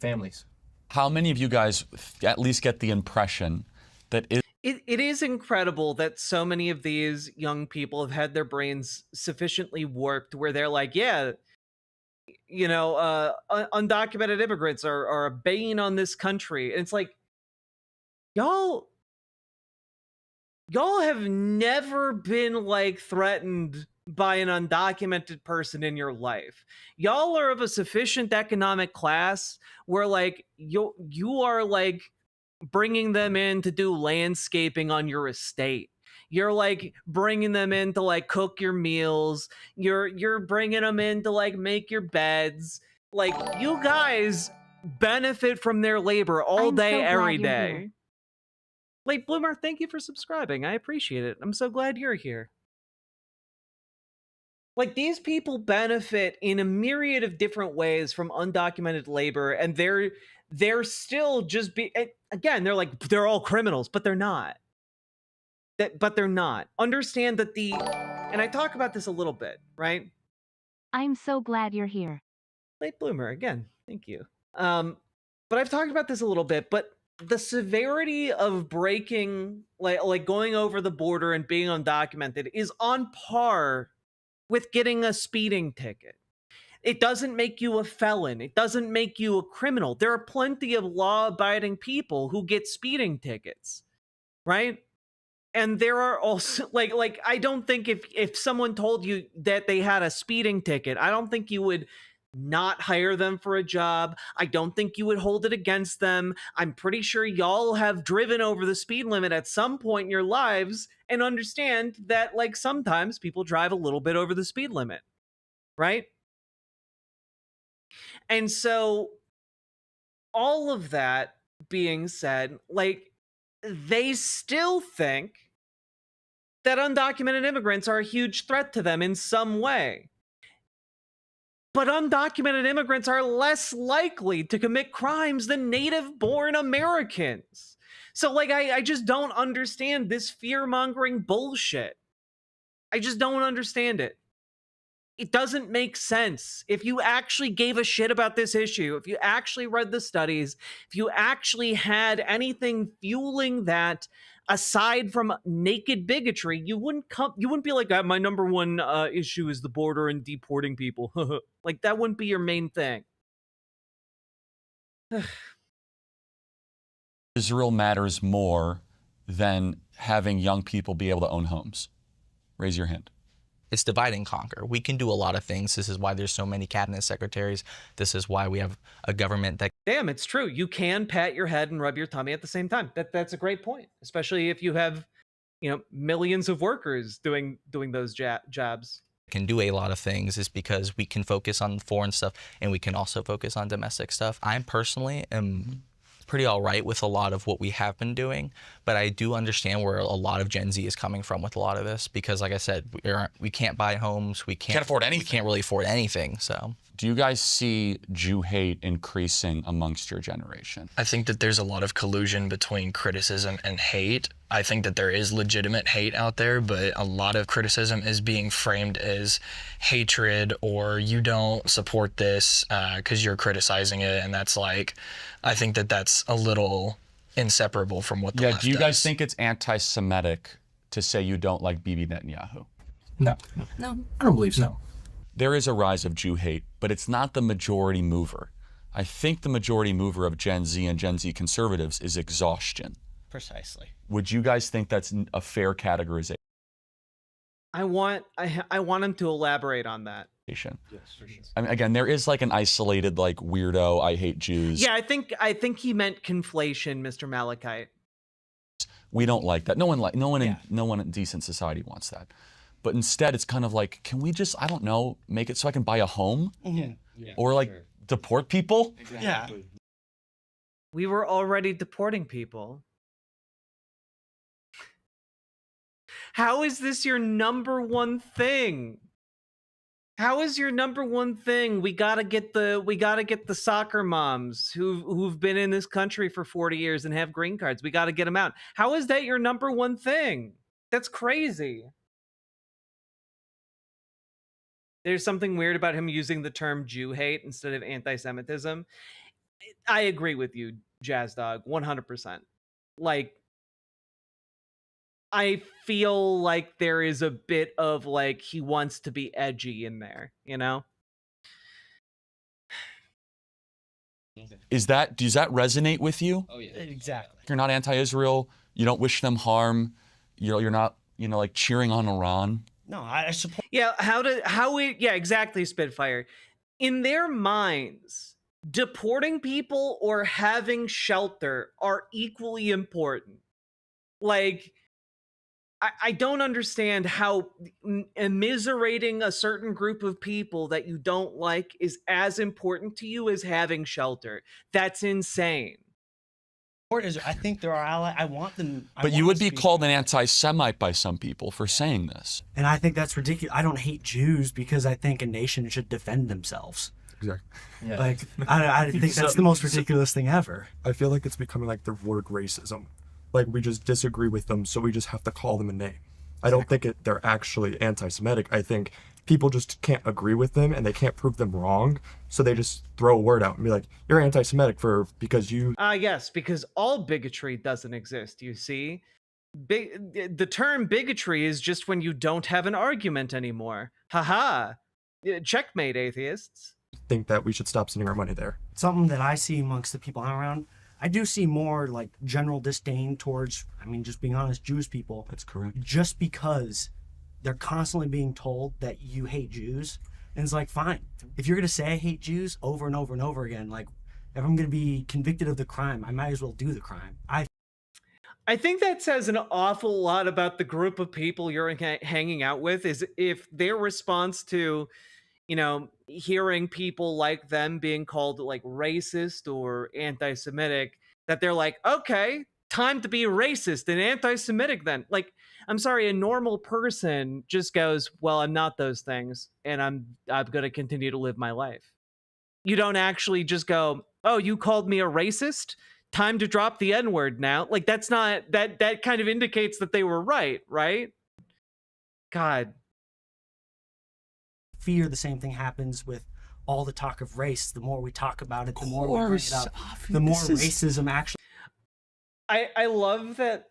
Families. How many of you guys at least get the impression that It is incredible that so many of these young people have had their brains sufficiently warped where they're like, yeah, undocumented immigrants are a bane on this country. And it's like, y'all have never been like threatened by an undocumented person in your life. Y'all are of a sufficient economic class where like you are like bringing them in to do landscaping on your estate. You're like bringing them in to like cook your meals. You're bringing them in to like make your beds. Like you guys benefit from their labor all day, every day. Late Bloomer, thank you for subscribing. I appreciate it. I'm so glad you're here. Like, these people benefit in a myriad of different ways from undocumented labor, and they're still just again, they're like, they're all criminals, but they're not. But they're not. Understand that and I talk about this a little bit, right? I'm so glad you're here. Late Bloomer, again, thank you. But I've talked about this a little bit, but the severity of breaking, like going over the border and being undocumented is on par with getting a speeding ticket. It doesn't make you a felon. It doesn't make you a criminal. There are plenty of law-abiding people who get speeding tickets, right? And there are also, like I don't think if someone told you that they had a speeding ticket, I don't think you would not hire them for a job. I don't think you would hold it against them. I'm pretty sure y'all have driven over the speed limit at some point in your lives and understand that like sometimes people drive a little bit over the speed limit, right? And so all of that being said, like they still think that undocumented immigrants are a huge threat to them in some way. But undocumented immigrants are less likely to commit crimes than native-born Americans. So, like, I just don't understand this fear-mongering bullshit. I just don't understand it. It doesn't make sense. If you actually gave a shit about this issue, if you actually read the studies, if you actually had anything fueling that aside from naked bigotry, you wouldn't be like, my number one issue is the border and deporting people. Like, that wouldn't be your main thing. Israel matters more than having young people be able to own homes? Raise your hand. It's divide and conquer. We can do a lot of things. This is why there's so many cabinet secretaries. This is why we have a government that... Damn, it's true. You can pat your head and rub your tummy at the same time. That's a great point, especially if you have, millions of workers doing those jobs. Can do a lot of things is because we can focus on foreign stuff and we can also focus on domestic stuff. I personally am pretty all right with a lot of what we have been doing, but I do understand where a lot of Gen Z is coming from with a lot of this because, like I said, we can't buy homes, we can't afford anything. We can't really afford anything. So, do you guys see Jew hate increasing amongst your generation? I think that there's a lot of collusion between criticism and hate. I think that there is legitimate hate out there, but a lot of criticism is being framed as hatred or you don't support this because you're criticizing it. And that's like, I think that that's a little inseparable from what the left do you guys does. think it's anti-Semitic to say you don't like Bibi Netanyahu? No. No. I don't believe so. There is a rise of Jew hate, but it's not the majority mover. I think the majority mover of Gen Z and Gen Z conservatives is exhaustion. Precisely. Would you guys think that's a fair categorization? I want him to elaborate on that. Yes, for sure. I mean, again, there is like an isolated like weirdo, I hate Jews. Yeah, I think he meant conflation, Mr. Malachite. We don't like that. No one in decent society wants that. But instead, it's kind of like, can we just, I don't know, make it so I can buy a home? Or like deport people? Exactly. Yeah. We were already deporting people. How is this your number one thing? How is your number one thing? We gotta get the soccer moms who've been in this country for 40 years and have green cards. We gotta get them out. How is that your number one thing? That's crazy. There's something weird about him using the term Jew hate instead of anti-Semitism. I agree with you, Jazz Dog, 100%. Like, I feel like there is a bit of like he wants to be edgy in there, Does that resonate with you? Oh yeah, exactly. You're not anti-Israel. You don't wish them harm. You're not like cheering on Iran. No, I support. Yeah, yeah, exactly, Spitfire. In their minds, deporting people or having shelter are equally important. Like, I don't understand how immiserating a certain group of people that you don't like is as important to you as having shelter. That's insane. I think they're our ally. I want them. But you would be called an anti-Semite by some people for saying this. And I think that's ridiculous. I don't hate Jews because I think a nation should defend themselves. Exactly. Yeah. Like, I think that's the most ridiculous thing ever. I feel like it's becoming like the word racism. Like, we just disagree with them, so we just have to call them a name. I don't think they're actually anti-Semitic. I think people just can't agree with them, and they can't prove them wrong, so they just throw a word out and be like, you're anti-Semitic because you... Yes, because all bigotry doesn't exist, you see? The term bigotry is just when you don't have an argument anymore. Haha. Checkmate, atheists. Think that we should stop sending our money there. Something that I see amongst the people I'm around, I do see more like general disdain towards, just being honest, Jewish people. That's correct. Just because they're constantly being told that you hate Jews. And it's like, fine. If you're going to say I hate Jews over and over and over again, like, if I'm going to be convicted of the crime, I might as well do the crime. I think that says an awful lot about the group of people you're hanging out with, is if their response to, hearing people like them being called like racist or anti-Semitic, that they're like, okay, time to be racist and anti-Semitic then. Like, I'm sorry, a normal person just goes, well, I'm not those things, and I'm going to continue to live my life. You don't actually just go, oh, you called me a racist? Time to drop the N-word now. Like, that's not, that kind of indicates that they were right? God. Fear the same thing happens with all the talk of race. The more we talk about it, the more we bring it up, the more racism actually... I love that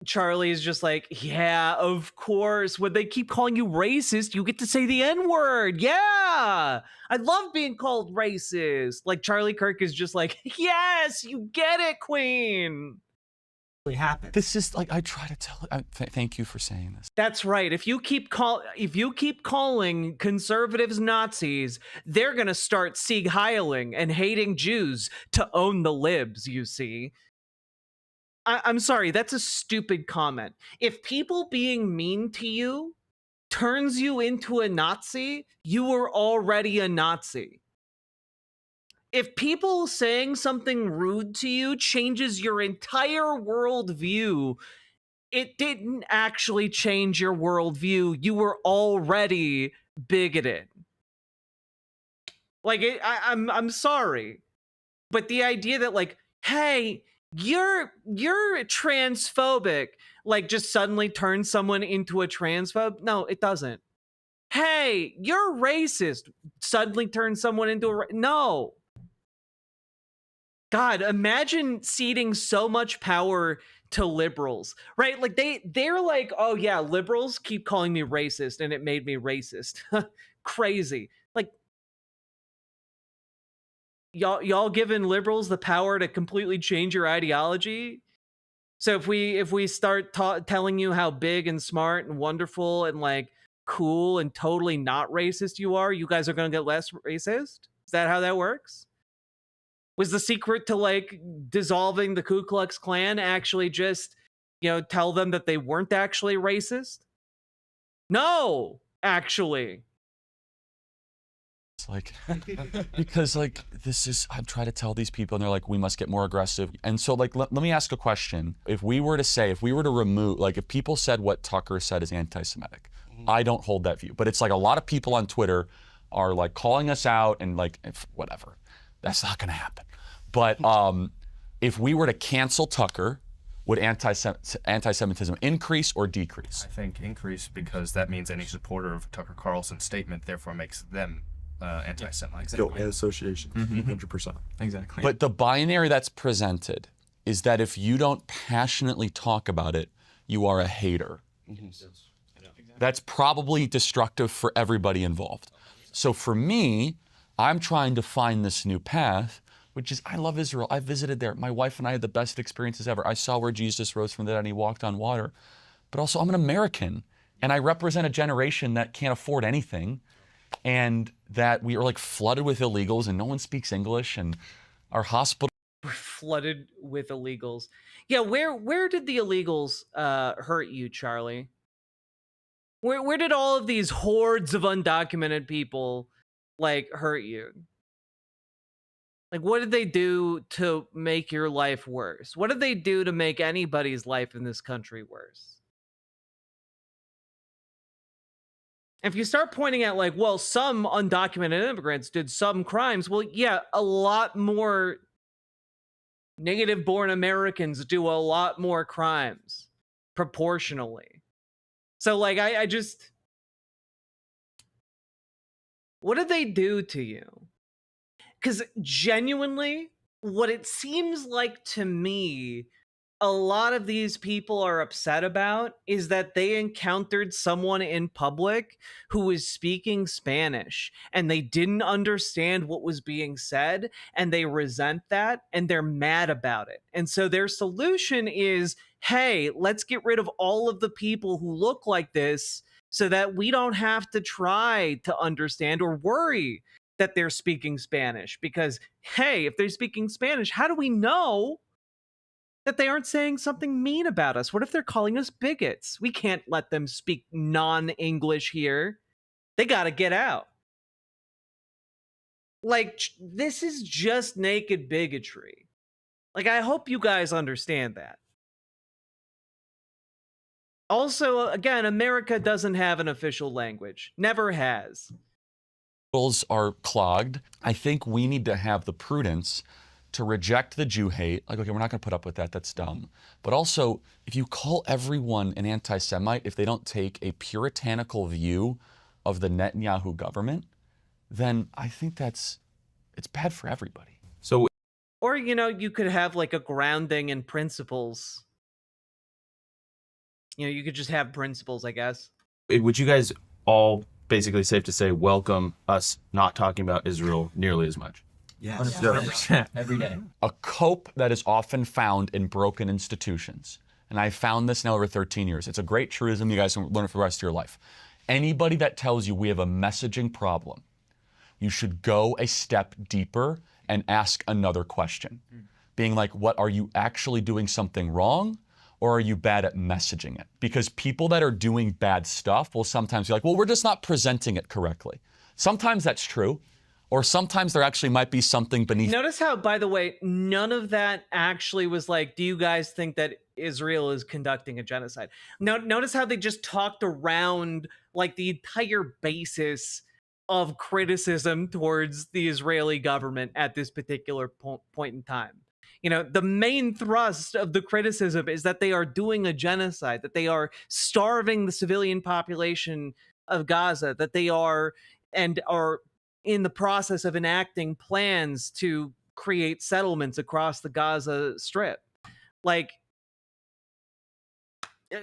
Charlie's just like, yeah, of course. When they keep calling you racist, you get to say the N-word. Yeah, I love being called racist. Like Charlie Kirk is just like, yes, you get it, Queen. Happen. This is like I try to tell. Thank you for saying this. That's right. If you keep calling conservatives Nazis, they're gonna start Sieg Heiling and hating Jews to own the libs. You see. I'm sorry, that's a stupid comment. If people being mean to you turns you into a Nazi, you were already a Nazi. If people saying something rude to you changes your entire worldview, it didn't actually change your worldview. You were already bigoted. Like, I'm sorry, but the idea that like, hey, you're transphobic, like just suddenly turn someone into a transphobe. No, it doesn't. Hey, you're racist, suddenly turn someone into a no. God, imagine ceding so much power to liberals, right? Like they're like, oh yeah, liberals keep calling me racist and it made me racist. Crazy. Like y'all giving liberals the power to completely change your ideology. So if we start telling you how big and smart and wonderful and like cool and totally not racist you are, you guys are going to get less racist? Is that how that works? Was the secret to like dissolving the Ku Klux Klan actually just, tell them that they weren't actually racist? No, actually. It's like, because like this is, I try to tell these people and they're like, we must get more aggressive. And so like, let me ask a question. If we were to remove, like if people said what Tucker said is anti-Semitic, I don't hold that view. But it's like a lot of people on Twitter are like calling us out and like, whatever. That's not gonna happen. But if we were to cancel Tucker, would anti-Semitism increase or decrease? I think increase, because that means any supporter of Tucker Carlson's statement therefore makes them anti-Semites. Guilt and association, 100%. Exactly. But the binary that's presented is that if you don't passionately talk about it, you are a hater. That's probably destructive for everybody involved. So for me, I'm trying to find this new path, which is I love Israel. I visited there. My wife and I had the best experiences ever. I saw where Jesus rose from the dead and he walked on water. But also I'm an American and I represent a generation that can't afford anything and that we are like flooded with illegals and no one speaks English and our hospital. We're flooded with illegals. Yeah, where did the illegals hurt you, Charlie? Where did all of these hordes of undocumented people like hurt you? Like, what did they do to make your life worse? What did they do to make anybody's life in this country worse? If you start pointing at like, well, some undocumented immigrants did some crimes, well, yeah, a lot more native-born Americans do a lot more crimes proportionally. So like, I just, what did they do to you? Because genuinely, what it seems like to me, a lot of these people are upset about is that they encountered someone in public who was speaking Spanish and they didn't understand what was being said and they resent that and they're mad about it. And so their solution is, hey, let's get rid of all of the people who look like this so that we don't have to try to understand or worry that they're speaking Spanish. Because, hey, if they're speaking Spanish, how do we know that they aren't saying something mean about us? What if they're calling us bigots? We can't let them speak non-English here. They gotta get out. Like, this is just naked bigotry. Like, I hope you guys understand that. Also, again, America doesn't have an official language. Never has. Are clogged. I think we need to have the prudence to reject the Jew hate. Like, okay, we're not going to put up with that. That's dumb. But also, if you call everyone an anti-Semite, if they don't take a puritanical view of the Netanyahu government, then I think it's bad for everybody. So, or, you could have like a grounding in principles. You know, you could just have principles, I guess. Would you guys all basically safe to say welcome us not talking about Israel nearly as much? Yes. 100%. Every day. A cope that is often found in broken institutions. And I found this now over 13 years. It's a great truism. You guys can learn it for the rest of your life. Anybody that tells you we have a messaging problem, you should go a step deeper and ask another question. Being like, what, are you actually doing something wrong? Or are you bad at messaging it? Because people that are doing bad stuff will sometimes be like, well, we're just not presenting it correctly. Sometimes that's true. Or sometimes there actually might be something beneath. Notice how, by the way, none of that actually was like, do you guys think that Israel is conducting a genocide? No, notice how they just talked around like the entire basis of criticism towards the Israeli government at this particular point in time. You know, the main thrust of the criticism is that they are doing a genocide, that they are starving the civilian population of Gaza, that they are in the process of enacting plans to create settlements across the Gaza Strip. Like,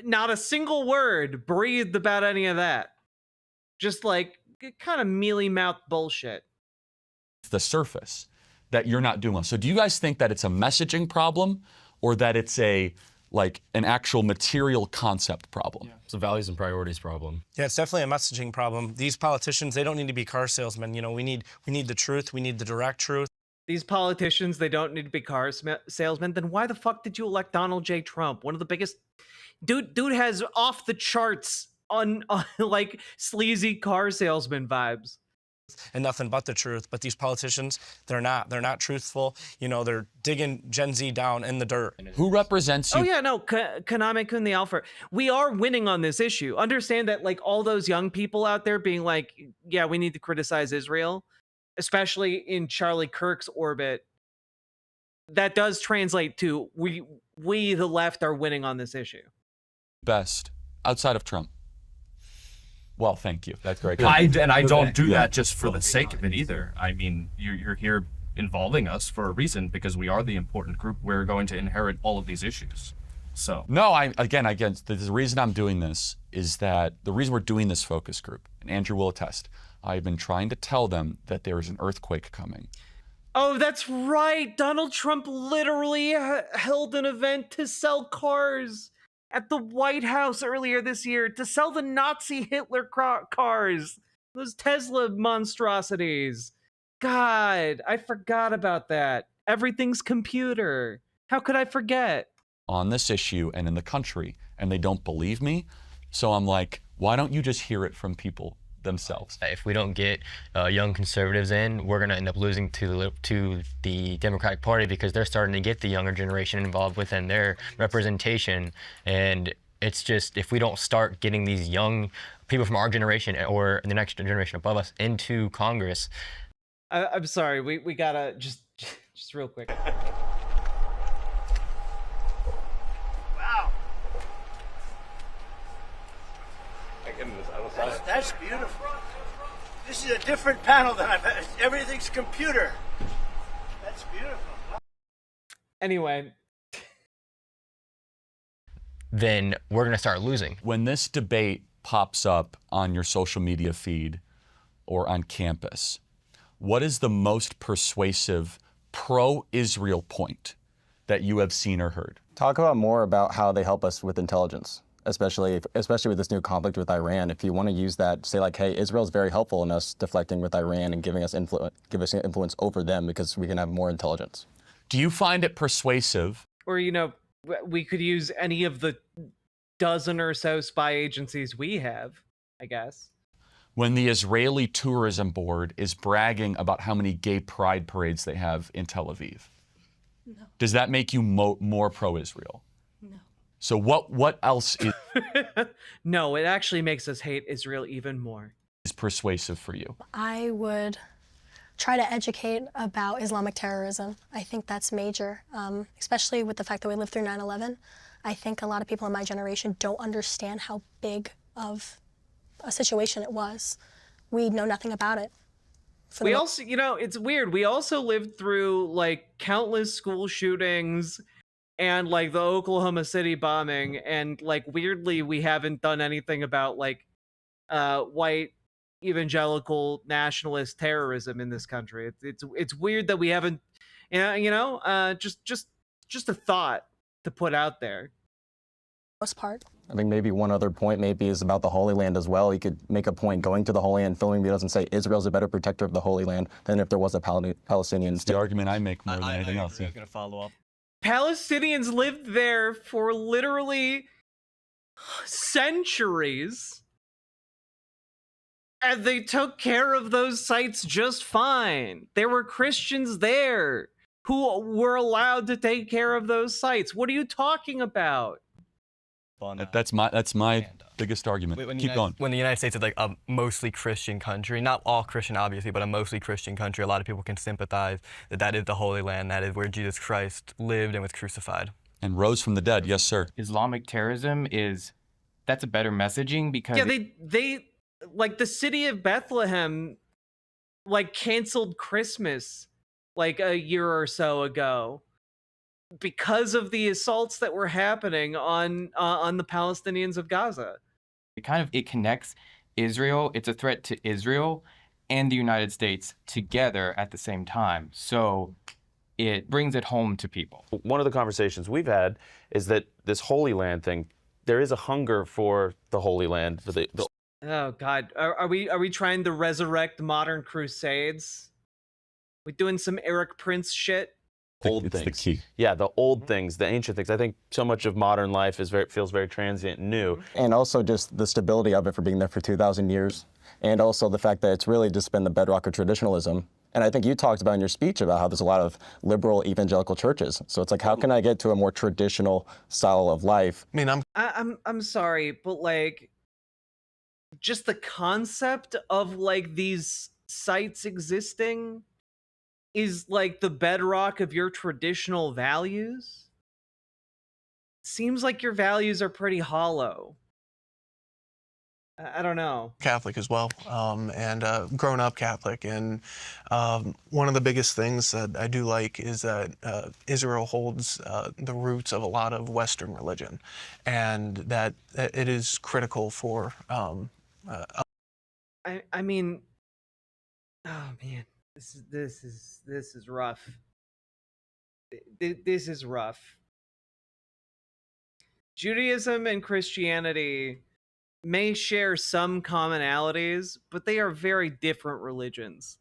not a single word breathed about any of that. Just like kind of mealy-mouthed bullshit. The surface that you're not doing well. So do you guys think that it's a messaging problem or that it's an actual material concept problem? It's a values and priorities problem. Yeah, it's definitely a messaging problem. These politicians, they don't need to be car salesmen. You know, we need the truth. We need the direct truth. These politicians, they don't need to be car salesmen. Then why the fuck did you elect Donald J. Trump? One of the biggest... Dude has off the charts on like sleazy car salesman vibes. And nothing but the truth. But these politicians, they're not truthful. You know, they're digging Gen Z down in the dirt. Who represents you? Oh yeah, no, Konami Kun the Alpha. We are winning on this issue. Understand that, like, all those young people out there being like, yeah, we need to criticize Israel, especially in Charlie Kirk's orbit. That does translate to we the left are winning on this issue. Best outside of Trump. Well, thank you. That's great. I don't do that just for the sake of it either. I mean, you're here involving us for a reason because we are the important group. We're going to inherit all of these issues. So no, again, the reason I'm doing this is that the reason we're doing this focus group, and Andrew will attest, I've been trying to tell them that there is an earthquake coming. Oh, that's right. Donald Trump literally held an event to sell cars at the White House earlier this year, to sell the Nazi Hitler cars, those Tesla monstrosities. God, I forgot about that. Everything's computer. How could I forget? On this issue and in the country, and they don't believe me. So I'm like, why don't you just hear it from people themselves? If we don't get young conservatives in, we're going to end up losing to the Democratic Party because they're starting to get the younger generation involved within their representation. And it's just, if we don't start getting these young people from our generation or the next generation above us into Congress. I'm sorry, we gotta just real quick. That's beautiful. This is a different panel than I've had. Everything's computer. That's beautiful. Anyway. Then we're going to start losing. When this debate pops up on your social media feed or on campus, what is the most persuasive pro-Israel point that you have seen or heard? Talk about more about how they help us with intelligence. Especially with this new conflict with Iran. If you want to use that, say like, hey, Israel's very helpful in us deflecting with Iran and giving us influence over them because we can have more intelligence. Do you find it persuasive? Or, you know, we could use any of the dozen or so spy agencies we have, I guess. When the Israeli Tourism Board is bragging about how many gay pride parades they have in Tel Aviv. No. Does that make you more pro-Israel? So what else is... No, it actually makes us hate Israel even more. ...is persuasive for you? I would try to educate about Islamic terrorism. I think that's major, especially with the fact that we lived through 9/11. I think a lot of people in my generation don't understand how big of a situation it was. We know nothing about it. We also, you know, it's weird. We also lived through like countless school shootings, and like the Oklahoma City bombing, and like weirdly we haven't done anything about like white evangelical nationalist terrorism in this country. It's weird that we haven't, just a thought to put out there. Most part. I think maybe one other point maybe is about the Holy Land as well. You could make a point going to the Holy Land, filming videos and say Israel's a better protector of the Holy Land than if there was a Palestinian It's state. the argument I make more than anything else. I was going to follow up. Palestinians lived there for literally centuries, and they took care of those sites just fine. There were Christians there who were allowed to take care of those sites. What are you talking about? That's my biggest argument. Keep going. When the United States is like a mostly Christian country, not all Christian obviously, but a mostly Christian country, a lot of people can sympathize that that is the Holy Land, that is where Jesus Christ lived and was crucified. And rose from the dead, yes, sir. Islamic terrorism that's a better messaging because they like the city of Bethlehem like canceled Christmas like a year or so ago because of the assaults that were happening on the Palestinians of Gaza. it connects Israel. It's a threat to Israel and the United States together at the same time. So it brings it home to people. One of the conversations we've had is that this Holy Land thing, there is a hunger for the Holy Land. For the Oh God, are we trying to resurrect modern crusades? We doing some Eric Prince shit? old things. The key. Yeah, the old things, the ancient things. I think so much of modern life feels very transient and new. And also just the stability of it for being there for 2,000 years. And also the fact that it's really just been the bedrock of traditionalism. And I think you talked about in your speech about how there's a lot of liberal evangelical churches. So it's like, how can I get to a more traditional style of life? I mean, I'm sorry, but like, just the concept of like these sites existing is like the bedrock of your traditional values. Seems like your values are pretty hollow. I don't know. Catholic as well, and grown up Catholic. And one of the biggest things that I do like is that Israel holds the roots of a lot of Western religion, and that it is critical for. I mean, oh man, this is rough. This is rough. Judaism and Christianity may share some commonalities, but they are very different religions.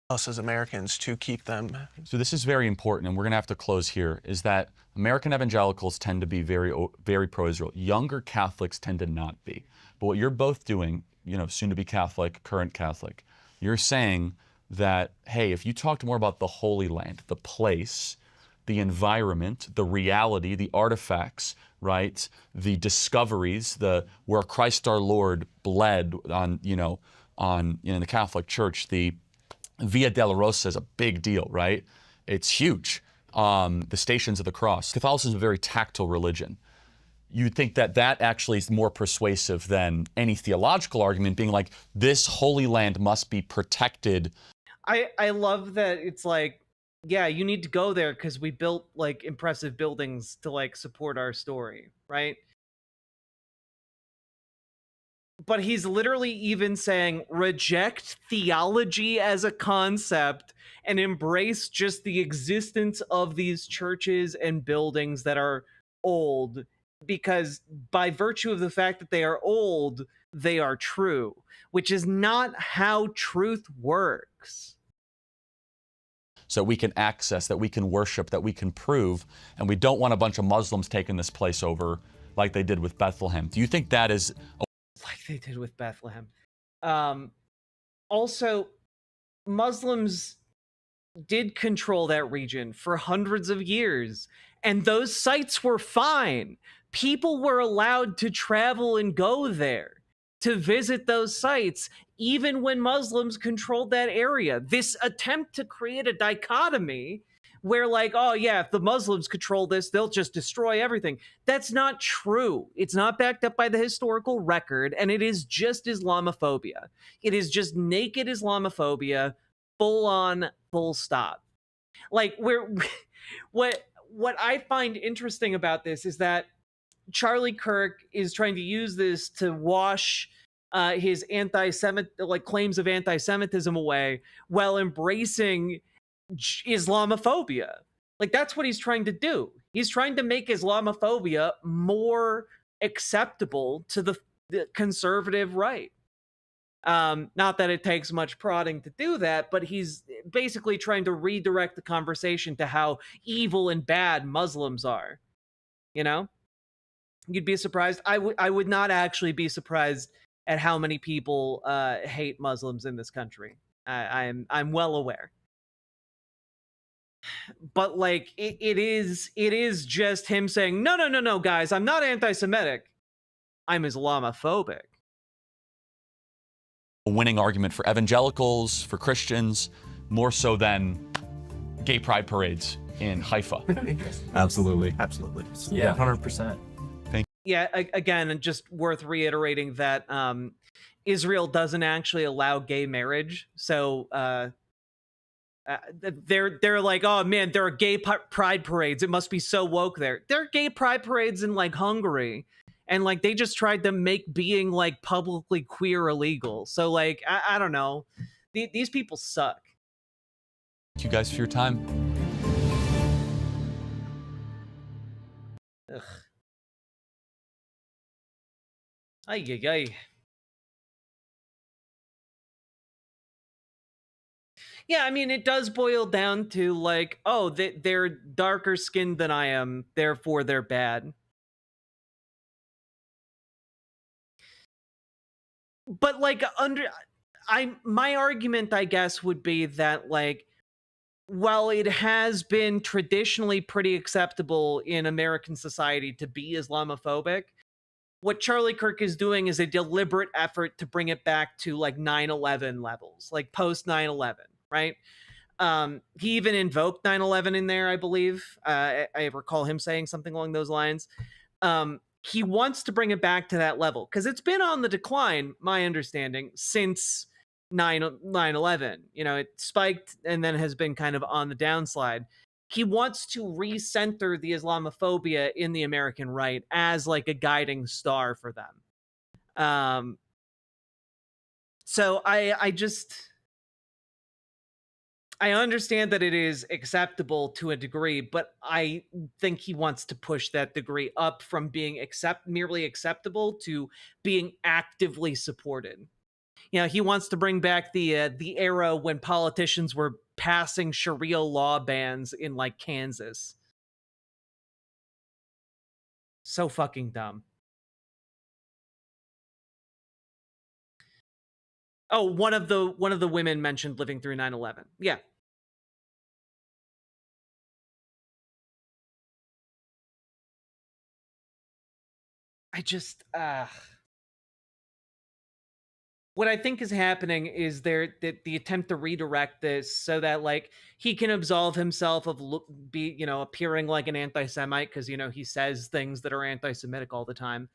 Us as Americans to keep them. So this is very important, and we're going to have to close here, is that American evangelicals tend to be very pro-Israel. Younger Catholics tend to not be. But what you're both doing, soon to be Catholic, current Catholic, you're saying that, hey, if you talked more about the Holy Land, the place, the environment, the reality, the artifacts, right? The discoveries, where Christ our Lord bled in the Catholic Church, the Via Dolorosa is a big deal, right? It's huge. The Stations of the Cross. Catholicism is a very tactile religion. You'd think that actually is more persuasive than any theological argument being like, this Holy Land must be protected. I love that it's like, yeah, you need to go there because we built like impressive buildings to like support our story, right? But he's literally even saying reject theology as a concept and embrace just the existence of these churches and buildings that are old, because by virtue of the fact that they are old, they are true, which is not how truth works. So we can access, that we can worship, that we can prove, and we don't want a bunch of Muslims taking this place over like they did with Bethlehem. Do you think that is... Like they did with Bethlehem. Also, Muslims did control that region for hundreds of years, and those sites were fine. People were allowed to travel and go there to visit those sites, even when Muslims controlled that area. This attempt to create a dichotomy where like, oh yeah, if the Muslims control this, they'll just destroy everything. That's not true. It's not backed up by the historical record, and it is just Islamophobia. It is just naked Islamophobia, full on, full stop. Like, what what I find interesting about this is that Charlie Kirk is trying to use this to wash his claims of anti-Semitism away while embracing Islamophobia. Like, that's what he's trying to do. He's trying to make Islamophobia more acceptable to the conservative right. Not that it takes much prodding to do that, but he's basically trying to redirect the conversation to how evil and bad Muslims are. You know? You'd be surprised. I would not actually be surprised at how many people hate Muslims in this country. I'm well aware. But like it is just him saying, no, guys, I'm not anti-Semitic. I'm Islamophobic. A winning argument for evangelicals, for Christians, more so than gay pride parades in Haifa. Absolutely. Yeah, 100%. Yeah, again, just worth reiterating that Israel doesn't actually allow gay marriage. So they're like, oh man, there are gay pride parades. It must be so woke there. There are gay pride parades in like Hungary, and like they just tried to make being like publicly queer illegal. So like I don't know, these people suck. Thank you guys for your time. Ugh. Ay, ay, ay. Yeah, I mean, it does boil down to like, oh, they're darker skinned than I am, therefore they're bad. But like my argument, I guess, would be that like, while it has been traditionally pretty acceptable in American society to be Islamophobic, what Charlie Kirk is doing is a deliberate effort to bring it back to like 9/11 levels, like post 9/11, right? He even invoked 9/11 in there, I believe. I recall him saying something along those lines. He wants to bring it back to that level because it's been on the decline, my understanding, since 9/11. You know, it spiked and then has been kind of on the downslide. He wants to recenter the Islamophobia in the American right as like a guiding star for them. So I understand that it is acceptable to a degree, but I think he wants to push that degree up from being merely acceptable to being actively supported. You know, he wants to bring back the era when politicians were passing Sharia law bans in like Kansas. So fucking dumb. Oh, one of the women mentioned living through 9/11. Yeah. I just what I think is happening is the attempt to redirect this so that like he can absolve himself of appearing like an anti-Semite because he says things that are anti-Semitic all the time,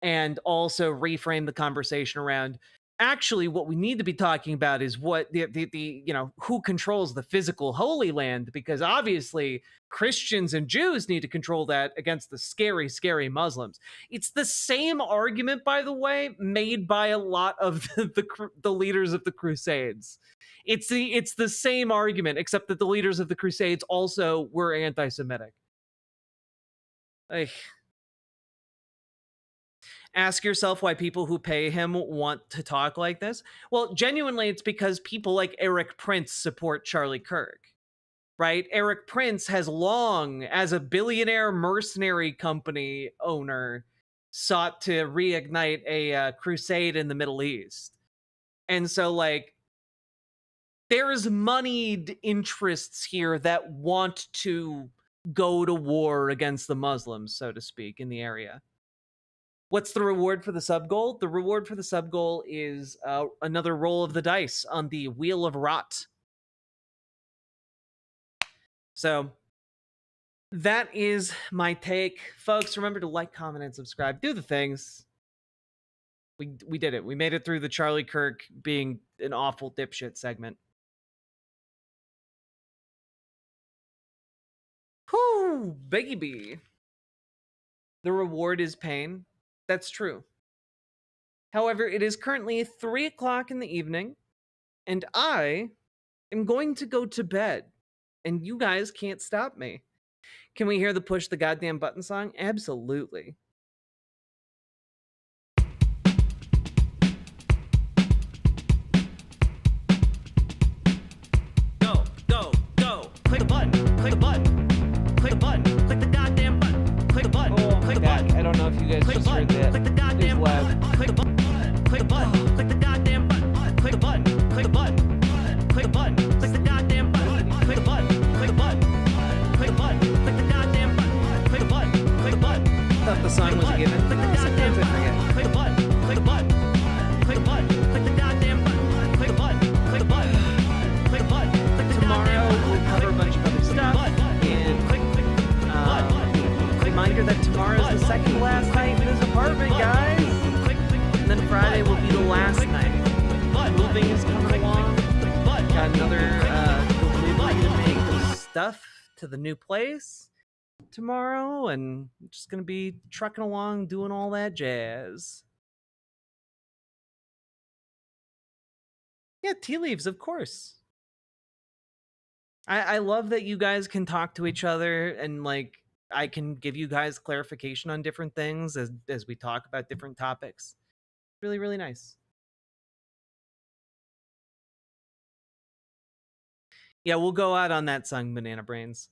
and also reframe the conversation around actually what we need to be talking about is what the who controls the physical Holy Land, because obviously Christians and Jews need to control that against the scary Muslims. It's the same argument, by the way, made by a lot of the leaders of the Crusades. It's the same argument, except that the leaders of the Crusades also were anti-Semitic. Ask yourself why people who pay him want to talk like this. Well, genuinely, it's because people like Eric Prince support Charlie Kirk, right? Eric Prince has long, as a billionaire mercenary company owner, sought to reignite a crusade in the Middle East. And so, like, there's moneyed interests here that want to go to war against the Muslims, so to speak, in the area. What's the reward for the sub goal? The reward for the sub goal is another roll of the dice on the Wheel of Rot. So that is my take. Folks, remember to like, comment, and subscribe. Do the things. We did it. We made it through the Charlie Kirk being an awful dipshit segment. Whew. Ooh, baby. The reward is pain. That's true. However, it is currently 3 o'clock in the evening, and I am going to go to bed, and you guys can't stop me. Can we hear the push the goddamn button song? Absolutely. Go, go, go. Click the button, click the button, click the button, click the goddamn button, click the button, click the button. I don't know if you guys just heard that. Click the goddamn button, click the button, click the button, click the goddamn button, click the button, click the button, click the button, click the goddamn button, click the button, click the button, click the button, click the goddamn button, click the button, click the button. Thought the song was a given. Sometimes I forget. Click the button, click the button, click the button, click the goddamn button, click the button, click the button, click the button. Tomorrow we'll cover a bunch of other stuff, and reminder that tomorrow is the second to last night in his apartment, guys. And then Friday will be the last night. Moving is coming along. Got another delivery to make of stuff to the new place tomorrow, and I'm just gonna be trucking along doing all that jazz. Yeah, tea leaves, of course. I love that you guys can talk to each other, and like I can give you guys clarification on different things as we talk about different topics. Really, really nice. Yeah, we'll go out on that song, Banana Brains.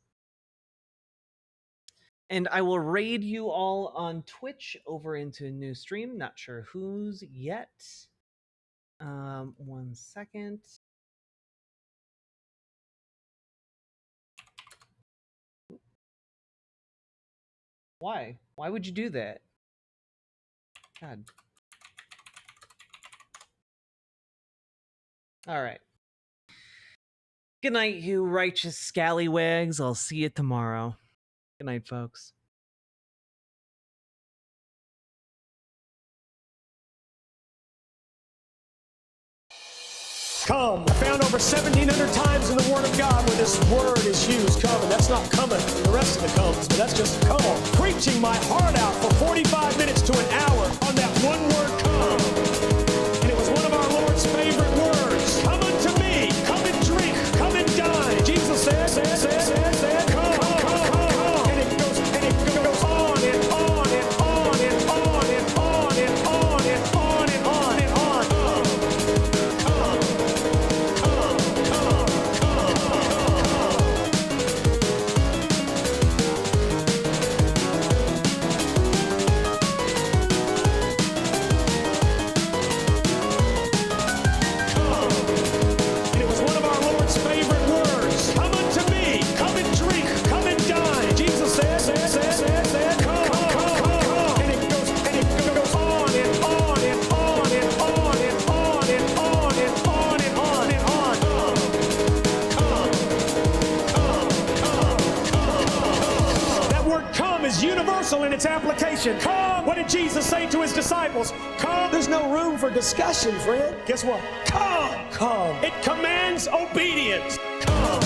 And I will raid you all on Twitch over into a new stream. Not sure whose yet. 1 second. Why? Why would you do that? God. All right. Good night, you righteous scallywags. I'll see you tomorrow. Good night, folks. Come. I found over 1,700 times in the Word of God where this word is used. Come, and that's not coming. The rest of the comes, but that's just come on. Preaching my heart out for 45 minutes to an hour on that one word, come. And it was one of our Lord's favorite words. Come unto me. Come and drink. Come and dine. Jesus said, come, come. And it goes on and on and on and on and on and on and on and on and on. In its application. Come! What did Jesus say to his disciples? Come! There's no room for discussion, friend. Guess what? Come! Come! It commands obedience. Come!